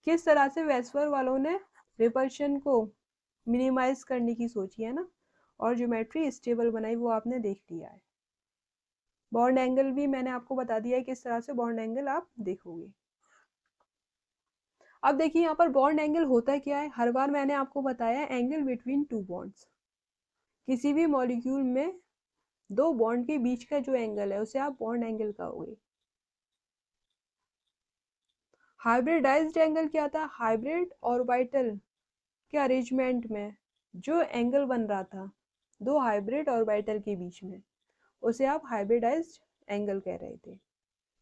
किस तरह से वेस्पर वालों ने रिपल्शन को मिनिमाइज करने की सोची है ना, और ज्योमेट्री स्टेबल बनाई, वो आपने देख लिया है। बॉन्ड एंगल भी मैंने आपको बता दिया है किस तरह से बॉन्ड एंगल आप देखोगे। अब देखिए यहाँ पर बॉन्ड एंगल होता क्या है, हर बार मैंने आपको बताया एंगल बिटवीन टू बॉन्ड्स। किसी भी मॉलिक्यूल में दो बॉन्ड के बीच का जो एंगल है उसे आप बॉन्ड एंगल कहोगे। हाइब्रिडाइज्ड एंगल क्या था, हाइब्रिड ऑर्बिटल के अरेंजमेंट में जो एंगल बन रहा था दो हाइब्रिड ऑर्बिटल के बीच में, उसे आप हाइब्रिडाइज्ड एंगल कह रहे थे।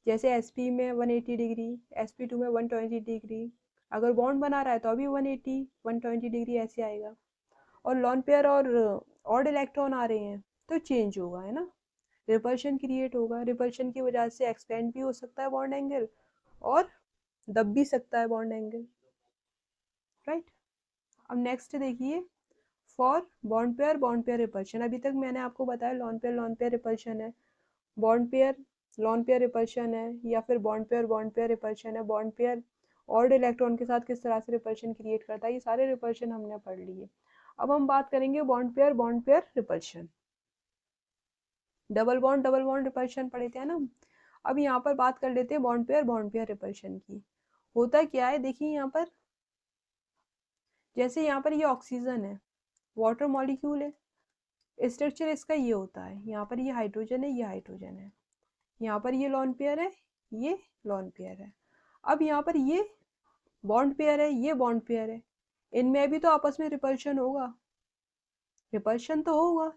जैसे sp में 180 डिग्री, sp2 में 120 डिग्री, अगर बॉन्ड बना रहा है तो अभी 180 120 डिग्री ऐसे आएगा। और लॉन पेयर और ऑड इलेक्ट्रॉन आ रहे हैं तो चेंज होगा, है ना, रिपल्शन क्रिएट होगा, रिपल्शन की वजह से एक्सपेंड भी हो सकता है बॉन्ड एंगल और दब भी सकता है बॉन्ड एंगल, राइट। अब नेक्स्ट देखिए, फॉर बॉन्ड पेयर रिपल्शन, अभी तक मैंने आपको बताया लॉन पेयर रिपल्शन है, bond pair lone pair repulsion है, या फिर बॉन्ड पेयर रिपल्शन है, बॉन्ड पेयर ऑड इलेक्ट्रॉन के साथ किस तरह से रिपल्शन क्रिएट करता है, ये सारे रिपल्शन हमने पढ़ लिए। अब हम बात करेंगे bond pair repulsion. Double bond repulsion पढ़े थे ना, अब यहाँ पर बात कर लेते हैं बॉन्ड पेयर रिपल्शन की। होता क्या है, देखिए यहाँ पर जैसे यहाँ पर ये ऑक्सीजन है, वाटर मॉलिक्यूल है, स्ट्रक्चर इसका ये होता है, यहाँ पर ये हाइड्रोजन है, ये हाइड्रोजन है, यहाँ पर ये लॉन पेयर है, ये लॉन पेयर है। अब यहाँ पर ये बॉन्ड पेयर है, ये बॉन्ड पेयर है, इनमें भी तो आपस में रिपल्शन होगा, रिपल्शन तो होगा।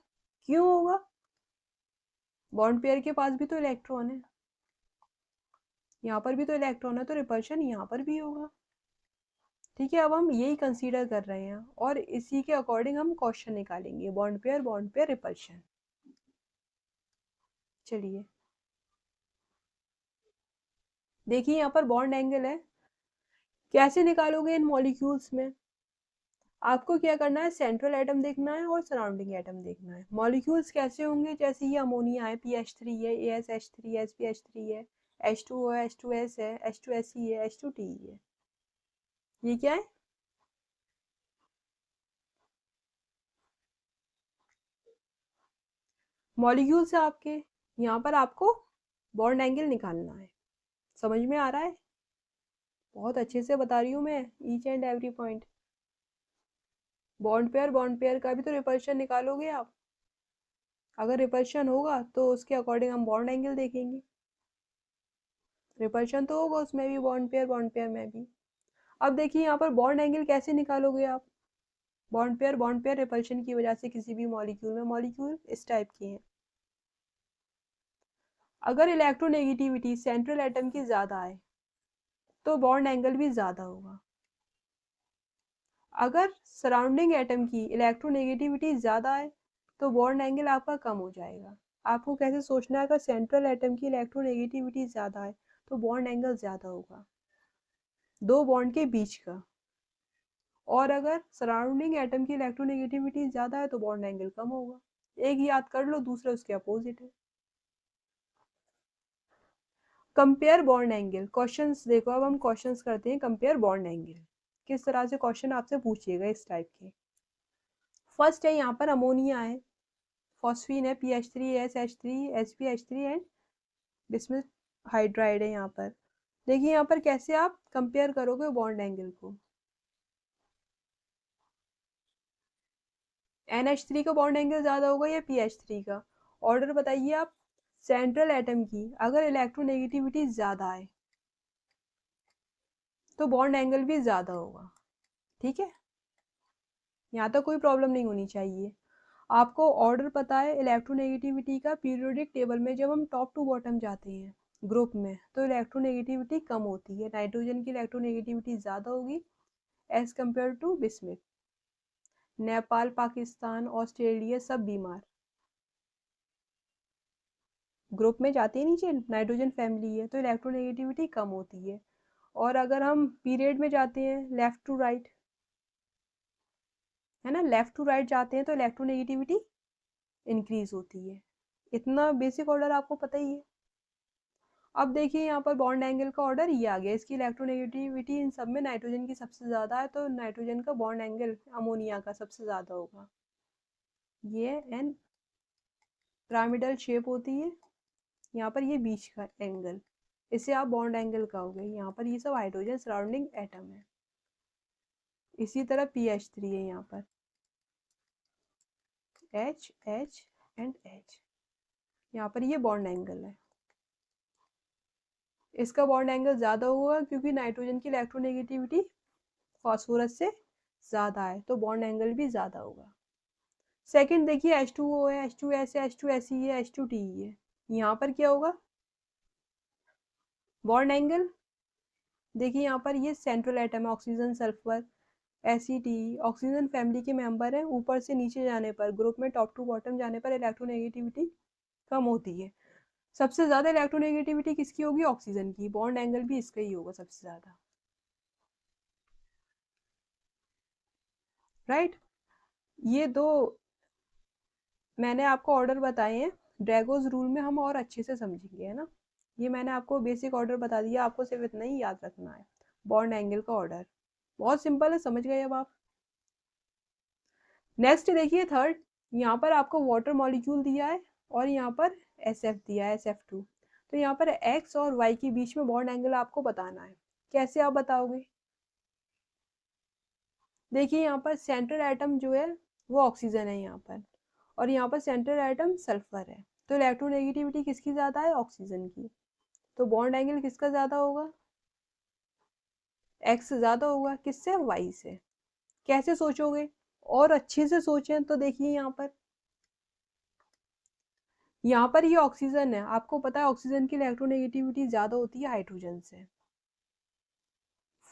क्यों होगा, बॉन्ड पेयर के पास भी तो इलेक्ट्रॉन है, यहाँ पर भी तो इलेक्ट्रॉन है, तो रिपल्शन यहाँ पर भी होगा, ठीक है। अब हम यही कंसीडर कर रहे हैं और इसी के अकॉर्डिंग हम क्वेश्चन निकालेंगे बॉन्ड पेयर रिपल्शन। चलिए देखिए यहाँ पर बॉन्ड एंगल है, कैसे निकालोगे इन मॉलिक्यूल्स में, आपको क्या करना है, सेंट्रल एटम देखना है और सराउंडिंग एटम देखना है। मॉलिक्यूल्स कैसे होंगे, जैसे ये अमोनिया है, PH3 है, ASH3 है, SPH3 है, H2O है, H2S है, H2SE है, H2TE है, ये क्या है, मॉलिक्यूल्स है आपके। यहाँ पर आपको बॉन्ड एंगल निकालना है, समझ में आ रहा है, बहुत अच्छे से बता रही हूँ मैं each and every point. Bond pair का भी तो रिपल्शन निकालोगे आप, अगर रिपल्शन होगा तो उसके अकॉर्डिंग हम बॉन्ड एंगल देखेंगे, रिपल्शन तो होगा उसमें भी, बॉन्ड पेयर में भी। अब देखिए यहाँ पर बॉन्ड एंगल कैसे निकालोगे आप, बॉन्ड पेयर रिपल्शन की वजह से किसी भी मॉलिक्यूल में, मॉलिक्यूल इस टाइप के हैं, अगर इलेक्ट्रोनेगेटिविटी सेंट्रल एटम की ज्यादा है तो बॉन्ड एंगल भी ज्यादा होगा, अगर सराउंडिंग एटम की इलेक्ट्रोनेगेटिविटी ज्यादा है तो बॉन्ड एंगल आपका कम हो जाएगा। आपको कैसे सोचना है, अगर सेंट्रल एटम की इलेक्ट्रोनेगेटिविटी ज्यादा है तो बॉन्ड एंगल ज्यादा होगा दो बॉन्ड के बीच का, और अगर सराउंडिंग एटम की इलेक्ट्रोनेगेटिविटी ज्यादा है तो बॉन्ड एंगल कम होगा। एक याद कर लो, दूसरा उसके अपोजिट है। कंपेयर बॉन्ड एंगल, क्वेश्चंस देखो, अब हम क्वेश्चंस करते हैं कंपेयर बॉन्ड एंगल, किस तरह से क्वेश्चन आपसे पूछिएगा इस टाइप के। फर्स्ट है यहाँ पर अमोनिया है, फॉस्फीन है, PH3, SH3, SpH3 and bismuth hydride है यहाँ पर। देखिए यहाँ पर कैसे आप कंपेयर करोगे बॉन्ड एंगल को। NH3 का बॉन्ड एंगल ज़्यादा होगा या PH3 का? ऑर्डर बताइए आप। सेंट्रल एटम की अगर इलेक्ट्रोनेगेटिविटी ज़्यादा है तो बॉन्ड एंगल भी ज़्यादा होगा। ठीक है, यहाँ तक कोई प्रॉब्लम नहीं होनी चाहिए। आपको ऑर्डर पता है इलेक्ट्रोनेगेटिविटी का। पीरियोडिक टेबल में जब हम टॉप टू बॉटम जाते हैं ग्रुप में तो इलेक्ट्रोनेगेटिविटी कम होती है। नाइट्रोजन की इलेक्ट्रोनेगेटिविटी ज़्यादा होगी as compared to bismuth. Nepal, Pakistan, Australia सब बीमार। ग्रुप में जाते हैं नीचे, नाइट्रोजन फैमिली है तो इलेक्ट्रोनेगेटिविटी कम होती है। और अगर हम पीरियड में जाते हैं लेफ्ट टू राइट, है ना, लेफ्ट टू राइट जाते हैं तो इलेक्ट्रोनेगेटिविटी इंक्रीज होती है। इतना बेसिक ऑर्डर आपको पता ही है। अब देखिए यहाँ पर बॉन्ड एंगल का ऑर्डर ये आ गया। इसकी इलेक्ट्रोनेगेटिविटी इन सब में नाइट्रोजन की सबसे ज़्यादा है तो नाइट्रोजन का बॉन्ड एंगल अमोनिया का सबसे ज़्यादा होगा। ये एन पिरामिडल शेप होती है यहाँ पर, ये बीच का एंगल, इसे आप बॉन्ड एंगल कहोगे। यहाँ पर ये सब हाइड्रोजन सराउंडिंग एटम है। इसी तरह PH3 है यहाँ पर, H H एंड H। यहाँ पर ये बॉन्ड एंगल है। इसका बॉन्ड एंगल ज़्यादा होगा क्योंकि नाइट्रोजन की इलेक्ट्रोनेगेटिविटी फास्फोरस से ज़्यादा है तो बॉन्ड एंगल भी ज़्यादा होगा। सेकंड देखिए H2O है, H2S है, H2Se है, H2Te है। यहाँ पर क्या होगा बॉन्ड एंगल? देखिए यहाँ पर ये सेंट्रल एटम है, ऑक्सीजन सल्फर एसिटी ऑक्सीजन फैमिली के मेंबर है। ऊपर से नीचे जाने पर ग्रुप में टॉप टू बॉटम जाने पर इलेक्ट्रोनेगेटिविटी कम होती है। सबसे ज्यादा इलेक्ट्रोनेगेटिविटी किसकी होगी? ऑक्सीजन की। बॉन्ड एंगल भी इसका ही होगा सबसे ज्यादा, राइट। ये दो मैंने आपको ऑर्डर बताए हैं, ड्रैगोज रूल में हम और अच्छे से समझेंगे, है ना। ये मैंने आपको बेसिक ऑर्डर बता दिया, आपको सिर्फ इतना ही याद रखना है। बॉन्ड एंगल का ऑर्डर बहुत सिंपल है, समझ गए अब आप। नेक्स्ट देखिए थर्ड, यहाँ पर आपको वाटर मॉलिक्यूल दिया है और यहाँ पर SF दिया है, SF2। तो यहाँ पर X और Y के बीच में बॉन्ड एंगल आपको बताना है। कैसे आप बताओगे? देखिए यहाँ पर सेंट्रल एटम जो है वो ऑक्सीजन है यहाँ पर, और यहाँ पर सेंट्रल एटम सल्फर है। तो इलेक्ट्रोनेगेटिविटी किसकी ज़्यादा है? ऑक्सीजन की। तो बॉन्ड एंगल किसका ज़्यादा होगा? X ज़्यादा होगा। किससे? Y से। कैसे सोचोगे? और अच्छे से सोचें तो देखिए यहाँ पर ये ऑक्सीजन है। आपको पता है ऑक्सीजन की इलेक्ट्रोनेगेटिविटी ज़्यादा होती है हाइड्रोजन से।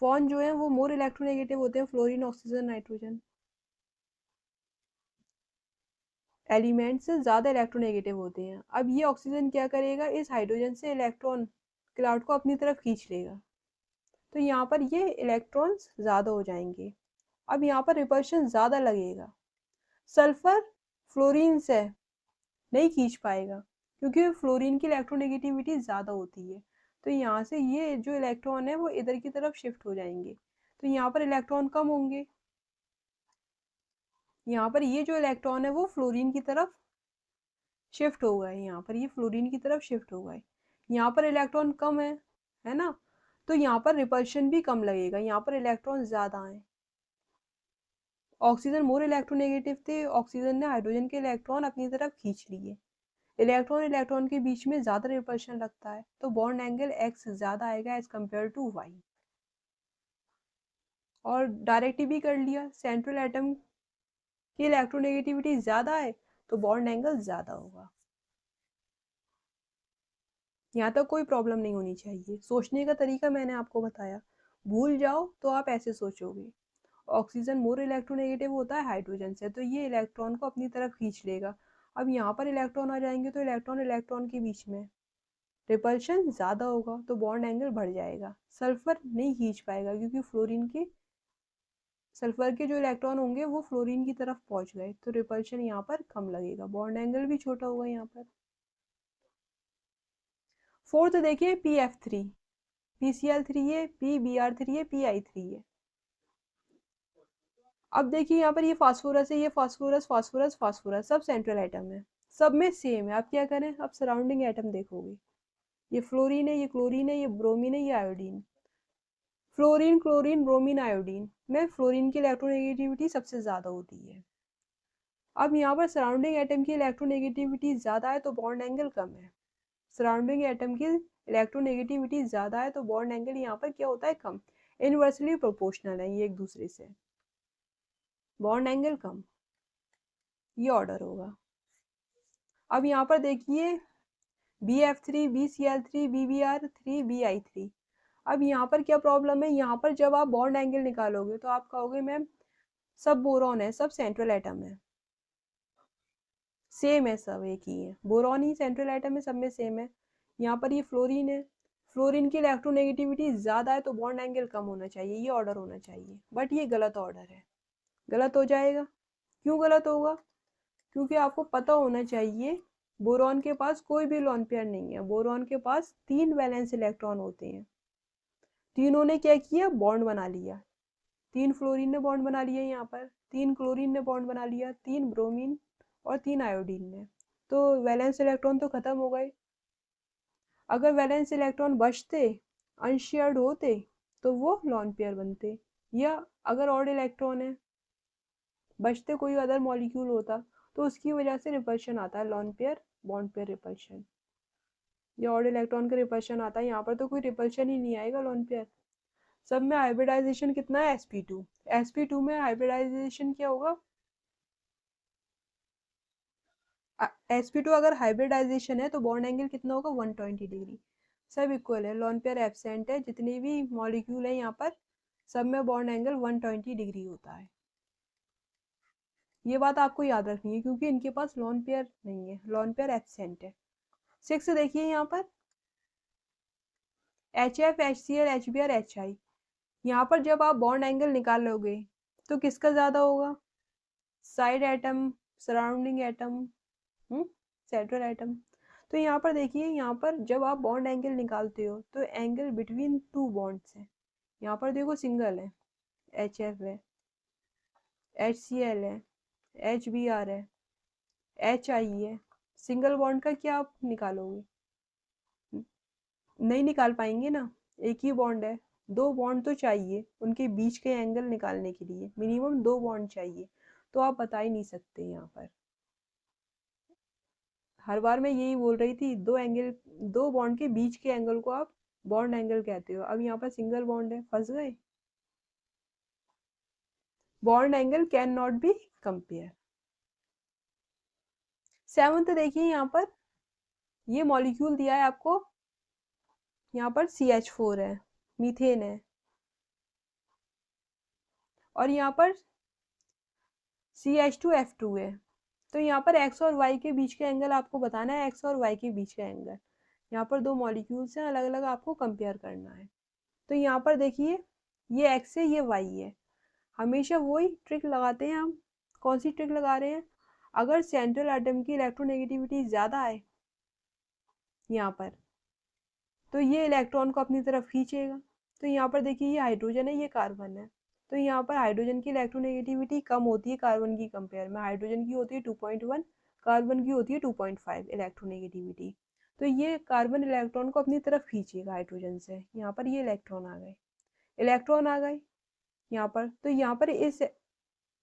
फॉन जो है वो मोर इलेक्ट्रोनेगेटिव होते हैं, फ्लोरीन, ऑक्सीजन, नाइट्रोजन। एलिमेंट से ज़्यादा इलेक्ट्रोनेगेटिव होते हैं। अब ये ऑक्सीजन क्या करेगा? इस हाइड्रोजन से इलेक्ट्रॉन क्लाउड को अपनी तरफ खींच लेगा, तो यहाँ पर ये इलेक्ट्रॉन्स ज़्यादा हो जाएंगे। अब यहाँ पर रिपल्शन ज़्यादा लगेगा। सल्फर फ्लोरीन से नहीं खींच पाएगा क्योंकि फ्लोरीन की इलेक्ट्रोनेगेटिविटी ज़्यादा होती है। तो यहाँ से ये जो इलेक्ट्रॉन है वो इधर की तरफ शिफ्ट हो जाएंगे, तो यहाँ पर इलेक्ट्रॉन कम होंगे। यहाँ पर ये जो इलेक्ट्रॉन है वो फ्लोरीन की तरफ शिफ्ट हो गए, यहाँ पर ये फ्लोरीन की तरफ शिफ्ट हो गए। यहाँ पर इलेक्ट्रॉन कम है ना, तो यहाँ पर रिपल्शन भी कम लगेगा, यहाँ पर इलेक्ट्रॉन ज़्यादा हैं। ऑक्सीजन मोर इलेक्ट्रोनेगेटिव थे, ऑक्सीजन ने हाइड्रोजन के इलेक्ट्रॉन अपनी तरफ खींच लिए। इलेक्ट्रॉन इलेक्ट्रॉन के बीच में ज़्यादा रिपल्शन लगता है तो बॉन्ड एंगल X ज़्यादा आएगा एज कम्पेयर टू Y। और डायरेक्ट भी कर लिया, सेंट्रल एटम की इलेक्ट्रोनेगेटिविटी ज़्यादा है तो बॉन्ड एंगल ज़्यादा होगा। यहाँ तक कोई प्रॉब्लम नहीं होनी चाहिए। सोचने का तरीका मैंने आपको बताया, भूल जाओ तो आप ऐसे सोचोगे। ऑक्सीजन मोर इलेक्ट्रोनेगेटिव होता है हाइड्रोजन से, तो ये इलेक्ट्रॉन को अपनी तरफ खींच लेगा। अब यहाँ पर इलेक्ट्रॉन आ जाएंगे तो इलेक्ट्रॉन इलेक्ट्रॉन के बीच में रिपल्शन ज़्यादा होगा तो बॉन्ड एंगल बढ़ जाएगा। सल्फर नहीं खींच पाएगा क्योंकि सल्फर के जो इलेक्ट्रॉन होंगे वो फ्लोरीन की तरफ पहुंच गए, तो रिपल्शन यहाँ पर कम लगेगा, बॉन्ड एंगल भी छोटा होगा यहाँ पर। फोर्थ देखिए PF3, PCl3 है, PBr3 है, PI3 है। अब देखिए यहाँ पर ये फास्फोरस है, ये फास्फोरस फास्फोरस फास्फोरस सब सेंट्रल एटम है। सब में सेम है। आप क्या करें, आप सराउंडिंग एटम देखोगे, ये फ्लोरीन है, ये क्लोरीन है, ये ब्रोमीन है, ये iodine. Fluorine, chlorine, bromine, iodine में फ्लोरीन की इलेक्ट्रोनेगेटिविटी सबसे ज्यादा होती है। अब यहाँ पर सराउंडिंग एटम की इलेक्ट्रोनेगेटिविटी ज्यादा है तो बॉन्ड एंगल कम है। सराउंडिंग एटम की इलेक्ट्रोनेगेटिविटी ज्यादा है तो बॉन्ड एंगल यहाँ पर क्या होता है, कम। इनवर्सली प्रोपोर्शनल है ये एक दूसरे से, बॉन्ड एंगल कम, ये ऑर्डर होगा। अब यहाँ पर देखिए BF3, BCl3, BBr3, BI3। अब यहाँ पर क्या प्रॉब्लम है, यहाँ पर जब आप बॉन्ड एंगल निकालोगे तो आप कहोगे मैम सब बोरॉन है, सब सेंट्रल एटम है, सेम है, सब एक ही है, बोरॉन ही सेंट्रल एटम है, सब में सेम है। यहाँ पर ये फ्लोरीन है, फ्लोरीन की इलेक्ट्रोनेगेटिविटी ज्यादा है तो बॉन्ड एंगल कम होना चाहिए, ये ऑर्डर होना चाहिए, बट ये गलत ऑर्डर है, गलत हो जाएगा। क्यों गलत होगा, क्योंकि आपको पता होना चाहिए बोरॉन के पास कोई भी लोन पेयर नहीं है, बोरॉन के पास 3 वैलेंस इलेक्ट्रॉन होते हैं। तीनों ने क्या किया, बॉन्ड बना लिया। 3 फ्लोरीन ने बॉन्ड बना लिया यहाँ पर, 3 क्लोरीन ने बॉन्ड बना लिया, 3 ब्रोमीन और 3 आयोडीन ने, तो वैलेंस इलेक्ट्रॉन तो खत्म हो गए। अगर वैलेंस इलेक्ट्रॉन बचते, अनशेयर्ड होते, तो वो लॉन पेयर बनते। या अगर ऑड इलेक्ट्रॉन है, बचते कोई अदर मॉलिक्यूल होता, तो उसकी वजह से रिपल्शन आता है, lawn pair bond pair repulsion, या ऑड इलेक्ट्रॉन का रिपल्शन आता है। यहाँ पर तो कोई रिपल्शन ही नहीं आएगा लॉन पेयर। सब में हाइब्रिडाइजेशन कितना है, sp2। sp2 में हाइब्रिडाइजेशन क्या होगा, sp2 अगर हाइब्रिडाइजेशन है तो बॉन्ड एंगल कितना होगा, 120 डिग्री। सब इक्वल है, लॉन पेयर एब्सेंट है, जितने भी मॉलिक्यूल है यहाँ पर सब में बॉन्ड एंगल 120 डिग्री होता है। ये बात आपको याद रखनी है क्योंकि इनके पास लॉन पेयर नहीं है, लॉन पेयर एब्सेंट है। 6 देखिए यहाँ पर HF, HCl, HBr, HI। यहाँ पर जब आप बॉन्ड एंगल निकालोगे तो किसका ज्यादा होगा, side atom, surrounding atom, central atom. तो यहाँ पर देखिए, यहाँ पर जब आप बॉन्ड एंगल निकालते हो तो एंगल बिटवीन 2 बॉन्ड्स है। यहाँ पर देखो सिंगल है, HF है, HCl है, HBr है, HI है। सिंगल बॉन्ड का क्या आप निकालोगे, नहीं निकाल पाएंगे ना, एक ही बॉन्ड है। 2 बॉन्ड तो चाहिए उनके बीच के एंगल निकालने के लिए, मिनिमम 2 बॉन्ड चाहिए, तो आप बता ही नहीं सकते यहाँ पर। हर बार मैं यही बोल रही थी, 2 एंगल, 2 बॉन्ड के बीच के एंगल को आप बॉन्ड एंगल कहते हो। अब यहाँ पर सिंगल बॉन्ड है, फंस गए। Bond angle can not be compare. 7th देखिए, यहाँ पर ये मॉलिक्यूल दिया है आपको, यहाँ पर CH4 है, मीथेन है, और यहाँ पर CH2F2 है। तो यहाँ पर x और y के बीच के एंगल आपको बताना है, x और y के बीच का एंगल। यहाँ पर 2 मॉलिक्यूल्स हैं, अलग अलग आपको कंपेयर करना है। तो यहाँ पर देखिए, ये x है, ये y है। हमेशा वही ट्रिक लगाते हैं हम। कौन सी ट्रिक लगा रहे हैं, अगर सेंट्रल एटम की इलेक्ट्रोनेगेटिविटी ज्यादा है यहाँ पर, तो ये इलेक्ट्रॉन को अपनी तरफ खींचेगा। तो यहाँ पर देखिए, ये हाइड्रोजन है, ये कार्बन है, तो यहाँ पर हाइड्रोजन की इलेक्ट्रोनेगेटिविटी कम होती है कार्बन की कंपेयर में। हाइड्रोजन की होती है 2.1, कार्बन की होती है 2.5 इलेक्ट्रोनेगेटिविटी। तो ये कार्बन इलेक्ट्रॉन को अपनी तरफ खींचेगा हाइड्रोजन से। यहाँ पर ये इलेक्ट्रॉन आ गए, इलेक्ट्रॉन आ गए यहाँ पर। तो यहाँ पर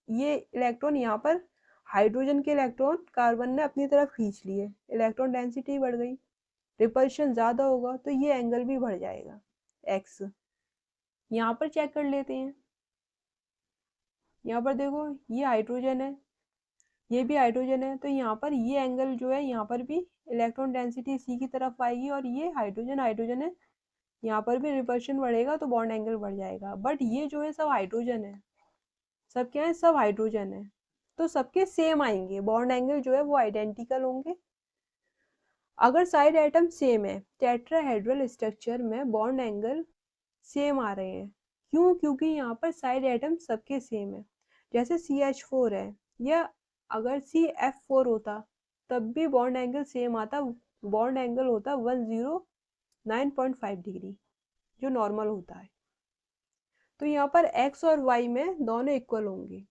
ये इलेक्ट्रॉन, यहाँ पर हाइड्रोजन के इलेक्ट्रॉन कार्बन ने अपनी तरफ खींच लिए, इलेक्ट्रॉन डेंसिटी बढ़ गई, रिपल्शन ज्यादा होगा, तो ये एंगल भी बढ़ जाएगा, एक्स। यहाँ पर चेक कर लेते हैं, यहाँ पर देखो ये हाइड्रोजन है, ये भी हाइड्रोजन है, तो यहाँ पर ये एंगल जो है, यहाँ पर भी इलेक्ट्रॉन डेंसिटी सी की तरफ आएगी, और ये हाइड्रोजन हाइड्रोजन है, यहाँ पर भी रिपल्शन बढ़ेगा तो बॉन्ड एंगल बढ़ जाएगा। बट ये जो है सब हाइड्रोजन है, सब क्या है, सब हाइड्रोजन है, तो सबके सेम आएंगे, बॉन्ड एंगल जो है वो आइडेंटिकल होंगे। अगर साइड एटम सेम है, टेट्राहेड्रल स्ट्रक्चर में बॉन्ड एंगल सेम आ रहे हैं। क्यों, क्योंकि यहाँ पर साइड एटम सबके सेम है। जैसे CH4 है, या अगर CF4 होता तब भी बॉन्ड एंगल सेम आता, बॉन्ड एंगल होता 109.5 डिग्री, जो नॉर्मल होता है। तो यहाँ पर x और y में दोनों इक्वल होंगे,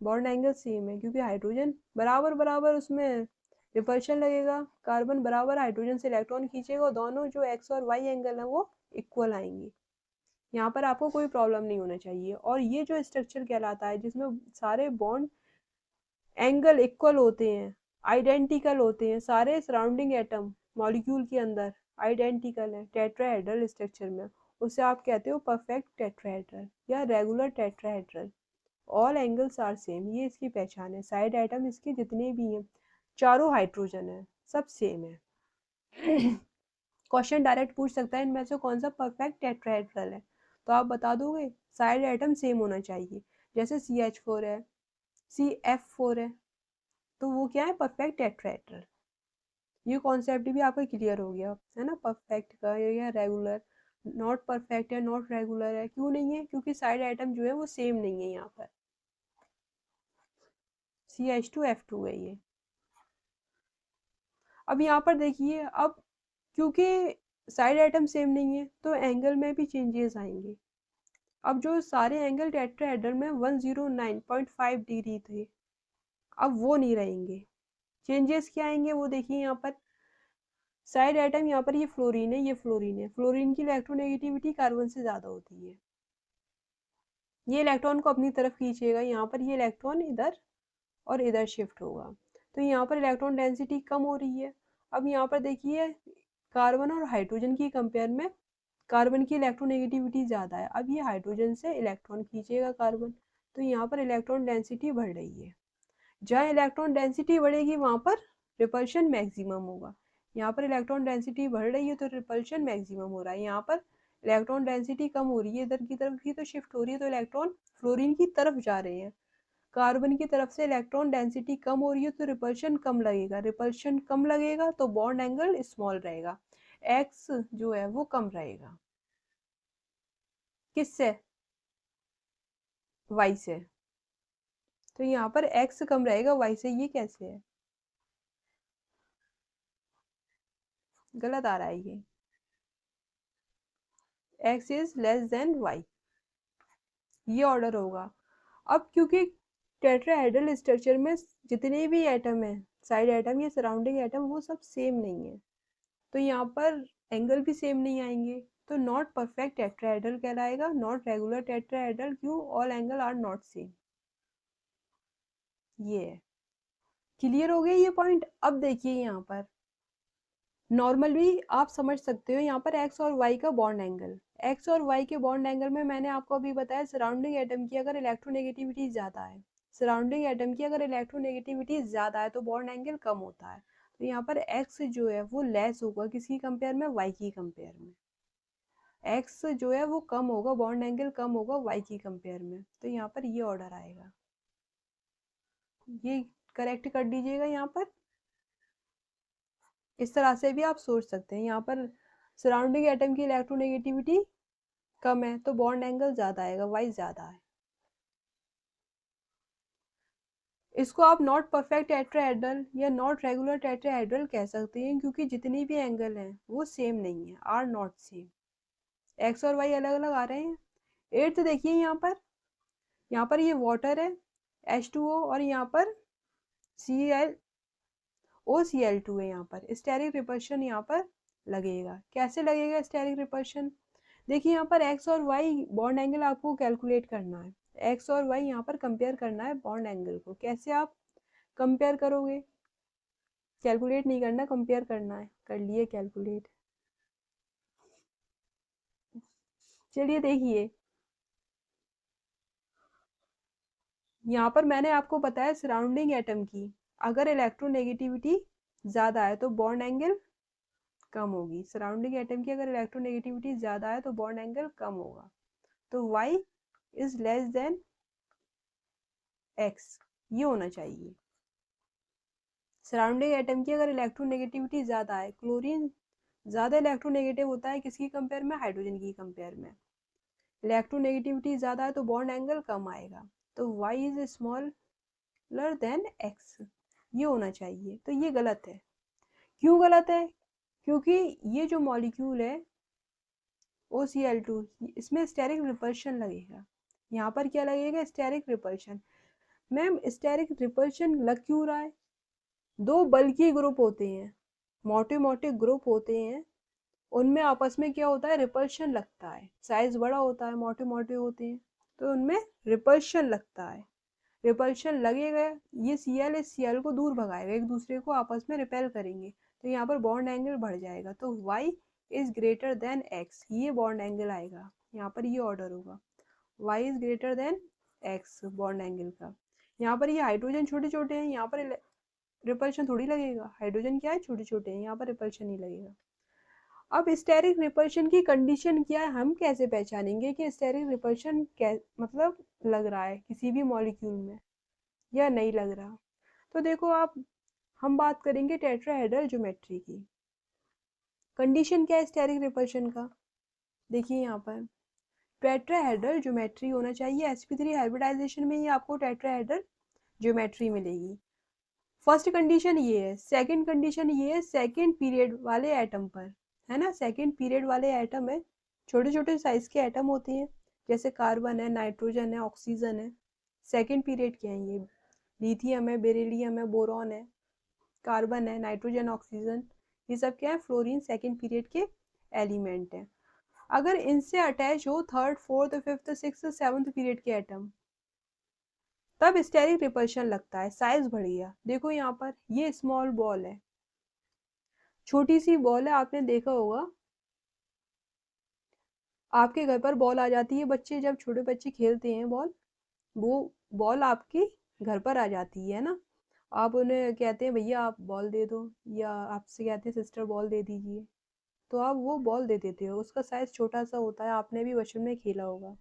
बॉन्ड एंगल सेम है, क्योंकि हाइड्रोजन बराबर बराबर उसमें रिपल्शन लगेगा, कार्बन बराबर हाइड्रोजन से इलेक्ट्रॉन खींचेगा, दोनों जो एक्स और वाई एंगल है वो इक्वल आएंगे। यहाँ पर आपको कोई प्रॉब्लम नहीं होना चाहिए। और ये जो स्ट्रक्चर कहलाता है जिसमें सारे बॉन्ड एंगल इक्वल होते हैं, आइडेंटिकल होते हैं, सारे सराउंडिंग एटम मॉलिक्यूल के अंदर आइडेंटिकल है टेट्राहेड्रल स्ट्रक्चर में, उसे आप कहते हो परफेक्ट टेट्राहेड्रल या regular tetrahedral. All angles are same, ये इसकी पहचान है। साइड एटम इसके जितने भी हैं, चारों हाइड्रोजन है, सब सेम है। क्वेश्चन डायरेक्ट पूछ सकता है इनमें से कौन सा परफेक्ट टेट्राहेड्रल है, तो आप बता दोगे साइड एटम सेम होना चाहिए। जैसे CH4 है, CF4 है, तो वो क्या है, परफेक्ट टेट्राहेड्रल। ये कॉन्सेप्ट भी आपका क्लियर हो गया है ना, परफेक्ट का या रेगुलर। नॉट परफेक्ट है, नॉट रेगुलर है, क्यों नहीं है, क्योंकि साइड आइटम जो है वो सेम नहीं है। यहाँ पर CH2F2 है ये। अब यहाँ पर देखिए, अब क्योंकि साइड आइटम सेम नहीं है तो एंगल में भी चेंजेस आएंगे। अब जो सारे एंगल टेट्राहेड्रल में 109.5 डिग्री थे, अब वो नहीं रहेंगे। चेंजेस क्या आएंगे वो देखिए। यहाँ पर साइड एटम, यहाँ पर ये फ्लोरीन है, ये फ्लोरीन है, फ्लोरीन की इलेक्ट्रोनेगेटिविटी कार्बन से ज्यादा होती है। ये इलेक्ट्रॉन को अपनी तरफ खींचेगा, यहाँ पर ये इलेक्ट्रॉन इधर और इधर शिफ्ट होगा, तो यहाँ पर इलेक्ट्रॉन डेंसिटी कम हो रही है। अब यहाँ पर देखिए, कार्बन और हाइड्रोजन की कंपेयर में कार्बन की इलेक्ट्रोनेगेटिविटी ज़्यादा है। अब ये हाइड्रोजन से इलेक्ट्रॉन खींचेगा कार्बन, तो यहाँ पर इलेक्ट्रॉन डेंसिटी बढ़ रही है। जहाँ इलेक्ट्रॉन डेंसिटी बढ़ेगी वहाँ पर रिपल्शन मैक्सिमम होगा। यहाँ पर इलेक्ट्रॉन डेंसिटी बढ़ रही है तो रिपल्शन मैक्सिमम हो रहा है। यहाँ पर इलेक्ट्रॉन डेंसिटी कम हो रही है, इधर की तरफ की तो शिफ्ट हो रही है, तो इलेक्ट्रॉन फ्लोरीन की तरफ जा रहे हैं। कार्बन की तरफ से इलेक्ट्रॉन डेंसिटी कम हो रही है तो रिपल्शन कम लगेगा, रिपल्शन कम लगेगा तो बॉन्ड एंगल स्मॉल रहेगा, एक्स जो है वो कम रहेगा। किससे? वाई से। तो यहाँ पर एक्स कम रहेगा वाई से, ये कैसे है, गलत आ रहा है ये। X is less than Y, ये ऑर्डर होगा। अब क्योंकि टेट्राहेड्रल स्ट्रक्चर में जितने भी एटम है, साइड एटम या सराउंडिंग एटम, वो सब सेम नहीं है, तो यहाँ पर एंगल भी सेम नहीं आएंगे, तो नॉट परफेक्ट टेट्राहेड्रल कहलाएगा, नॉट रेगुलर टेट्राहेड्रल। क्यों? All angle are not same. ये है, क्लियर हो गया ये पॉइंट। अब देखिए यहाँ पर नॉर्मल भी आप समझ सकते हो, यहाँ पर एक्स और वाई का बॉन्ड एंगल, एक्स और वाई के बॉन्ड एंगल में मैंने आपको अभी बताया सराउंडिंग एटम की अगर इलेक्ट्रोनेगेटिविटी ज़्यादा है, सराउंडिंग एटम की अगर इलेक्ट्रोनेगेटिविटी ज़्यादा है तो बॉन्ड एंगल कम होता है। तो यहाँ पर एक्स जो है वो लेस होगा किसकी कंपेयर में, वाई की कंपेयर में। एक्स जो है वो कम होगा, बॉन्ड एंगल कम होगा वाई की कंपेयर में, तो यहाँ पर ये ऑर्डर आएगा। ये करेक्ट कर दीजिएगा यहाँ पर। इस तरह से भी आप सोच सकते हैं, यहाँ पर सराउंडिंग एटम की इलेक्ट्रोनेगेटिविटी कम है तो बॉन्ड एंगल ज्यादा आएगा, वाई ज्यादा है। इसको आप नॉट परफेक्ट टेट्राहेड्रल या नॉट रेगुलर टेट्राहेड्रल कह सकते हैं, क्योंकि जितनी भी एंगल हैं वो सेम नहीं है, आर नॉट सेम। एक्स और वाई अलग अलग आ रहे हैं। एट्थ देखिए यहाँ पर ये वाटर है H2O, और यहाँ पर OCl2 है। यहाँ पर स्टेरिक रिपल्शन यहाँ पर लगेगा। कैसे लगेगा स्टेरिक रिपल्शन? देखिए यहाँ पर एक्स और वाई बॉन्ड एंगल आपको कैलकुलेट करना है, एक्स और वाई यहाँ पर कंपेयर करना है बॉन्ड एंगल को। कैसे आप कंपेयर करोगे? कैलकुलेट नहीं करना, कंपेयर करना है। कर लिए कैलकुलेट। चलिए देखिए, यहाँ पर मैंने आपको बताया सराउंडिंग एटम की अगर इलेक्ट्रोनेगेटिविटी ज़्यादा है तो बॉन्ड एंगल कम होगी, सराउंडिंग एटम की अगर इलेक्ट्रोनेगेटिविटी ज़्यादा है तो बॉन्ड एंगल कम होगा, तो y is less then x, ये होना चाहिए। सराउंडिंग एटम की अगर इलेक्ट्रोनेगेटिविटी ज़्यादा है, क्लोरीन ज़्यादा इलेक्ट्रोनेगेटिव होता है किसकी कंपेयर में, हाइड्रोजन की कंपेयर में। इलेक्ट्रोनेगेटिविटी ज़्यादा है तो बॉन्ड एंगल कम आएगा, तो y is smaller than x, ये होना चाहिए। तो ये गलत है। क्यों गलत है? क्योंकि ये जो मॉलिक्यूल है OCl2, इसमें स्टेरिक रिपल्शन लगेगा। यहाँ पर क्या लगेगा? Steric repulsion. Ma'am steric repulsion लग क्यों रहा है? दो बल्कि ग्रुप होते हैं, मोटे मोटे ग्रुप होते हैं, उनमें आपस में क्या होता है, रिपल्शन लगता है। साइज बड़ा होता है, मोटे मोटे होते हैं, तो उनमें रिपल्शन लगता है। रिपल्शन लगेगा, ये Cl इस Cl को दूर भगाएगा, एक दूसरे को आपस में रिपेल करेंगे, तो यहाँ पर बॉन्ड एंगल बढ़ जाएगा। तो y is greater than x, ये बॉन्ड एंगल आएगा, यहाँ पर ये ऑर्डर होगा, y is greater than x bond angle का। यहाँ पर ये हाइड्रोजन छोटे छोटे हैं, यहाँ पर रिपल्शन थोड़ी लगेगा, हाइड्रोजन क्या है, छोटे छोटे हैं, यहाँ पर रिपल्शन नहीं लगेगा। अब स्टेरिक रिपल्शन की कंडीशन क्या है, हम कैसे पहचानेंगे कि स्टेरिक रिपल्शन मतलब लग रहा है किसी भी मॉलिक्यूल में या नहीं लग रहा। तो देखो आप, हम बात करेंगे टेट्राहेड्रल ज्योमेट्री की। कंडीशन क्या है स्टेरिक रिपल्शन का, देखिए यहाँ पर टेट्राहेड्रल ज्योमेट्री होना चाहिए। sp3 हाइब्रिडाइजेशन में ही आपको टेट्राहेड्रल ज्योमेट्री मिलेगी। फर्स्ट कंडीशन ये है। सेकंड कंडीशन ये है, सेकंड पीरियड वाले एटम पर, है ना, सेकंड पीरियड वाले एटम है, छोटे छोटे साइज के एटम होते हैं, जैसे कार्बन है, नाइट्रोजन है, ऑक्सीजन है। सेकंड पीरियड के हैं ये, लिथियम है, बेरिलियम है, बोरॉन है, कार्बन है, नाइट्रोजन, ऑक्सीजन, ये सब क्या है, फ्लोरीन सेकंड पीरियड के एलिमेंट है। अगर इनसे अटैच हो third, fourth, fifth, sixth, seventh period के एटम, तब स्टेरिक रिपल्शन लगता है, साइज बढ़ गया। देखो यहाँ पर ये स्मॉल बॉल है, छोटी सी बॉल है, आपने देखा होगा आपके घर पर बॉल आ जाती है, बच्चे जब छोटे बच्चे खेलते हैं बॉल, वो बॉल आपके घर पर आ जाती है ना, आप उन्हें कहते हैं भैया आप बॉल दे दो, या आपसे कहते हैं सिस्टर बॉल दे दीजिए, तो आप वो बॉल दे देते हो। उसका साइज छोटा सा होता है, आपने भी बचपन में खेला होगा,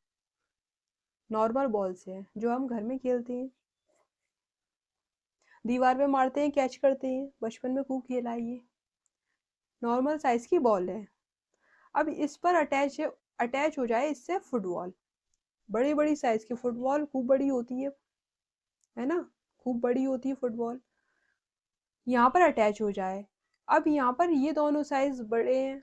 नॉर्मल बॉल से जो हम घर में खेलते हैं, दीवार पे मारते हैं, कैच करते हैं, बचपन में खूब खेला है ये, नॉर्मल साइज की बॉल है। अब इस पर अटैच हो जाए इससे फुटबॉल, बड़ी बड़ी साइज की फुटबॉल, खूब बड़ी होती है ना, खूब बड़ी होती है फुटबॉल, यहाँ पर अटैच हो जाए। अब यहाँ पर ये दोनों साइज बड़े हैं,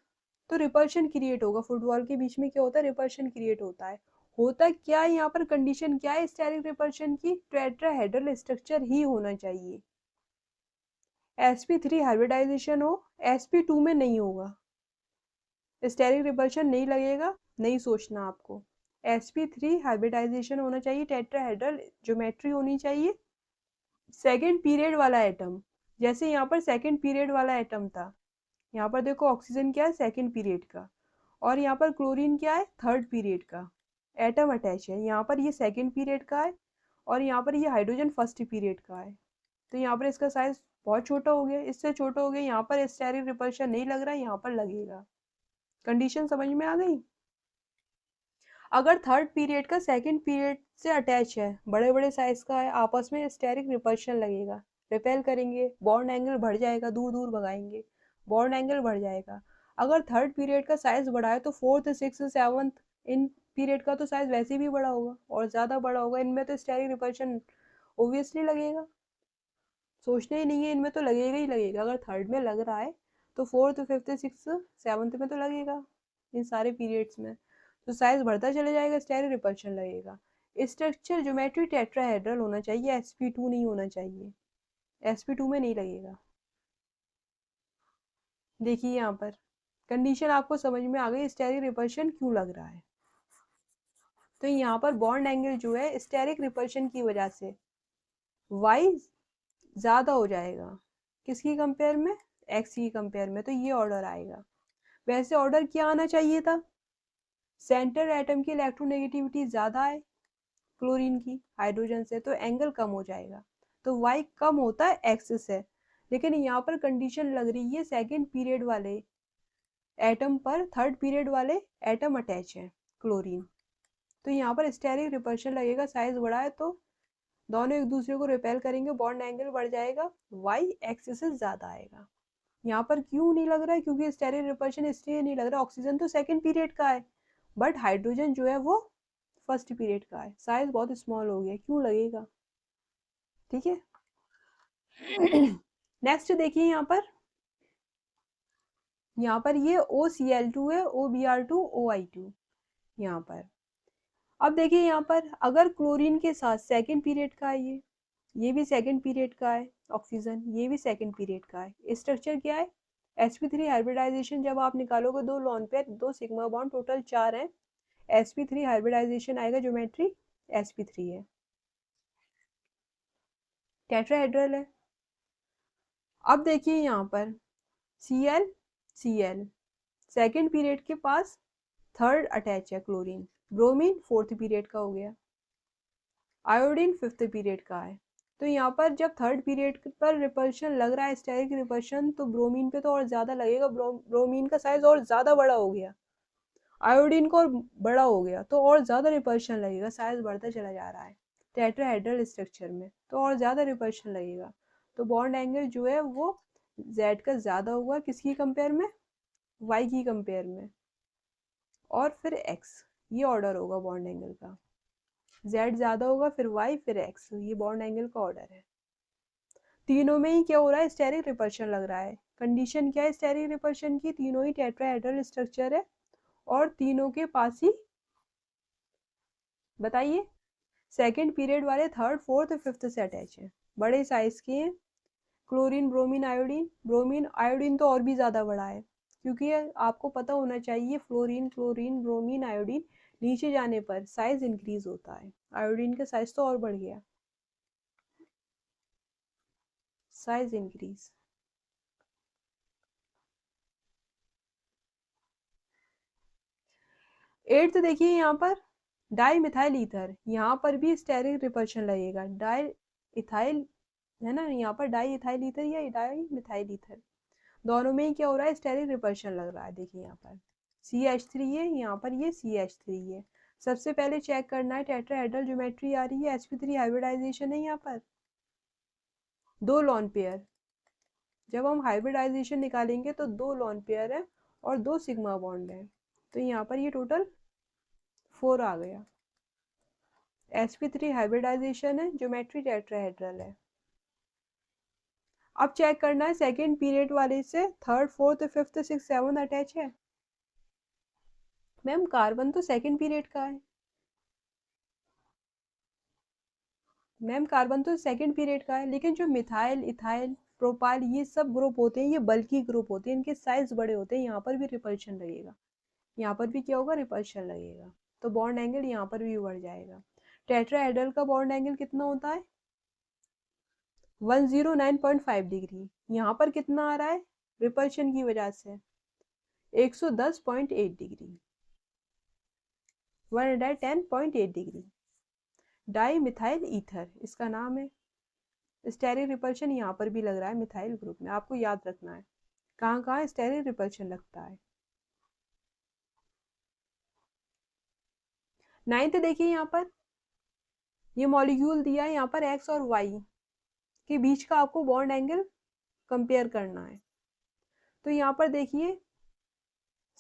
तो रिपल्शन क्रिएट होगा, फुटबॉल के बीच में क्या होता है, रिपल्शन क्रिएट होता है। होता क्या है यहाँ पर, कंडीशन क्या है स्टेरिक रिपल्शन की, टेट्राहेड्रल स्ट्रक्चर ही होना चाहिए। sp3 हाइब्रिडाइजेशन हो, sp2 में नहीं होगा, स्टेरिक रिपल्शन नहीं लगेगा, नहीं सोचना आपको। sp3 हाइब्रिडाइजेशन होना चाहिए, टेट्राहेड्रल ज्योमेट्री होनी चाहिए, सेकेंड पीरियड वाला एटम, जैसे यहाँ पर सेकेंड पीरियड वाला एटम था, यहाँ पर देखो ऑक्सीजन क्या है, सेकेंड पीरियड का, और यहाँ पर क्लोरीन क्या है, थर्ड पीरियड का एटम अटैच है। यहाँ पर ये सेकेंड पीरियड का है, और यहाँ पर ये हाइड्रोजन फर्स्ट पीरियड का है, तो यहाँ पर इसका साइज बहुत छोटा हो गया, इससे छोटा हो गया, यहाँ पर स्टेरिक रिपल्शन नहीं लग रहा, यहाँ पर लगेगा। कंडीशन समझ में आ गई। अगर थर्ड पीरियड का सेकंड पीरियड से अटैच है, बड़े बड़े साइज का है, आपस में स्टेरिक रिपल्शन लगेगा, रिपेल करेंगे, बॉन्ड एंगल बढ़ जाएगा, दूर दूर भगाएंगे, बॉन्ड एंगल बढ़ जाएगा। अगर थर्ड पीरियड का साइज बढ़ा है, तो fourth, six, seventh in period का तो साइज वैसे भी बड़ा होगा, और ज्यादा बड़ा होगा, इनमें तो स्टेरिक रिपल्शन ओब्वियसली लगेगा, सोचना ही नहीं है, इनमें तो लगेगा ही लगेगा। अगर थर्ड में लग रहा है, तो फोर्थ, फिफ्थ, सिक्स, सेवंथ में तो लगेगा, इन सारे पीरियड्स में, तो साइज बढ़ता चले जाएगा, स्टेरिक रिपल्शन लगेगा। स्ट्रक्चर ज्योमेट्री टेट्राहेड्रल होना चाहिए, sp2 नहीं होना चाहिए, sp2 में नहीं लगेगा। देखिए यहाँ पर कंडीशन आपको समझ में आ गई, स्टेरिक रिपल्शन क्यों लग रहा है। तो यहाँ पर बॉन्ड एंगल जो है स्टेरिक रिपल्शन की वजह से y ज्यादा हो जाएगा, किसकी कंपेयर में, x की कंपेयर में, तो ये ऑर्डर आएगा। वैसे ऑर्डर क्या आना चाहिए था, सेंटर एटम की इलेक्ट्रोनेगेटिविटी ज्यादा है क्लोरीन की हाइड्रोजन से, तो एंगल कम हो जाएगा, तो y कम होता है x से। लेकिन यहाँ पर कंडीशन लग रही है सेकंड पीरियड वाले एटम पर थर्ड पीरियड वाले एटम अटैच है क्लोरीन, तो यहाँ पर स्टेरिक रिपल्शन लगेगा, साइज बड़ा है, तो दोनों एक दूसरे को रिपेल करेंगे, बॉन्ड एंगल बढ़ जाएगा, y x से ज्यादा आएगा। यहाँ पर क्यों नहीं लग रहा है, क्योंकि स्टेरिक रिपल्शन इसलिए नहीं लग रहा, ऑक्सीजन तो सेकंड पीरियड का है, बट हाइड्रोजन जो है वो फर्स्ट पीरियड का है, साइज बहुत स्मॉल हो गया, क्यों लगेगा। ठीक है। नेक्स्ट देखिए यहाँ पर ये OCl2 है, OBr2, OI2 यहाँ पर। अब देखिए यहाँ पर अगर क्लोरीन के साथ सेकंड पीरियड का है, ये भी सेकंड पीरियड का है, ऑक्सीजन, ये भी सेकंड पीरियड का है। स्ट्रक्चर क्या है, sp3 हाइब्रिडाइजेशन, जब आप निकालोगे 2 lone pair 2 sigma bond, total 4 है। sp3 हाइब्रिडाइजेशन आएगा, ज्योमेट्री sp3 है। टेट्राहेड्रल है। अब देखिए यहाँ पर Cl Cl सेकेंड पीरियड के पास थर्ड अटैच है क्लोरीन, ब्रोमीन फोर्थ पीरियड का हो गया, आयोडीन फिफ्थ पीरियड का है। तो यहाँ पर जब थर्ड पीरियड पर रिपल्शन लग रहा है, स्टेरिक रिपल्शन, तो ब्रोमीन पे तो और ज्यादा लगेगा, ब्रोमीन का साइज और ज्यादा बड़ा हो गया, आयोडीन को और बड़ा हो गया, तो और ज्यादा रिपल्शन लगेगा, साइज बढ़ता चला जा रहा है टेट्राहेड्रल स्ट्रक्चर में, तो और ज्यादा रिपल्शन लगेगा। तो बॉन्ड एंगल जो है वो Z का ज्यादा होगा, किसकी कंपेयर में, Y की कंपेयर में, और फिर X, ये ऑर्डर होगा बॉन्ड एंगल का। Z ज्यादा होगा, फिर Y, फिर X, ये बॉन्ड एंगल का ऑर्डर है। तीनों में ही क्या हो रहा है, स्टेरिक रिपल्शन लग रहा है। कंडीशन क्या है स्टेरिक रिपल्शन की, तीनों ही टेट्राहेड्रल स्ट्रक्चर है और तीनों के पास ही, बताइए, सेकंड पीरियड वाले थर्ड फोर्थ फिफ्थ से अटैच है, बड़े साइज के हैं। Chlorine bromine iodine, bromine iodine तो और भी ज़्यादा बड़ा है, क्योंकि आपको पता होना चाहिए फ्लोरीन क्लोरीन ब्रोमीन आयोडीन नीचे जाने पर साइज इंक्रीज होता है, आयोडीन का साइज तो और बढ़ गया, साइज इंक्रीज। एट्थ देखिए यहाँ पर डाई मिथाइल ईथर, यहाँ पर भी स्टेरिक रिपल्शन लगेगा, डाई इथाइल है ना, यहाँ पर डाई इथाइल ईथर या डाई मिथाइल ईथर, दोनों में ही क्या हो रहा है, स्टेरिक रिपल्शन लग रहा है। देखिए यहाँ पर CH3 है, यहाँ पर ये CH3 है। सबसे पहले चेक करना है टेट्राहेड्रल ज्योमेट्री आ रही है, sp3 हाइब्रिडाइजेशन है, यहाँ पर 2 लॉन पेयर, जब हम हाइब्रिडाइजेशन निकालेंगे तो 2 लॉन पेयर है और 2 सिग्मा बॉन्ड है, तो यहाँ पर ये टोटल 4 आ गया। sp3 हाइब्रिडाइजेशन है, ज्योमेट्री टेट्राहेड्रल है। अब चेक करना है सेकेंड पीरियड वाले से third fourth fifth six seven attach है। मैम कार्बन तो सेकेंड पीरियड का है, मैम कार्बन तो सेकेंड पीरियड का है, लेकिन जो मिथाइल इथाइल प्रोपाइल ये सब ग्रुप होते हैं, ये बल्कि ग्रुप होते हैं, इनके साइज बड़े होते हैं, यहाँ पर भी रिपल्शन लगेगा, यहाँ पर भी क्या होगा, रिपल्शन लगेगा, तो बॉन्ड एंगल यहाँ पर भी बढ़ जाएगा। टेट्राहेड्रल का बॉन्ड एंगल कितना होता है, 109.5 डिग्री, यहाँ पर कितना आ रहा है रिपल्शन की वजह से, 110.8 degree, 110.8 degree. Di methyl ether इसका नाम है। स्टेरिक रिपल्शन यहाँ पर भी लग रहा है मिथाइल ग्रुप में, आपको याद रखना है कहाँ कहाँ स्टेरिक रिपल्शन लगता है। नाइन्थ देखिए यहाँ पर ये मॉलिक्यूल दिया है, यहाँ पर एक्स और वाई के बीच का आपको बॉन्ड एंगल कंपेयर करना है। तो यहाँ पर देखिए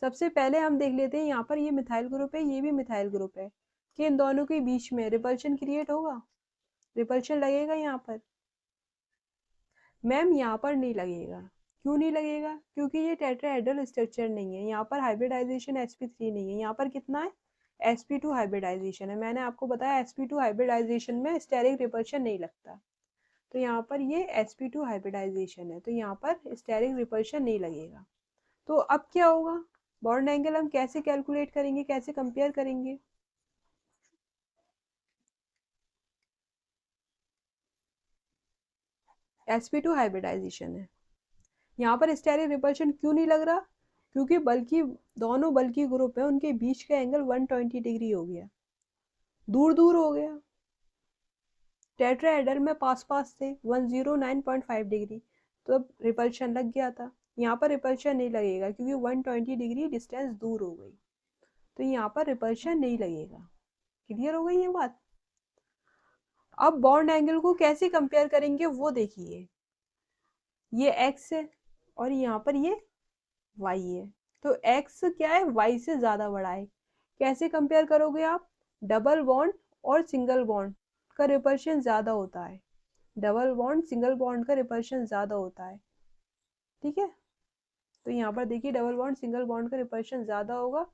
सबसे पहले हम देख लेते हैं, यहाँ पर ये मिथाइल ग्रुप है, ये भी मिथाइल ग्रुप है, कि इन दोनों के बीच में रिपल्शन क्रिएट होगा, रिपल्शन लगेगा यहाँ पर। मैम यहाँ पर नहीं लगेगा, क्यों नहीं लगेगा, क्योंकि ये टेट्राहेड्रल स्ट्रक्चर नहीं है, यहाँ पर हाइब्रिडाइजेशन sp3 नहीं है, यहाँ पर कितना है sp2 हाइब्रिडाइजेशन है। मैंने आपको बताया sp2 हाइब्रिडाइजेशन में स्टेरिक रिपल्शन नहीं लगता, तो यहाँ पर ये sp2 हाइब्रिडाइजेशन है, तो यहाँ पर स्टेरिक रिपल्शन नहीं लगेगा। तो अब क्या होगा, बॉन्ड एंगल हम कैसे कैलकुलेट करेंगे, कैसे कंपेयर करेंगे, sp2 हाइब्रिडाइजेशन है, यहाँ पर स्टेरिक रिपल्शन क्यों नहीं लग रहा, क्योंकि बल्कि दोनों बल्कि ग्रुप है, उनके बीच का एंगल 120 डिग्री हो गया, दूर दूर हो गया। टेट्राहेड्रल में पास पास थे 109.5 डिग्री, तो अब रिपल्शन लग गया था, यहाँ पर रिपल्शन नहीं लगेगा क्योंकि 120 डिग्री डिस्टेंस दूर हो गई, तो यहाँ पर रिपल्शन नहीं लगेगा। क्लियर हो गई ये बात। अब बॉन्ड एंगल को कैसे कंपेयर करेंगे वो देखिए, ये x है और यहाँ पर ये y है, तो x क्या है, y से ज्यादा बड़ा है। कैसे कंपेयर करोगे आप, डबल बॉन्ड और सिंगल बॉन्ड का रिपल्शन ज्यादा होता है, डबल बॉन्ड सिंगल बॉन्ड का रिपल्शन ज्यादा होता है, ठीक है। तो यहाँ पर देखिए डबल बॉन्ड सिंगल बॉन्ड का रिपल्शन ज्यादा होगा,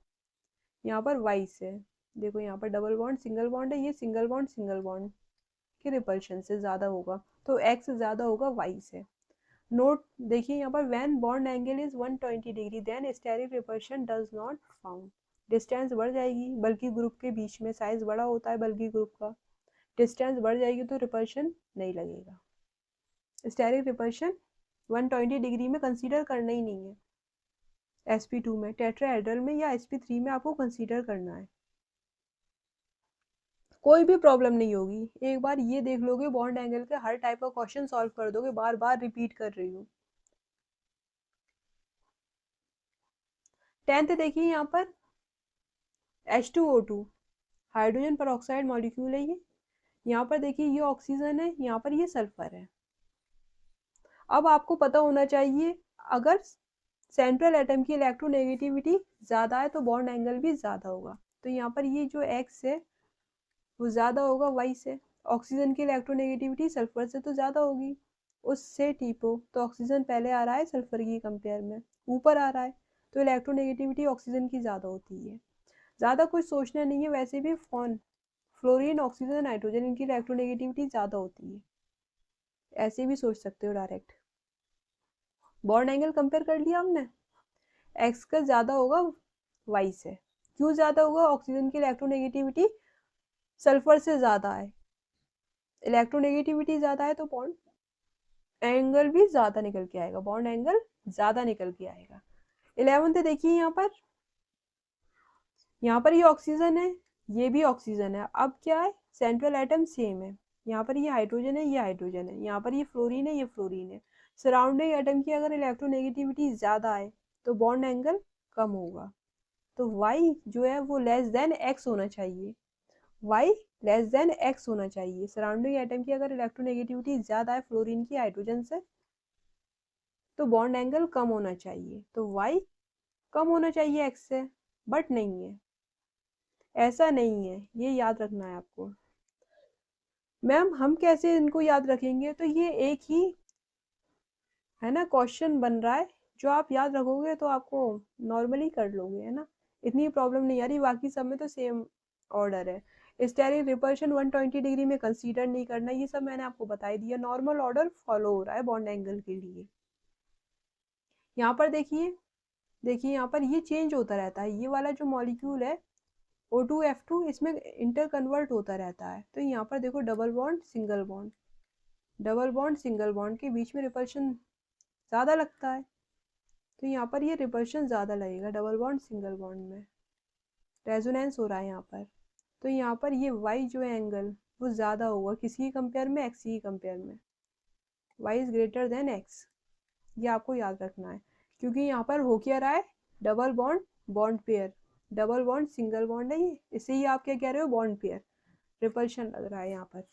यहाँ पर y से, देखो यहाँ पर डबल बॉन्ड है, ये सिंगल बॉन्ड के रिपल्शन से ज्यादा होगा। तो x ज़्यादा होगा y से। नोट देखिए यहाँ पर when bond angle is 120 degree then steric repulsion does not found. Distance बढ़ जाएगी, बल्कि ग्रुप के बीच में साइज बड़ा होता है बल्कि ग्रुप का, डिस्टेंस बढ़ जाएगी तो रिपल्शन नहीं लगेगा। स्टेरिक रिपल्शन 120 डिग्री में कंसीडर करना ही नहीं है, sp2 में, टेट्राहेड्रल में या sp3 में आपको कंसीडर करना है। कोई भी प्रॉब्लम नहीं होगी, एक बार ये देख लोगे बॉन्ड एंगल के हर टाइप का क्वेश्चन सॉल्व कर दोगे। बार बार रिपीट कर रही हूँ। 10th देखिए यहाँ पर H2O2 हाइड्रोजन परऑक्साइड मॉलिक्यूल है ये। यहाँ पर देखिए ये ऑक्सीजन है, यहाँ पर ये सल्फर है। अब आपको पता होना चाहिए अगर सेंट्रल एटम की इलेक्ट्रोनेगेटिविटी ज़्यादा है तो बॉन्ड एंगल भी ज़्यादा होगा। तो यहाँ पर ये जो x है वो ज़्यादा होगा y से। ऑक्सीजन की इलेक्ट्रोनेगेटिविटी सल्फर से तो ज़्यादा होगी, उससे टीपो तो ऑक्सीजन पहले आ रहा है सल्फर की कंपेयर में, ऊपर आ रहा है, तो इलेक्ट्रोनेगेटिविटी ऑक्सीजन की ज़्यादा होती है। ज़्यादा कुछ सोचना नहीं है, वैसे भी फ्लोरीन ऑक्सीजन नाइट्रोजन इनकी इलेक्ट्रोनेगेटिविटी ज़्यादा होती है, ऐसे भी सोच सकते हो डायरेक्ट। बॉन्ड एंगल कंपेयर कर लिया हमने, एक्स का ज़्यादा होगा वाई से। क्यों ज़्यादा होगा? ऑक्सीजन की इलेक्ट्रोनेगेटिविटी सल्फर से ज़्यादा है, इलेक्ट्रोनेगेटिविटी ज़्यादा है तो बॉन्ड एंगल भी ज़्यादा निकल के आएगा, बॉन्ड एंगल ज़्यादा निकल के आएगा। 11th देखिए यहाँ पर ये ऑक्सीजन है, ये भी ऑक्सीजन है। अब क्या है, सेंट्रल एटम सेम है, यहाँ पर ये हाइड्रोजन है, ये हाइड्रोजन है, यहाँ पर ये फ्लोरीन है, ये फ्लोरीन है। सराउंडिंग एटम की अगर इलेक्ट्रोनेगेटिविटी ज़्यादा है तो बॉन्ड एंगल कम होगा, तो y जो है वो लेस देन x होना चाहिए, y लेस देन x होना चाहिए। सराउंडिंग एटम की अगर इलेक्ट्रोनेगेटिविटी ज़्यादा है फ्लोरीन की हाइड्रोजन से तो बॉन्ड एंगल कम होना चाहिए, तो y कम होना चाहिए x से, बट नहीं है, ऐसा नहीं है, ये याद रखना है आपको। मैम हम कैसे इनको याद रखेंगे? तो ये एक ही है ना क्वेश्चन बन रहा है, जो आप याद रखोगे तो आपको नॉर्मली कर लोगे, है ना, इतनी प्रॉब्लम नहीं आ रही। बाकी सब में तो सेम ऑर्डर है। स्टेरिक रिपल्शन 120 डिग्री में कंसीडर नहीं करना, ये सब मैंने आपको बता ही दिया। नॉर्मल ऑर्डर फॉलो हो रहा है बॉन्ड एंगल के लिए। यहाँ पर देखिए यहाँ पर ये चेंज होता रहता है, ये वाला जो मॉलिक्यूल है O2F2 इसमें इंटर कन्वर्ट होता रहता है। तो यहाँ पर देखो double bond single bond, double bond single bond के बीच में रिपल्शन ज़्यादा लगता है, तो यहाँ पर ये रिपल्शन ज़्यादा लगेगा डबल बॉन्ड सिंगल बॉन्ड में, रेजोनेंस हो रहा है यहाँ पर। तो यहाँ पर ये y जो है एंगल वो ज़्यादा होगा, किसकी कंपेयर में? x की कंपेयर में, y is greater than x, ये आपको याद रखना है। क्योंकि यहाँ पर हो क्या रहा है, double bond bond pair, double bond single bond है ये, इससे ही आप क्या कह रहे हो, बॉन्ड पेयर, रिपल्शन लग रहा है यहाँ पर।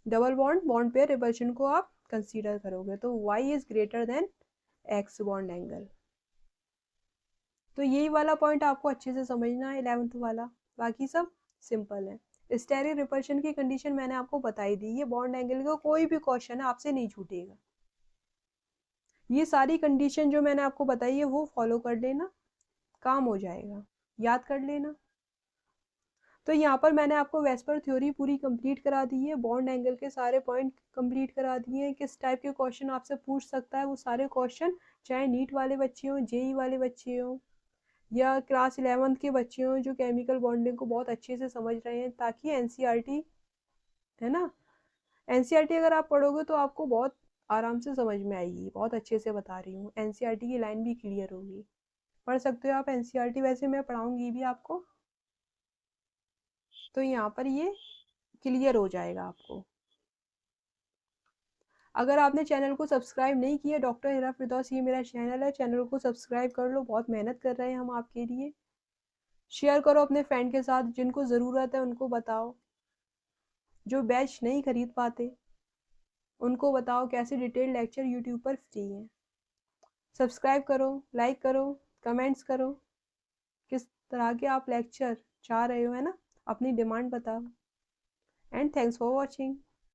Double bond bond pair repulsion को आप कंसीडर करोगे तो y is greater than x bond angle. तो यही वाला पॉइंट आपको अच्छे से समझना है 11th वाला, बाकी सब सिंपल है। स्टेरिक रिपल्शन की कंडीशन मैंने आपको बताई दी, ये बॉन्ड एंगल का कोई भी क्वेश्चन है आपसे नहीं छूटेगा। ये सारी कंडीशन जो मैंने आपको बताई है वो फॉलो कर लेना, काम हो जाएगा, याद कर लेना। तो यहाँ पर मैंने आपको वेस्पर थ्योरी पूरी कंप्लीट करा दी है, बॉन्ड एंगल के सारे पॉइंट कंप्लीट करा दिए हैं। किस टाइप के क्वेश्चन आपसे पूछ सकता है वो सारे क्वेश्चन, चाहे नीट वाले बच्चे हों, जेई वाले बच्चे हों, या क्लास 11th के बच्चे हों जो केमिकल बॉन्डिंग को बहुत अच्छे से समझ रहे हैं, ताकि एनसीईआरटी है ना, एनसीईआरटी अगर आप पढ़ोगे तो आपको बहुत आराम से समझ में आएगी, बहुत अच्छे से बता रही हूँ, एनसीईआरटी की लाइन भी क्लियर होगी। पढ़ सकते हो आप एनसीईआरटी, वैसे मैं पढ़ाऊंगी भी आपको, तो यहाँ पर ये क्लियर हो जाएगा आपको। अगर आपने चैनल को सब्सक्राइब नहीं किया, डॉक्टर हिरा फिरदौस ये मेरा चैनल है, चैनल को सब्सक्राइब कर लो, बहुत मेहनत कर रहे हैं हम आपके लिए। शेयर करो अपने फ्रेंड के साथ, जिनको ज़रूरत है उनको बताओ, जो बैच नहीं खरीद पाते उनको बताओ कैसे डिटेल लेक्चर यूट्यूब पर फ्री हैं। सब्सक्राइब करो, लाइक करो, कमेंट्स करो, किस तरह के आप लेक्चर चाह रहे हो, है ना, अपनी डिमांड बताओ। And thanks for watching.